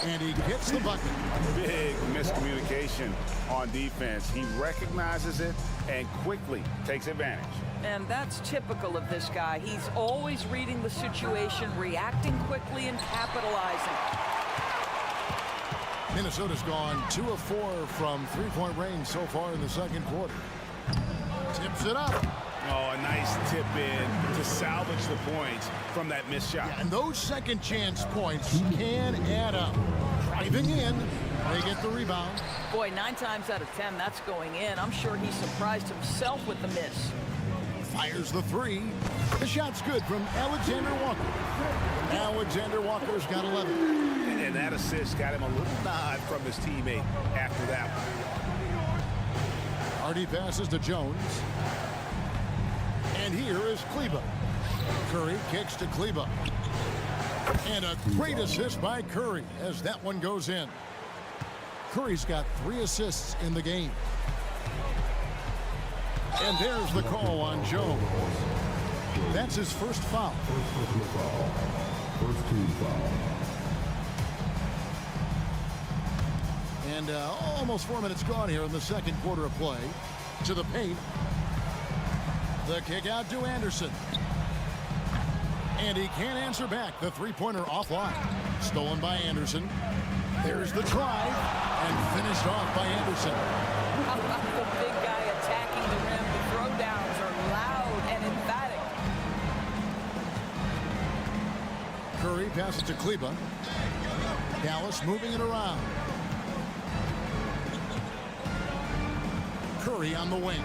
And he gets the bucket. Big miscommunication on defense. He recognizes it and quickly takes advantage. And that's typical of this guy. He's always reading the situation, reacting quickly, and capitalizing. Minnesota's gone 2 of 4 from three-point range so far in the second quarter. Tips it up. Oh, a nice tip in to salvage the points from that missed shot. Yeah, and those second chance points can add up. Driving in, they get the rebound. Boy, 9 times out of 10, that's going in. I'm sure he surprised himself with the miss. Fires the 3. The shot's good from Alexander Walker. Alexander Walker's got 11. And that assist got him a little nod from his teammate after that one. Hardy passes to Jones. And here is Kleba. Curry kicks to Kleba. And a great assist by Curry as that one goes in. Curry's got 3 assists in the game. And there's the call on Jones. That's his first foul. First team foul. And almost 4 minutes gone here in the second quarter of play. To the paint. The kick out to Anderson. And he can't answer back. The three-pointer offline. Stolen by Anderson. There's the try. And finished off by Anderson. The big guy attacking the rim. The throwdowns are loud and emphatic. Curry passes to Kleba. Dallas moving it around. Curry on the wing.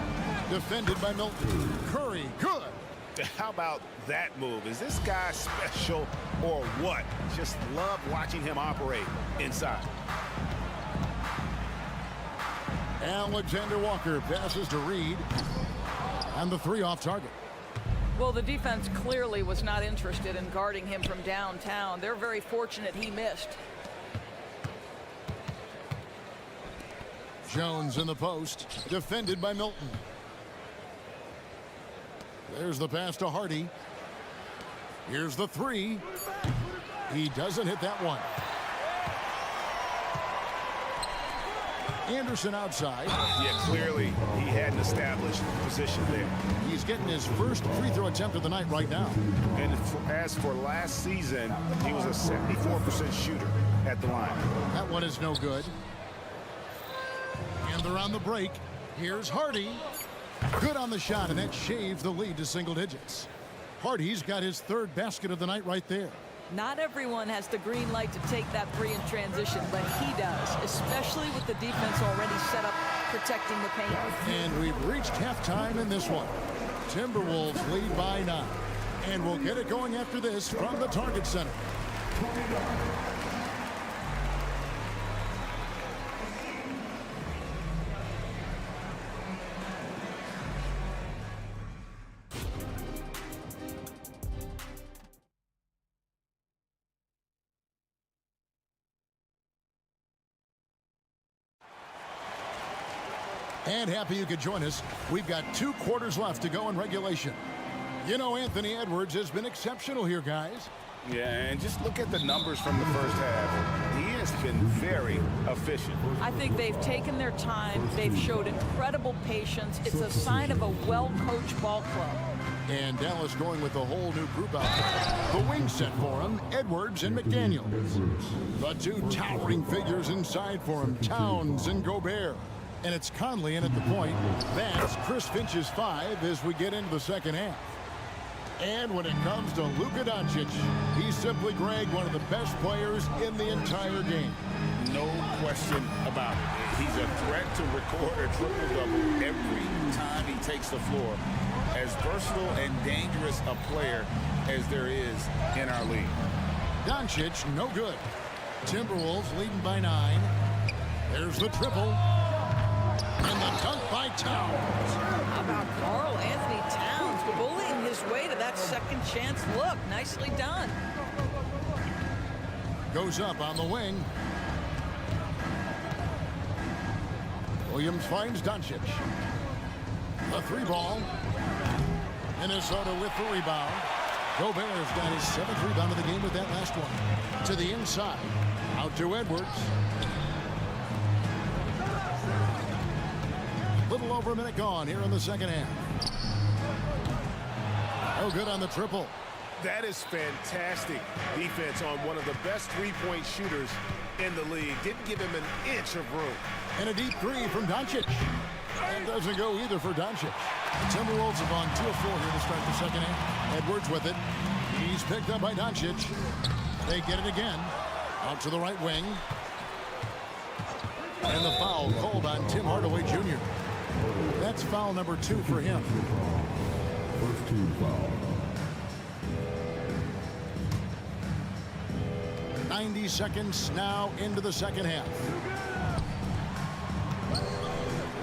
Defended by Milton. Curry, good. How about that move? Is this guy special or what? Just love watching him operate inside. Alexander Walker passes to Reed. And the 3 off target. Well, the defense clearly was not interested in guarding him from downtown. They're very fortunate he missed. Jones in the post. Defended by Milton. There's the pass to Hardy. Here's the 3. He doesn't hit that one. Anderson outside. Yeah, clearly he had an established position there. He's getting his first free throw attempt of the night right now. And as for last season, he was a 74% shooter at the line. That one is no good. And they're on the break. Here's Hardy. Good on the shot, and that shaves the lead to single digits. Hardy's got his 3rd basket of the night right there. Not everyone has the green light to take that 3 in transition, but he does, especially with the defense already set up protecting the paint. And we've reached halftime in this one. Timberwolves lead by 9. And we'll get it going after this from the Target Center. And happy you could join us. We've got 2 quarters left to go in regulation. You know, Anthony Edwards has been exceptional here, guys. Yeah, and just look at the numbers from the first half. He has been very efficient. I think they've taken their time. They've showed incredible patience. It's a sign of a well-coached ball club. And Dallas going with a whole new group out there. The wing set for him, Edwards and McDaniels. The 2 towering figures inside for him, Towns and Gobert. And it's Conley in at the point. That's Chris Finch's 5 as we get into the second half. And when it comes to Luka Doncic, he's simply, Greg, one of the best players in the entire game. No question about it. He's a threat to record a triple-double every time he takes the floor. As versatile and dangerous a player as there is in our league. Doncic, no good. Timberwolves leading by 9. There's the triple. And the dunk by Towns. How about Karl Anthony Towns bullying his way to that second chance look? Nicely done. Goes up on the wing. Williams finds Doncic. The 3 ball. Minnesota with the rebound. Gobert's got his 7th rebound of the game with that last one. To the inside. Out to Edwards. Little over a minute gone here in the second half. Oh, good on the triple. That is fantastic defense on one of the best 3-point shooters in the league. Didn't give him an inch of room. And a deep three from Doncic. That doesn't go either for Doncic. The Timberwolves have on 2 of 4 here to start the second half. Edwards with it. He's picked up by Doncic. They get it again. Out to the right wing. And the foul called on Tim Hardaway Jr. That's foul number 2 for him. First team foul. 90 seconds now into the second half.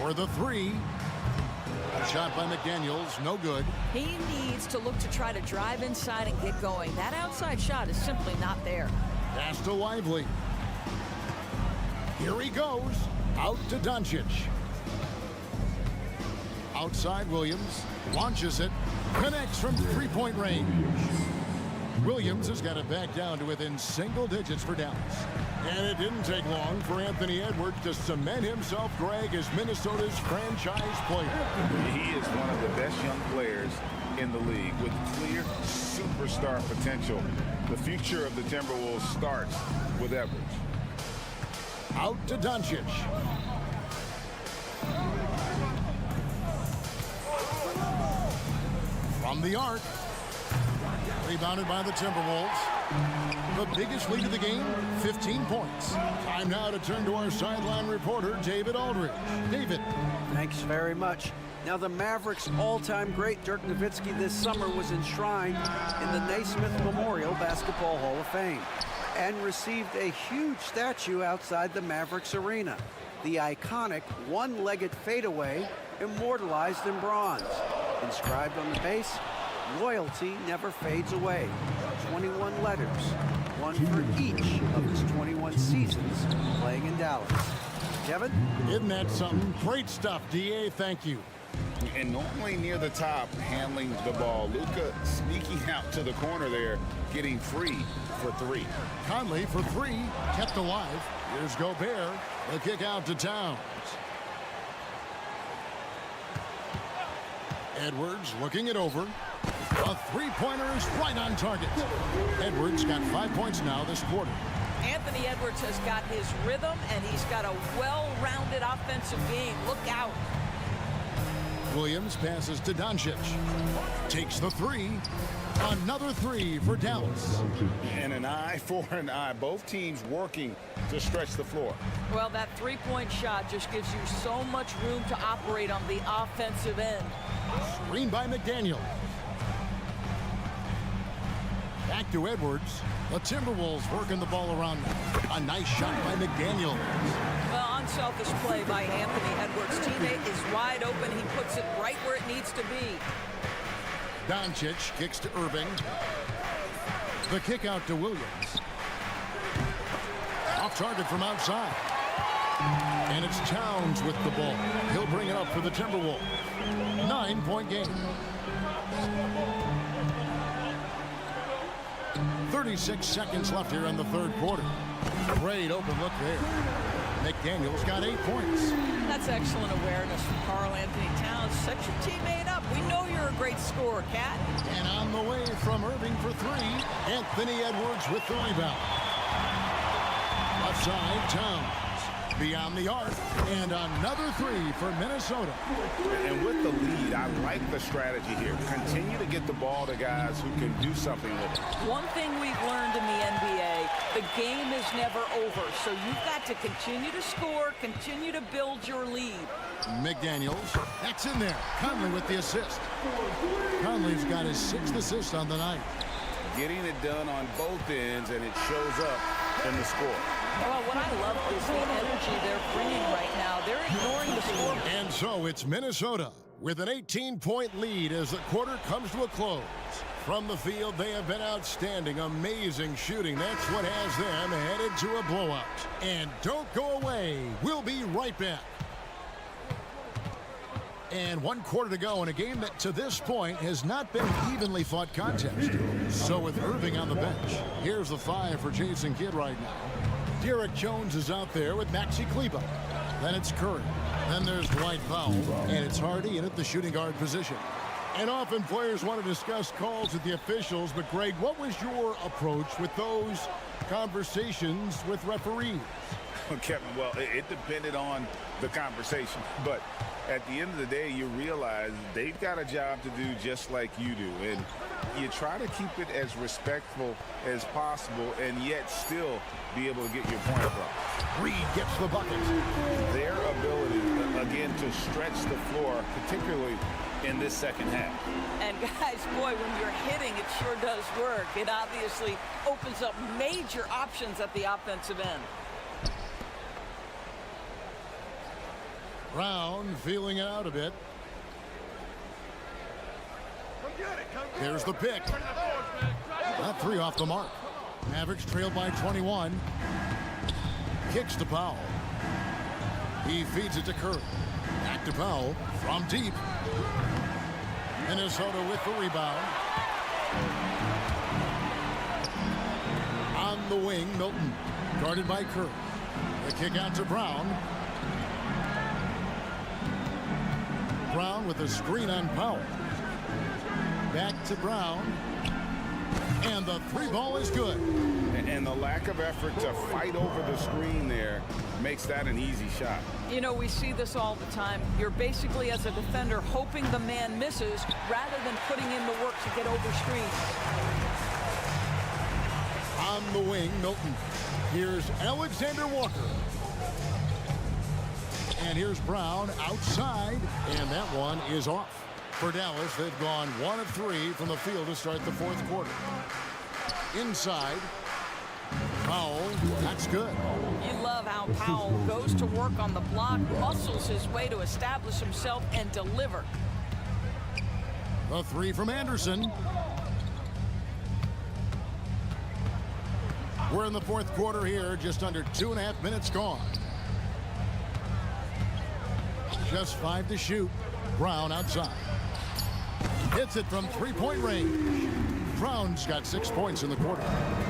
For the three. Shot by McDaniels, no good. He needs to look to try to drive inside and get going. That outside shot is simply not there. Pass to Lively. Here he goes. Out to Doncic. Outside Williams. Launches it. Connects from three-point range. Williams has got it back down to within single digits for Dallas. And it didn't take long for Anthony Edwards to cement himself, Greg, as Minnesota's franchise player. He is one of the best young players in the league with clear superstar potential. The future of the Timberwolves starts with Edwards. Out to Doncic. From the arc. Rebounded by the Timberwolves. The biggest lead of the game, 15 points. Time now to turn to our sideline reporter, David Aldridge. David. Thanks very much. Now, the Mavericks' all-time great Dirk Nowitzki this summer was enshrined in the Naismith Memorial Basketball Hall of Fame and received a huge statue outside the Mavericks arena. The iconic one-legged fadeaway immortalized in bronze. Inscribed on the base, loyalty never fades away. 21 letters, one for each of his 21 seasons playing in Dallas. Kevin? Isn't that something? Great stuff, D.A. Thank you. And normally near the top, handling the ball. Luka sneaking out to the corner there, getting free for 3. Conley for 3, kept alive. Here's Gobert. The kick out to Towns. Edwards looking it over. A three-pointer is right on target. Edwards got 5 points now this quarter. Anthony Edwards has got his rhythm, and he's got a well-rounded offensive game. Look out. Williams passes to Doncic. Takes the 3. Another 3 for Dallas. And an eye for an eye. Both teams working to stretch the floor. Well, that three-point shot just gives you so much room to operate on the offensive end. Screen by McDaniel. Back to Edwards. The Timberwolves working the ball around now. A nice shot by McDaniel. Well, unselfish play by Anthony Edwards. Teammate is wide open. He puts it right where it needs to be. Doncic kicks to Irving. The kick out to Williams. Off target from outside. And it's Towns with the ball. He'll bring it up for the Timberwolves. 9-point game. 36 seconds left here in the third quarter. Great open look there. McDaniels got 8 points. That's excellent awareness from Karl Anthony Towns. Set your teammate up. We know you're a great scorer, Cat. And on the way from Irving for 3, Anthony Edwards with the rebound. Left side, Towns. Beyond the arc, and another 3 for Minnesota. And with the lead, I like the strategy here. Continue to get the ball to guys who can do something with it. One thing we've learned in the NBA, the game is never over. So you've got to continue to score, continue to build your lead. McDaniels, that's in there. Conley with the assist. Conley's got his 6th assist on the night. Getting it done on both ends, and it shows up in the score. Well, what I love is the energy they're bringing right now. They're ignoring the score. And so it's Minnesota with an 18-point lead as the quarter comes to a close. From the field, they have been outstanding. Amazing shooting. That's what has them headed to a blowout. And don't go away. We'll be right back. And 1 quarter to go in a game that to this point has not been an evenly fought contest. So with Irving on the bench, here's the 5 for Jason Kidd right now. Derek Jones is out there with Maxi Kleber. Then it's Curry. Then there's Dwight Powell. And it's Hardy in at the shooting guard position. And often players want to discuss calls with the officials, but Greg, what was your approach with those conversations with referees? Kevin, well, it depended on the conversation, but at the end of the day, you realize they've got a job to do just like you do, and you try to keep it as respectful as possible and yet still be able to get your point across. Reed gets the bucket. Their ability, again, to stretch the floor, particularly in this second half. And guys, boy, when you're hitting, it sure does work. It obviously opens up major options at the offensive end. Brown feeling it out a bit. There's the pick. That three off the mark. Mavericks trail by 21. Kicks to Powell. He feeds it to Curry. Back to Powell from deep. Minnesota with the rebound. On the wing, Milton. Guarded by Curry. The kick out to Brown. Brown with a screen on Powell. Back to Brown. And the three ball is good. And the lack of effort to fight over the screen there makes that an easy shot. You know, we see this all the time. You're basically, as a defender, hoping the man misses rather than putting in the work to get over screens. On the wing, Milton. Here's Alexander Walker. And here's Brown outside, and that one is off. For Dallas, they've gone 1 of 3 from the field to start the fourth quarter. Inside, Powell, that's good. You love how Powell goes to work on the block, muscles his way to establish himself and deliver. A three from Anderson. We're in the fourth quarter here, just under 2.5 minutes gone. Just 5 to shoot. Brown outside. Hits it from three-point range. Brown's got 6 points in the quarter.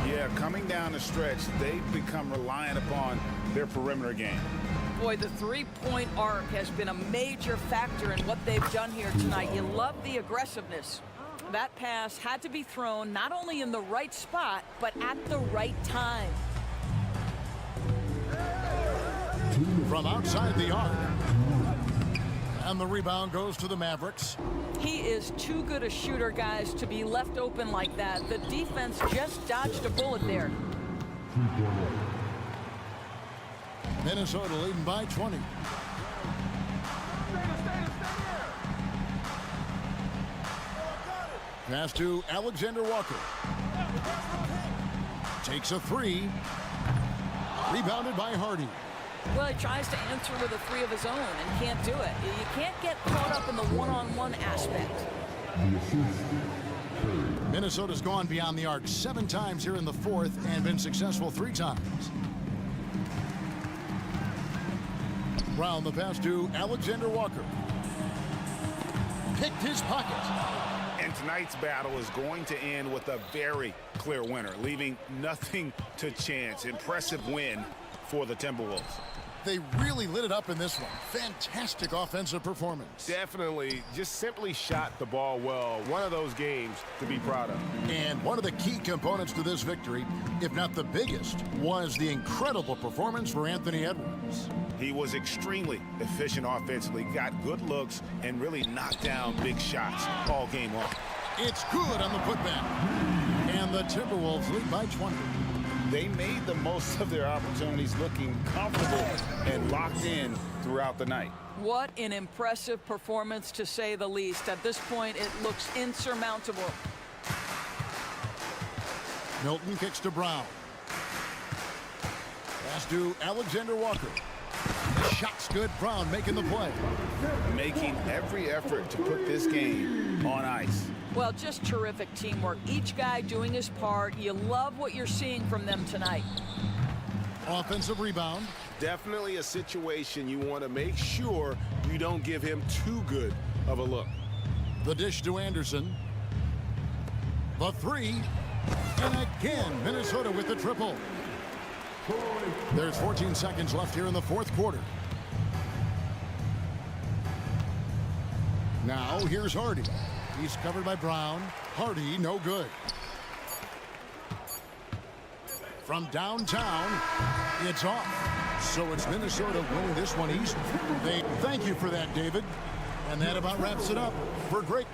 Yeah, coming down the stretch, they've become reliant upon their perimeter game. Boy, the three-point arc has been a major factor in what they've done here tonight. You love the aggressiveness. That pass had to be thrown not only in the right spot, but at the right time. From outside the arc. And the rebound goes to the Mavericks. He is too good a shooter, guys, to be left open like that. The defense just dodged a bullet there. Minnesota leading by 20. Pass to Alexander Walker. Takes a three. Rebounded by Hardy. Well, he tries to answer with a three of his own and can't do it. You can't get caught up in the one-on-one aspect. Minnesota's gone beyond the arc 7 times here in the fourth and been successful 3 times. Brown the pass to Alexander Walker. Picked his pocket. And tonight's battle is going to end with a very clear winner, leaving nothing to chance. Impressive win for the Timberwolves. They really lit it up in this one. Fantastic offensive performance. Definitely just simply shot the ball well. One of those games to be proud of. And one of the key components to this victory, if not the biggest, was the incredible performance for Anthony Edwards. He was extremely efficient offensively, got good looks, and really knocked down big shots all game long. It's good on the putback. And the Timberwolves lead by 20. They made the most of their opportunities, looking comfortable and locked in throughout the night. What an impressive performance, to say the least. At this point, it looks insurmountable. Milton kicks to Brown. Pass to Alexander Walker. The shot's good. Brown making the play. Making every effort to put this game on ice. Well, just terrific teamwork. Each guy doing his part. You love what you're seeing from them tonight. Offensive rebound. Definitely a situation you want to make sure you don't give him too good of a look. The dish to Anderson. The three. And again, Minnesota with the triple. There's 14 seconds left here in the fourth quarter. Now, here's Hardy. He's covered by Brown. Hardy, no good. From downtown, it's off. So it's Minnesota winning this one easy. Thank you for that, David. And that about wraps it up for great.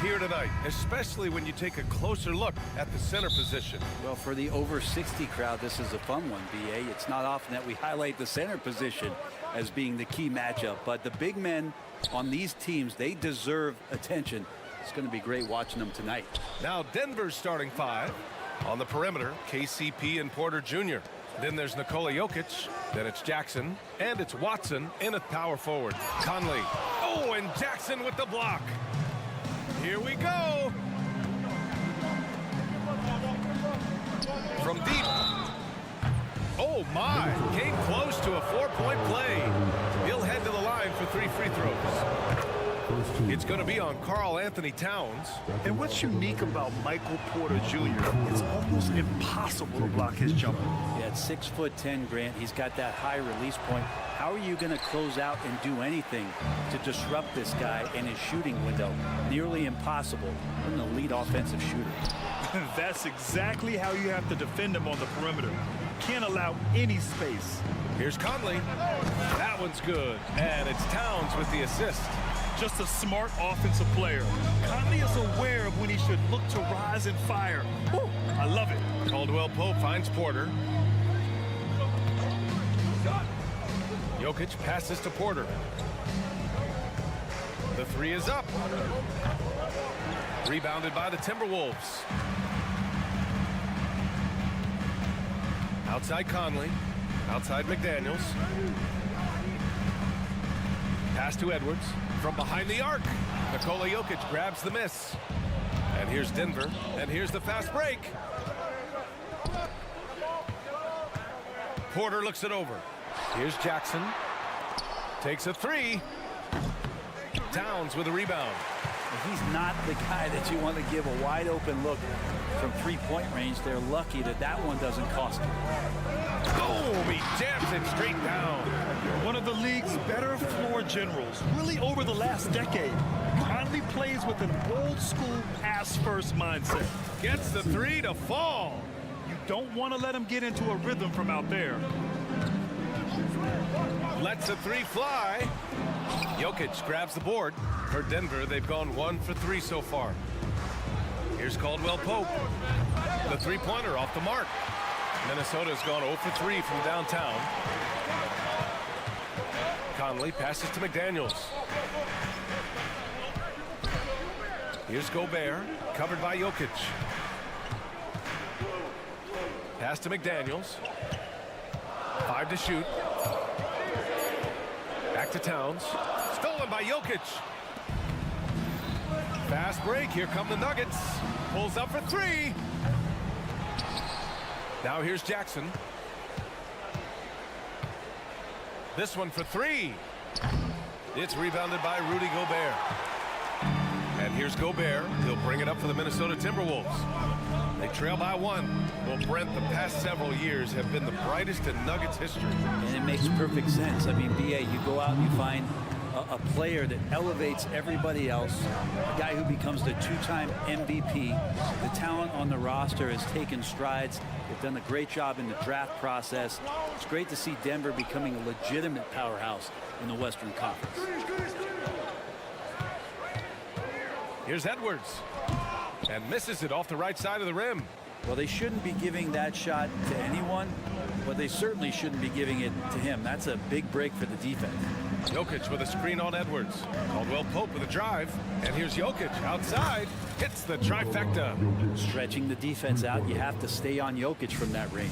here tonight, especially when you take a closer look at the center position. Well, for the over 60 crowd, this is a fun one, BA. It's not often that we highlight the center position as being the key matchup, but the big men on these teams, they deserve attention. It's going to be great watching them tonight. Now Denver's starting 5. On the perimeter, KCP and Porter Jr. Then there's Nikola Jokic. Then it's Jackson. And it's Watson in at power forward. Conley. Oh, and Jackson with the block. Here we go. From deep. Oh, my. Came close to a 4-point play. He'll head to the line for 3 free throws. It's going to be on Karl Anthony Towns. And what's unique about Michael Porter Jr., it's almost impossible to block his jumper. Yeah, at 6'10", Grant, he's got that high release point. How are you going to close out and do anything to disrupt this guy in his shooting window? Nearly impossible. He's an elite offensive shooter. That's exactly how you have to defend him on the perimeter. Can't allow any space. Here's Conley. That one's good. And it's Towns with the assist. Just a smart offensive player. Conley is aware of when he should look to rise and fire. Woo, I love it. Caldwell Pope finds Porter. Jokic passes to Porter. The 3 is up. Rebounded by the Timberwolves. Outside Conley. Outside McDaniels. Pass to Edwards. From behind the arc. Nikola Jokic grabs the miss. And here's Denver. And here's the fast break. Porter looks it over. Here's Jackson. Takes a 3. Towns with a rebound. He's not the guy that you want to give a wide open look from 3-point range. They're lucky that that one doesn't cost him. Boom! He jams it straight down. One of the league's better floor generals, really over the last decade. Conley plays with an old school pass-first mindset. Gets the 3 to fall. You don't want to let him get into a rhythm from out there. Lets a 3 fly. Jokic grabs the board. For Denver, they've gone 1 for 3 so far. Here's Caldwell Pope. The 3-pointer off the mark. Minnesota's gone 0 for 3 from downtown. Conley passes to McDaniels. Here's Gobert, covered by Jokic. Pass to McDaniels. 5 to shoot. Back to Towns. Stolen by Jokic. Fast break. Here come the Nuggets. Pulls up for 3. Now here's Jackson. This one for 3. It's rebounded by Rudy Gobert. And here's Gobert. He'll bring it up for the Minnesota Timberwolves. They trail by 1. Well, Brent, the past several years have been the brightest in Nuggets history. And it makes perfect sense. I mean, BA, you go out and you find a player that elevates everybody else, a guy who becomes the 2-time MVP. The talent on the roster has taken strides. They've done a great job in the draft process. It's great to see Denver becoming a legitimate powerhouse in the Western Conference. Here's Edwards. And misses it off the right side of the rim. Well, they shouldn't be giving that shot to anyone, but they certainly shouldn't be giving it to him. That's a big break for the defense. Jokic with a screen on Edwards. Caldwell Pope with a drive. And here's Jokic outside. Hits the trifecta. Stretching the defense out. You have to stay on Jokic from that range.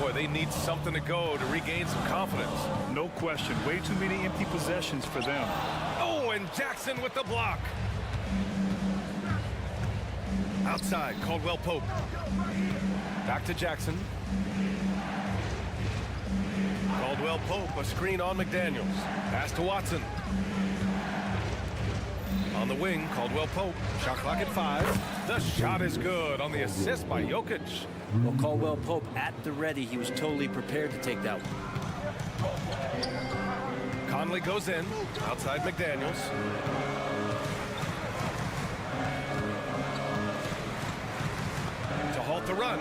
Boy, they need something to go to regain some confidence. No question. Way too many empty possessions for them. Oh, and Jackson with the block. Outside, Caldwell Pope. Back to Jackson. Caldwell Pope, a screen on McDaniels. Pass to Watson. On the wing, Caldwell Pope. Shot clock at 5. The shot is good on the assist by Jokic. Well, Caldwell Pope at the ready. He was totally prepared to take that one. Conley goes in. Outside McDaniels. To halt the run.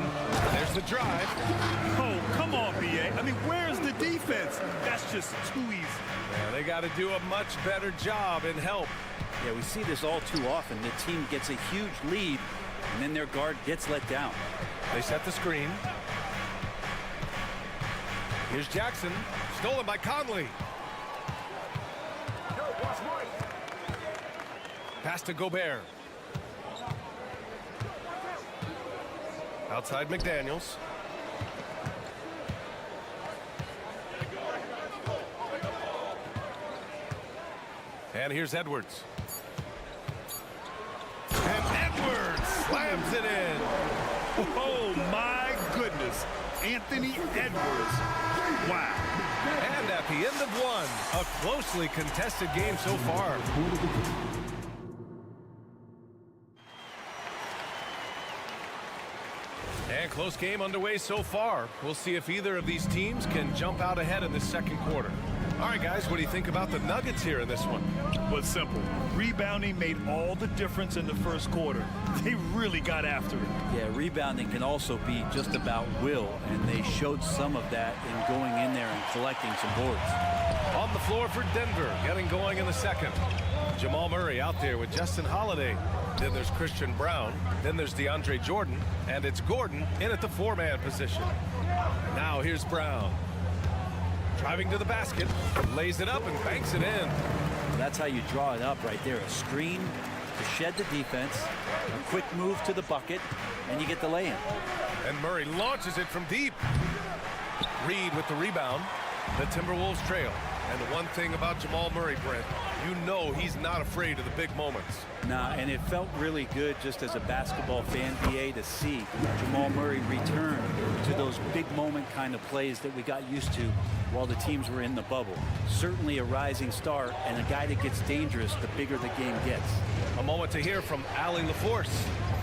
There's the drive. Oh, come on, BA. I mean, where's the defense? That's just too easy. Yeah, they got to do a much better job in help. Yeah, we see this all too often. The team gets a huge lead, and then their guard gets let down. They set the screen. Here's Jackson, stolen by Conley. Pass to Gobert. Outside McDaniels. And here's Edwards. And Edwards slams it in. Oh, my goodness. Anthony Edwards. Wow. And at the end of one, a closely contested game so far. And close game underway so far. We'll see if either of these teams can jump out ahead in the second quarter. All right, guys, what do you think about the Nuggets here in this one? Well, it's simple. Rebounding made all the difference in the first quarter. They really got after it. Yeah, rebounding can also be just about will, and they showed some of that in going in there and collecting some boards. On the floor for Denver, getting going in the second. Jamal Murray out there with Justin Holiday. Then there's Christian Brown. Then there's DeAndre Jordan. And it's Gordon in at the four-man position. Now here's Brown. Driving to the basket, lays it up and banks it in. That's how you draw it up right there. A screen to shed the defense, a quick move to the bucket, and you get the lay-in. And Murray launches it from deep. Reed with the rebound. The Timberwolves trail. And the one thing about Jamal Murray, Brent, you know he's not afraid of the big moments. Nah, and it felt really good just as a basketball fan, BA, to see Jamal Murray return to those big moment kind of plays that we got used to while the teams were in the bubble. Certainly a rising star and a guy that gets dangerous the bigger the game gets. A moment to hear from Allie LaForce.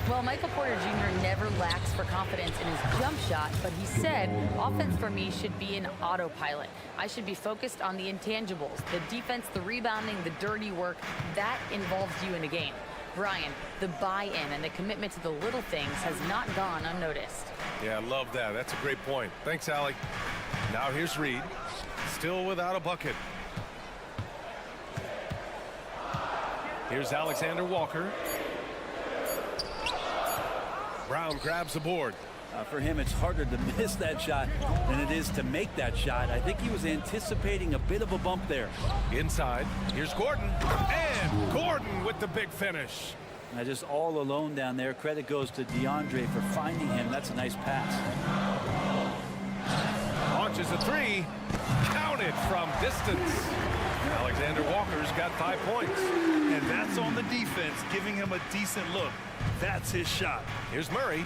Well, Michael Porter Jr. never lacks for confidence in his jump shot, but he said, offense for me should be an autopilot. I should be focused on the intangibles, the defense, the rebounding, the dirty work. That involves you in a game. Brian, the buy-in and the commitment to the little things has not gone unnoticed. Yeah, I love that. That's a great point. Thanks, Allie. Now here's Reed, still without a bucket. Here's Alexander Walker. Brown grabs the board. For him, it's harder to miss that shot than it is to make that shot. I think he was anticipating a bit of a bump there. Inside, here's Gordon. And Gordon with the big finish. Just all alone down there. Credit goes to DeAndre for finding him. That's a nice pass. Launches a three. Counted from distance. Alexander Walker's got 5 points. And that's on the defense, giving him a decent look. That's his shot. Here's Murray.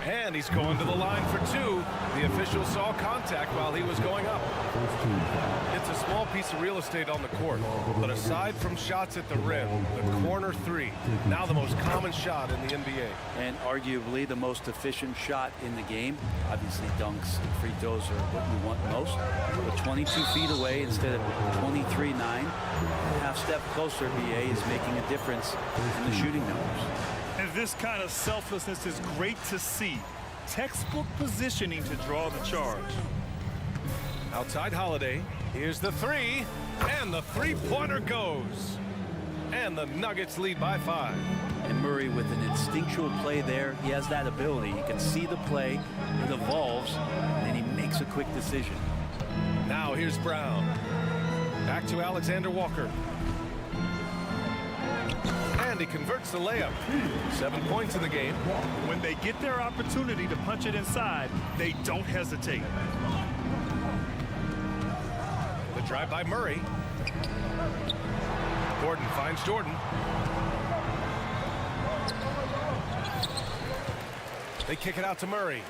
And he's going to the line for two. The official saw contact while he was going up. It's a small piece of real estate on the court, but aside from shots at the rim, the corner three, now the most common shot in the NBA. And arguably the most efficient shot in the game. Obviously dunks and free throws are what you want most. But 22 feet away instead of 23-9. Half step closer, BA is making a difference in the shooting numbers. And this kind of selflessness is great to see. Textbook positioning to draw the charge. Outside Holiday. Here's the three. And the three-pointer goes. And the Nuggets lead by 5. And Murray with an instinctual play there. He has that ability. He can see the play. It evolves. And he makes a quick decision. Now here's Brown. Back to Alexander Walker. And he converts the layup. 7 points in the game. When they get their opportunity to punch it inside, they don't hesitate. The drive by Murray. Gordon finds Jordan. They kick it out to Murray.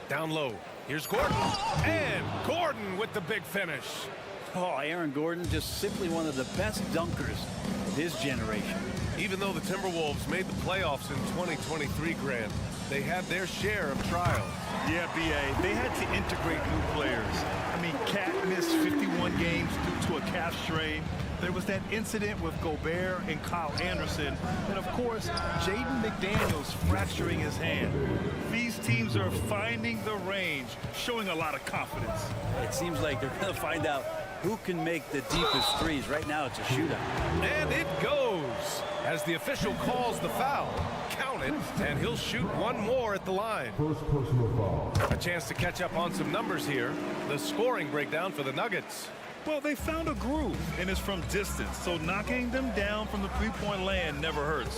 Down low. Here's Gordon. And Gordon with the big finish. Oh, Aaron Gordon, just simply one of the best dunkers his generation. Even though the Timberwolves made the playoffs in 2023, Grant, they had their share of trials. Yeah, B.A., they had to integrate new players. I mean, Cat missed 51 games due to a calf strain. There was that incident with Gobert and Kyle Anderson. And, of course, Jaden McDaniels fracturing his hand. These teams are finding the range, showing a lot of confidence. It seems like they're going to find out who can make the deepest threes. Right now, it's a shootout. And it goes as the official calls the foul. Count it, and he'll shoot one more at the line. First personal foul. A chance to catch up on some numbers here. The scoring breakdown for the Nuggets. Well, they found a groove, and it's from distance, so knocking them down from the three-point land never hurts.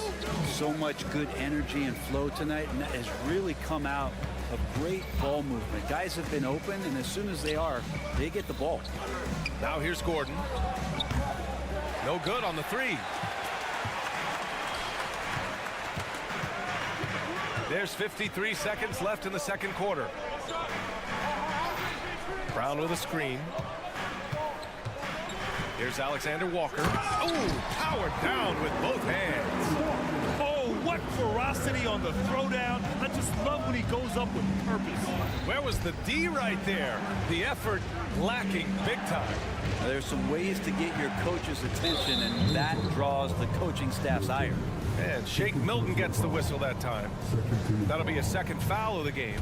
So much good energy and flow tonight, and that has really come out of great ball movement. Guys have been open, and as soon as they are, they get the ball. Now here's Gordon. No good on the three. There's 53 seconds left in the second quarter. Brown with a screen. Here's Alexander Walker. Oh, powered down with both hands. Oh, what ferocity on the throwdown. I just love when he goes up with purpose. Where was the D right there? The effort lacking big time. There's some ways to get your coach's attention, and that draws the coaching staff's ire. And Shake Milton gets the whistle that time. That'll be a second foul of the game.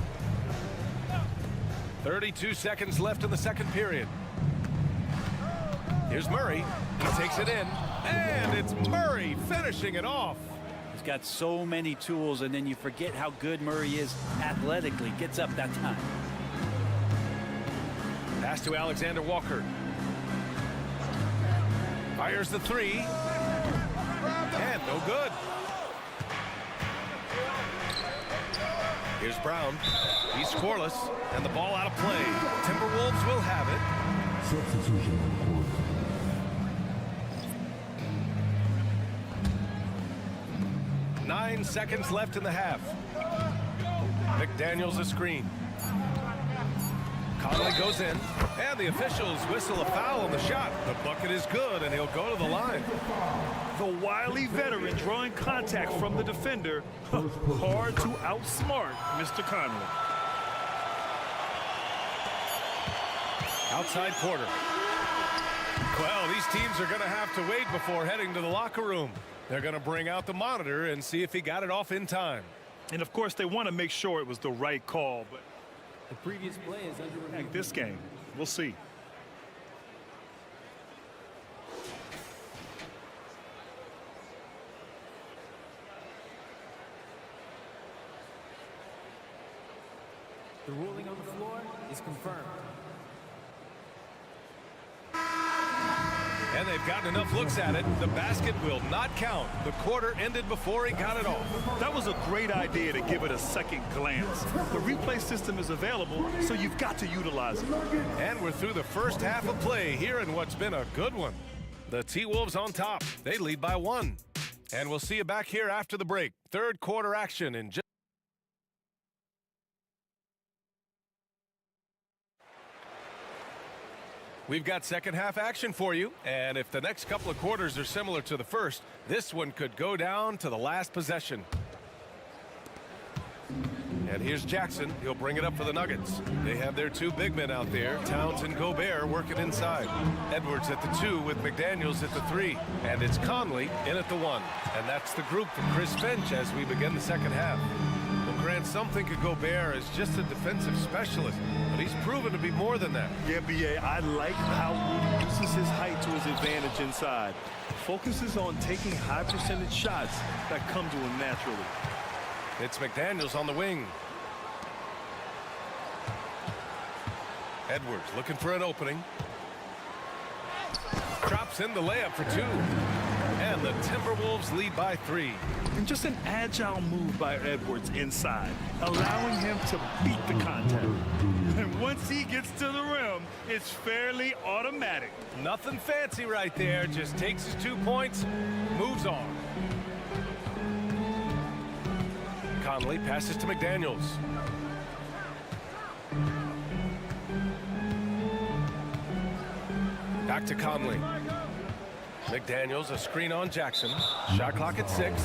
32 seconds left in the second period. Here's Murray. He takes it in, and it's Murray finishing it off. He's got so many tools, and then you forget how good Murray is athletically. Gets up that time. Pass to Alexander Walker. Fires the three. And no good. Here's Brown. He's scoreless, and the ball out of play. Timberwolves will have it. Substitution on the court. 9 seconds left in the half. McDaniels a screen. Conley goes in, and the officials whistle a foul on the shot. The bucket is good, and he'll go to the line. The wily veteran drawing contact from the defender. Hard to outsmart Mr. Conley. Outside quarter. Well, these teams are going to have to wait before heading to the locker room. They're going to bring out the monitor and see if he got it off in time. And, of course, they want to make sure it was the right call, but the previous play is under review. Heck, this game, we'll see. The ruling on the floor is confirmed. And they've gotten enough looks at it. The basket will not count. The quarter ended before he got it off. That was a great idea to give it a second glance. The replay system is available, so you've got to utilize it. And we're through the first half of play here in what's been a good one. The T-Wolves on top. They lead by 1. And we'll see you back here after the break. Third quarter action in just... We've got second half action for you, and if the next couple of quarters are similar to the first, this one could go down to the last possession. And here's Jackson. He'll bring it up for the Nuggets. They have their two big men out there, Towns and Gobert, working inside. Edwards at the 2 with McDaniels at the 3. And it's Conley in at the 1. And that's the group for Chris Finch as we begin the second half. Well, Grant, some think of Gobert as just a defensive specialist, but he's proven to be more than that. Yeah, B.A., I like how Rudy uses his height to his advantage inside. Focuses on taking high percentage shots that come to him naturally. It's McDaniels on the wing. Edwards looking for an opening. Drops in the layup for 2. And the Timberwolves lead by 3. And just an agile move by Edwards inside, allowing him to beat the contact. And once he gets to the rim, it's fairly automatic. Nothing fancy right there. Just takes his 2 points, moves on. Conley passes to McDaniels. Back to Conley. McDaniels, a screen on Jackson. Shot clock at 6.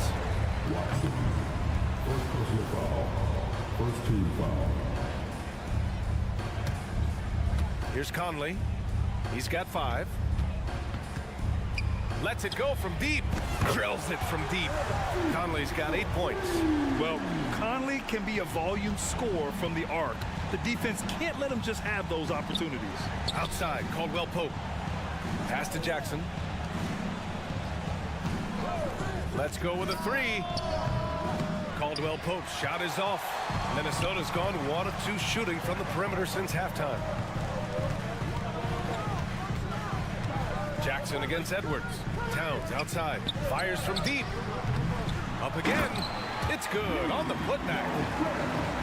First team foul. Here's Conley. He's got 5. Lets it go from deep. Drills it from deep. Conley's got 8 points. Well, Conley can be a volume scorer from the arc. The defense can't let him just have those opportunities. Outside, Caldwell Pope. Pass to Jackson. Let's go with a 3. Caldwell Pope's shot is off. Minnesota's gone 1 of 2 shooting from the perimeter since halftime. Jackson against Edwards. Towns outside. Fires from deep. Up again. It's good on the putback.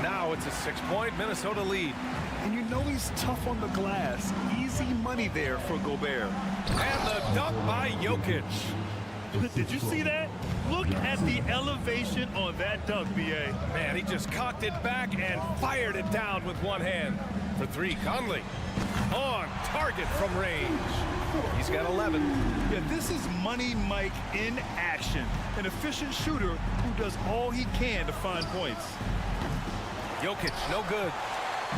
Now it's a 6-point Minnesota lead. And you know he's tough on the glass. Easy money there for Gobert. And the dunk by Jokic. Did you see that? Look at the elevation on that dunk, B.A. Man, he just cocked it back and fired it down with one hand. For 3, Conley. On target from range. He's got 11. Yeah, this is Money Mike in action. An efficient shooter who does all he can to find points. Jokic, no good.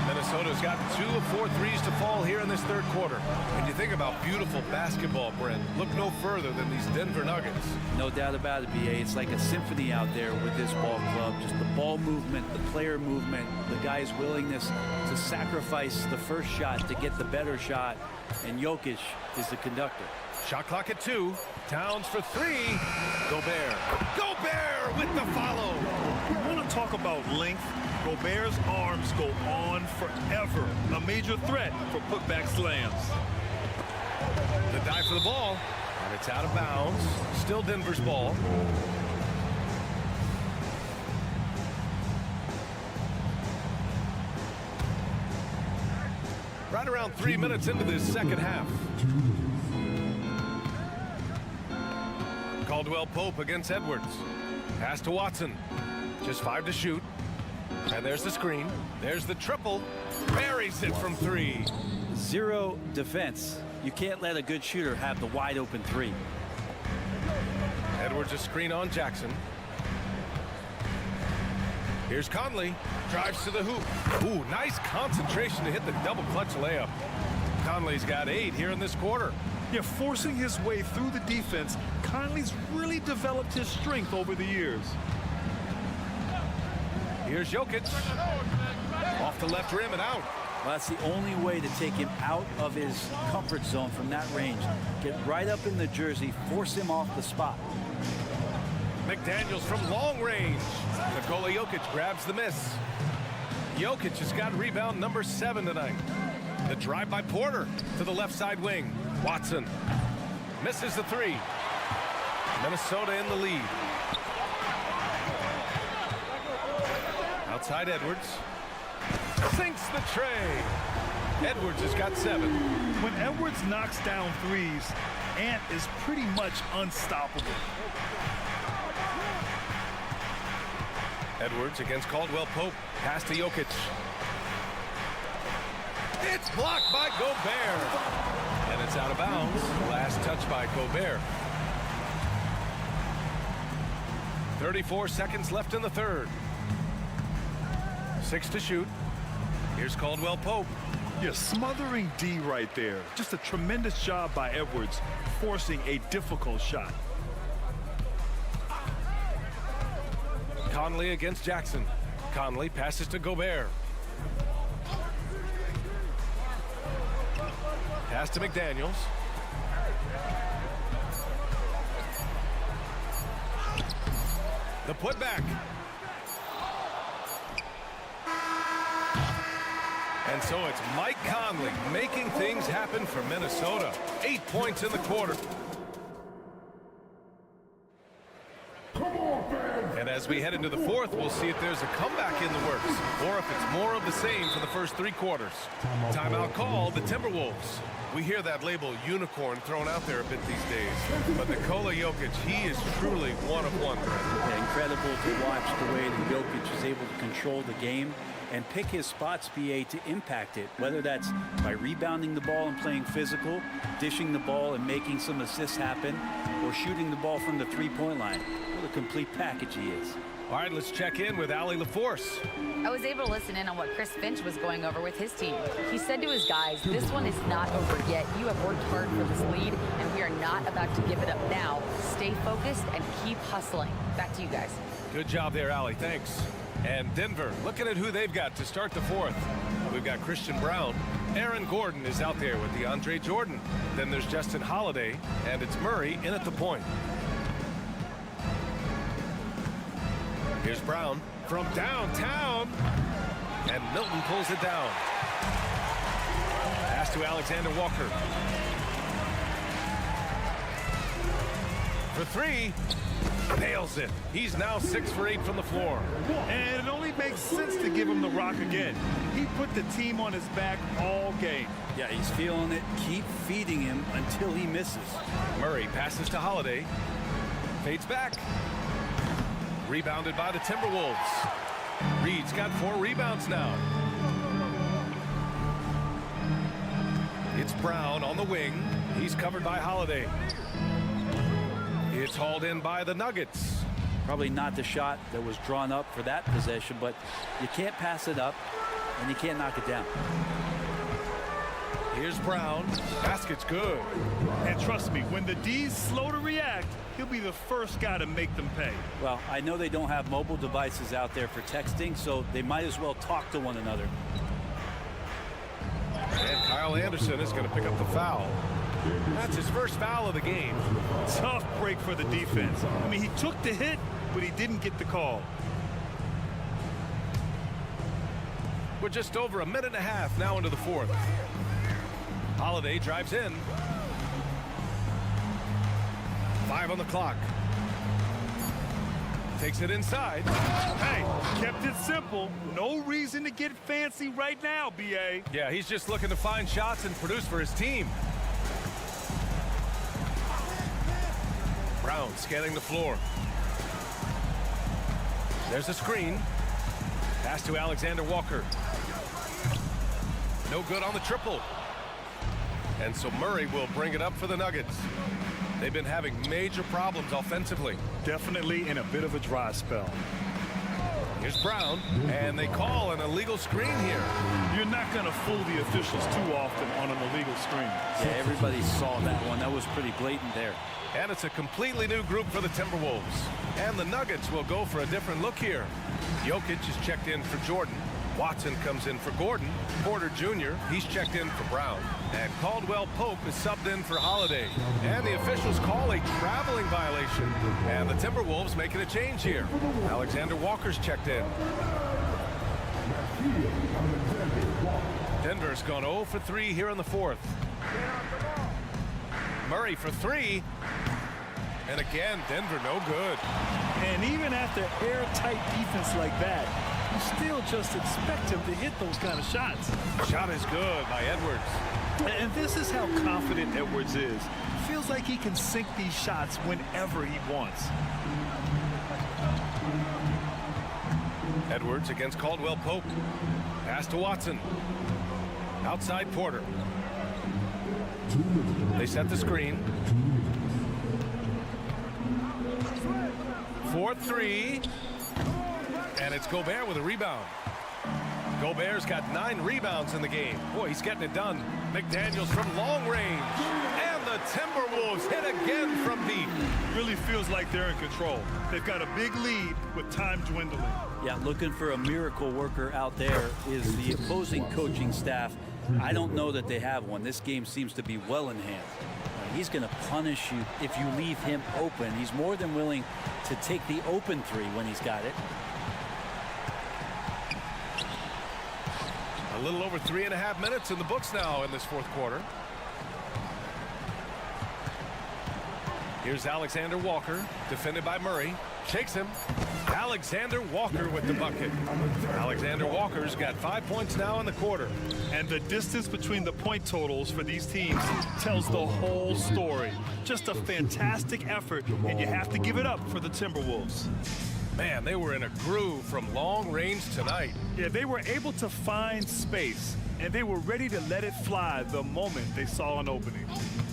Minnesota's got 2 of 4 threes to fall here in this third quarter. When you think about beautiful basketball, Brent, look no further than these Denver Nuggets. No doubt about it, B.A. It's like a symphony out there with this ball club. Just the ball movement, the player movement, the guy's willingness to sacrifice the first shot to get the better shot. And Jokic is the conductor. Shot clock at 2. Towns for 3. Gobert. Gobert with the follow. You want to talk about length? Gobert's arms go on forever. A major threat for putback slams. The dive for the ball. And it's out of bounds. Still Denver's ball. Right around 3 minutes into this second half. Caldwell Pope against Edwards. Pass to Watson. Just 5 to shoot. And there's the screen. There's the triple. Buries it from 3. 0 defense. You can't let a good shooter have the wide open 3. Edwards a screen on Jackson. Here's Conley. Drives to the hoop. Ooh, nice concentration to hit the double clutch layup. Conley's got 8 here in this quarter. Yeah, forcing his way through the defense, Conley's really developed his strength over the years. Here's Jokic. Off the left rim and out. Well, that's the only way to take him out of his comfort zone from that range. Get right up in the jersey, force him off the spot. McDaniels from long range. Nikola Jokic grabs the miss. Jokic has got rebound number 7 tonight. The drive by Porter to the left side wing. Watson misses the 3. Minnesota in the lead. Outside Edwards. Sinks the tray. Edwards has got 7. When Edwards knocks down threes, Ant is pretty much unstoppable. Edwards against Caldwell Pope. Pass to Jokic. It's blocked by Gobert. And it's out of bounds. Last touch by Gobert. 34 seconds left in the third. 6 to shoot. Here's Caldwell Pope. Yeah, smothering D right there. Just a tremendous job by Edwards, forcing a difficult shot. Conley against Jackson. Conley passes to Gobert. Pass to McDaniels. The putback. And so it's Mike Conley making things happen for Minnesota. 8 points in the quarter. And as As we head into the fourth, we'll see if there's a comeback in the works or if it's more of the same for the first 3 quarters. Timeout called the Timberwolves. We hear that label unicorn thrown out there a bit these days. But Nikola Jokic, he is truly one of one. Yeah, incredible to watch the way that Jokic is able to control the game and pick his spots, BA, to impact it, whether that's by rebounding the ball and playing physical, dishing the ball and making some assists happen, or shooting the ball from the three-point line. What a complete package he is. All right, let's check in with Allie LaForce. I was able to listen in on what Chris Finch was going over with his team. He said to his guys, this one is not over yet. You have worked hard for this lead, and we are not about to give it up now. Stay focused and keep hustling. Back to you guys. Good job there, Allie. Thanks. And Denver, looking at who they've got to start the fourth. We've got Christian Brown. Aaron Gordon is out there with DeAndre Jordan. Then there's Justin Holiday, and it's Murray in at the point. Here's Brown from downtown, and Milton pulls it down. Pass to Alexander Walker. For 3, nails it. He's now 6 for 8 from the floor. And it only makes sense to give him the rock again. He put the team on his back all game. Yeah, he's feeling it. Keep feeding him until he misses. Murray passes to Holiday. Fades back. Rebounded by the Timberwolves. Reed's got 4 rebounds now. It's Brown on the wing. He's covered by Holiday. It's hauled in by the Nuggets. Probably not the shot that was drawn up for that possession, but you can't pass it up and you can't knock it down. Here's Brown. Basket's good. And trust me, when the D's slow to react, he'll be the first guy to make them pay. Well, I know they don't have mobile devices out there for texting, so they might as well talk to one another. And Kyle Anderson is going to pick up the foul. That's his first foul of the game. Tough break for the defense. I mean, he took the hit, but he didn't get the call. We're just over a minute and a half now into the fourth. Holiday drives in. 5 on the clock. Takes it inside. Hey, kept it simple. No reason to get fancy right now, B.A. Yeah, he's just looking to find shots and produce for his team. Brown scanning the floor. There's a screen. Pass to Alexander Walker. No good on the triple. And so Murray will bring it up for the Nuggets. They've been having major problems offensively. Definitely in a bit of a dry spell. Here's Brown, and they call an illegal screen here. You're not going to fool the officials too often on an illegal screen. Yeah, everybody saw that one. That was pretty blatant there. And it's a completely new group for the Timberwolves. And the Nuggets will go for a different look here. Jokic is checked in for Jordan. Watson comes in for Gordon. Porter Jr., he's checked in for Brown. And Caldwell Pope is subbed in for Holiday. And the officials call a traveling violation. And the Timberwolves making a change here. Alexander Walker's checked in. Denver's gone 0 for 3 here in the fourth. Murray for 3. And again, Denver no good. And even after airtight defense like that, you still just expect him to hit those kind of shots. Shot is good by Edwards. And this is how confident Edwards is. Feels like he can sink these shots whenever he wants. Edwards against Caldwell Pope. Pass to Watson. Outside Porter. They set the screen. 4-3. And it's Gobert with a rebound. Gobert's got 9 rebounds in the game. Boy, he's getting it done. McDaniels from long range. And the Timberwolves hit again from deep. Really feels like they're in control. They've got a big lead with time dwindling. Yeah, looking for a miracle worker out there is the opposing coaching staff. I don't know that they have one. This game seems to be well in hand. He's going to punish you if you leave him open. He's more than willing to take the open 3 when he's got it. A little over 3.5 minutes in the books now in this fourth quarter. Here's Alexander Walker, defended by Murray. Shakes him. Alexander Walker with the bucket. Alexander Walker's got 5 points now in the quarter. And the distance between the point totals for these teams tells the whole story. Just a fantastic effort, and you have to give it up for the Timberwolves. Man, they were in a groove from long range tonight. Yeah, they were able to find space, and they were ready to let it fly the moment they saw an opening.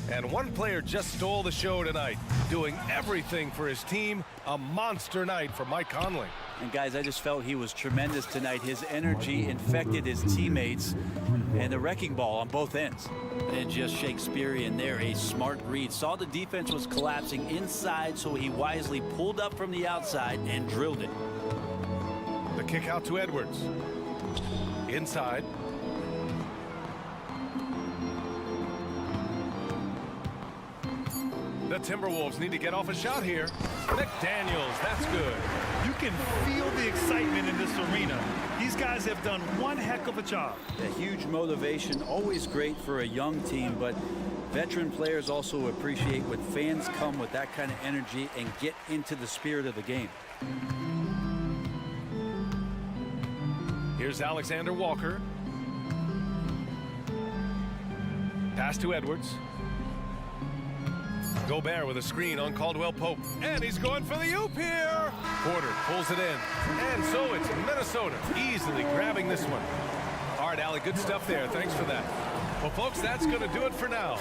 And one player just stole the show tonight, doing everything for his team. A monster night for Mike Conley. And guys, I just felt he was tremendous tonight. His energy infected his teammates, and the wrecking ball on both ends. And just Shakespearean there, a smart read. Saw the defense was collapsing inside, so he wisely pulled up from the outside and drilled it. The kick out to Edwards. Inside. The Timberwolves need to get off a shot here. McDaniels, that's good. You can feel the excitement in this arena. These guys have done one heck of a job. A huge motivation, always great for a young team, but veteran players also appreciate when fans come with that kind of energy and get into the spirit of the game. Here's Alexander Walker. Pass to Edwards. Gobert with a screen on Caldwell Pope. And he's going for the oop here. Porter pulls it in. And so it's Minnesota easily grabbing this one. All right, Allie, good stuff there. Thanks for that. Well, folks, that's going to do it for now.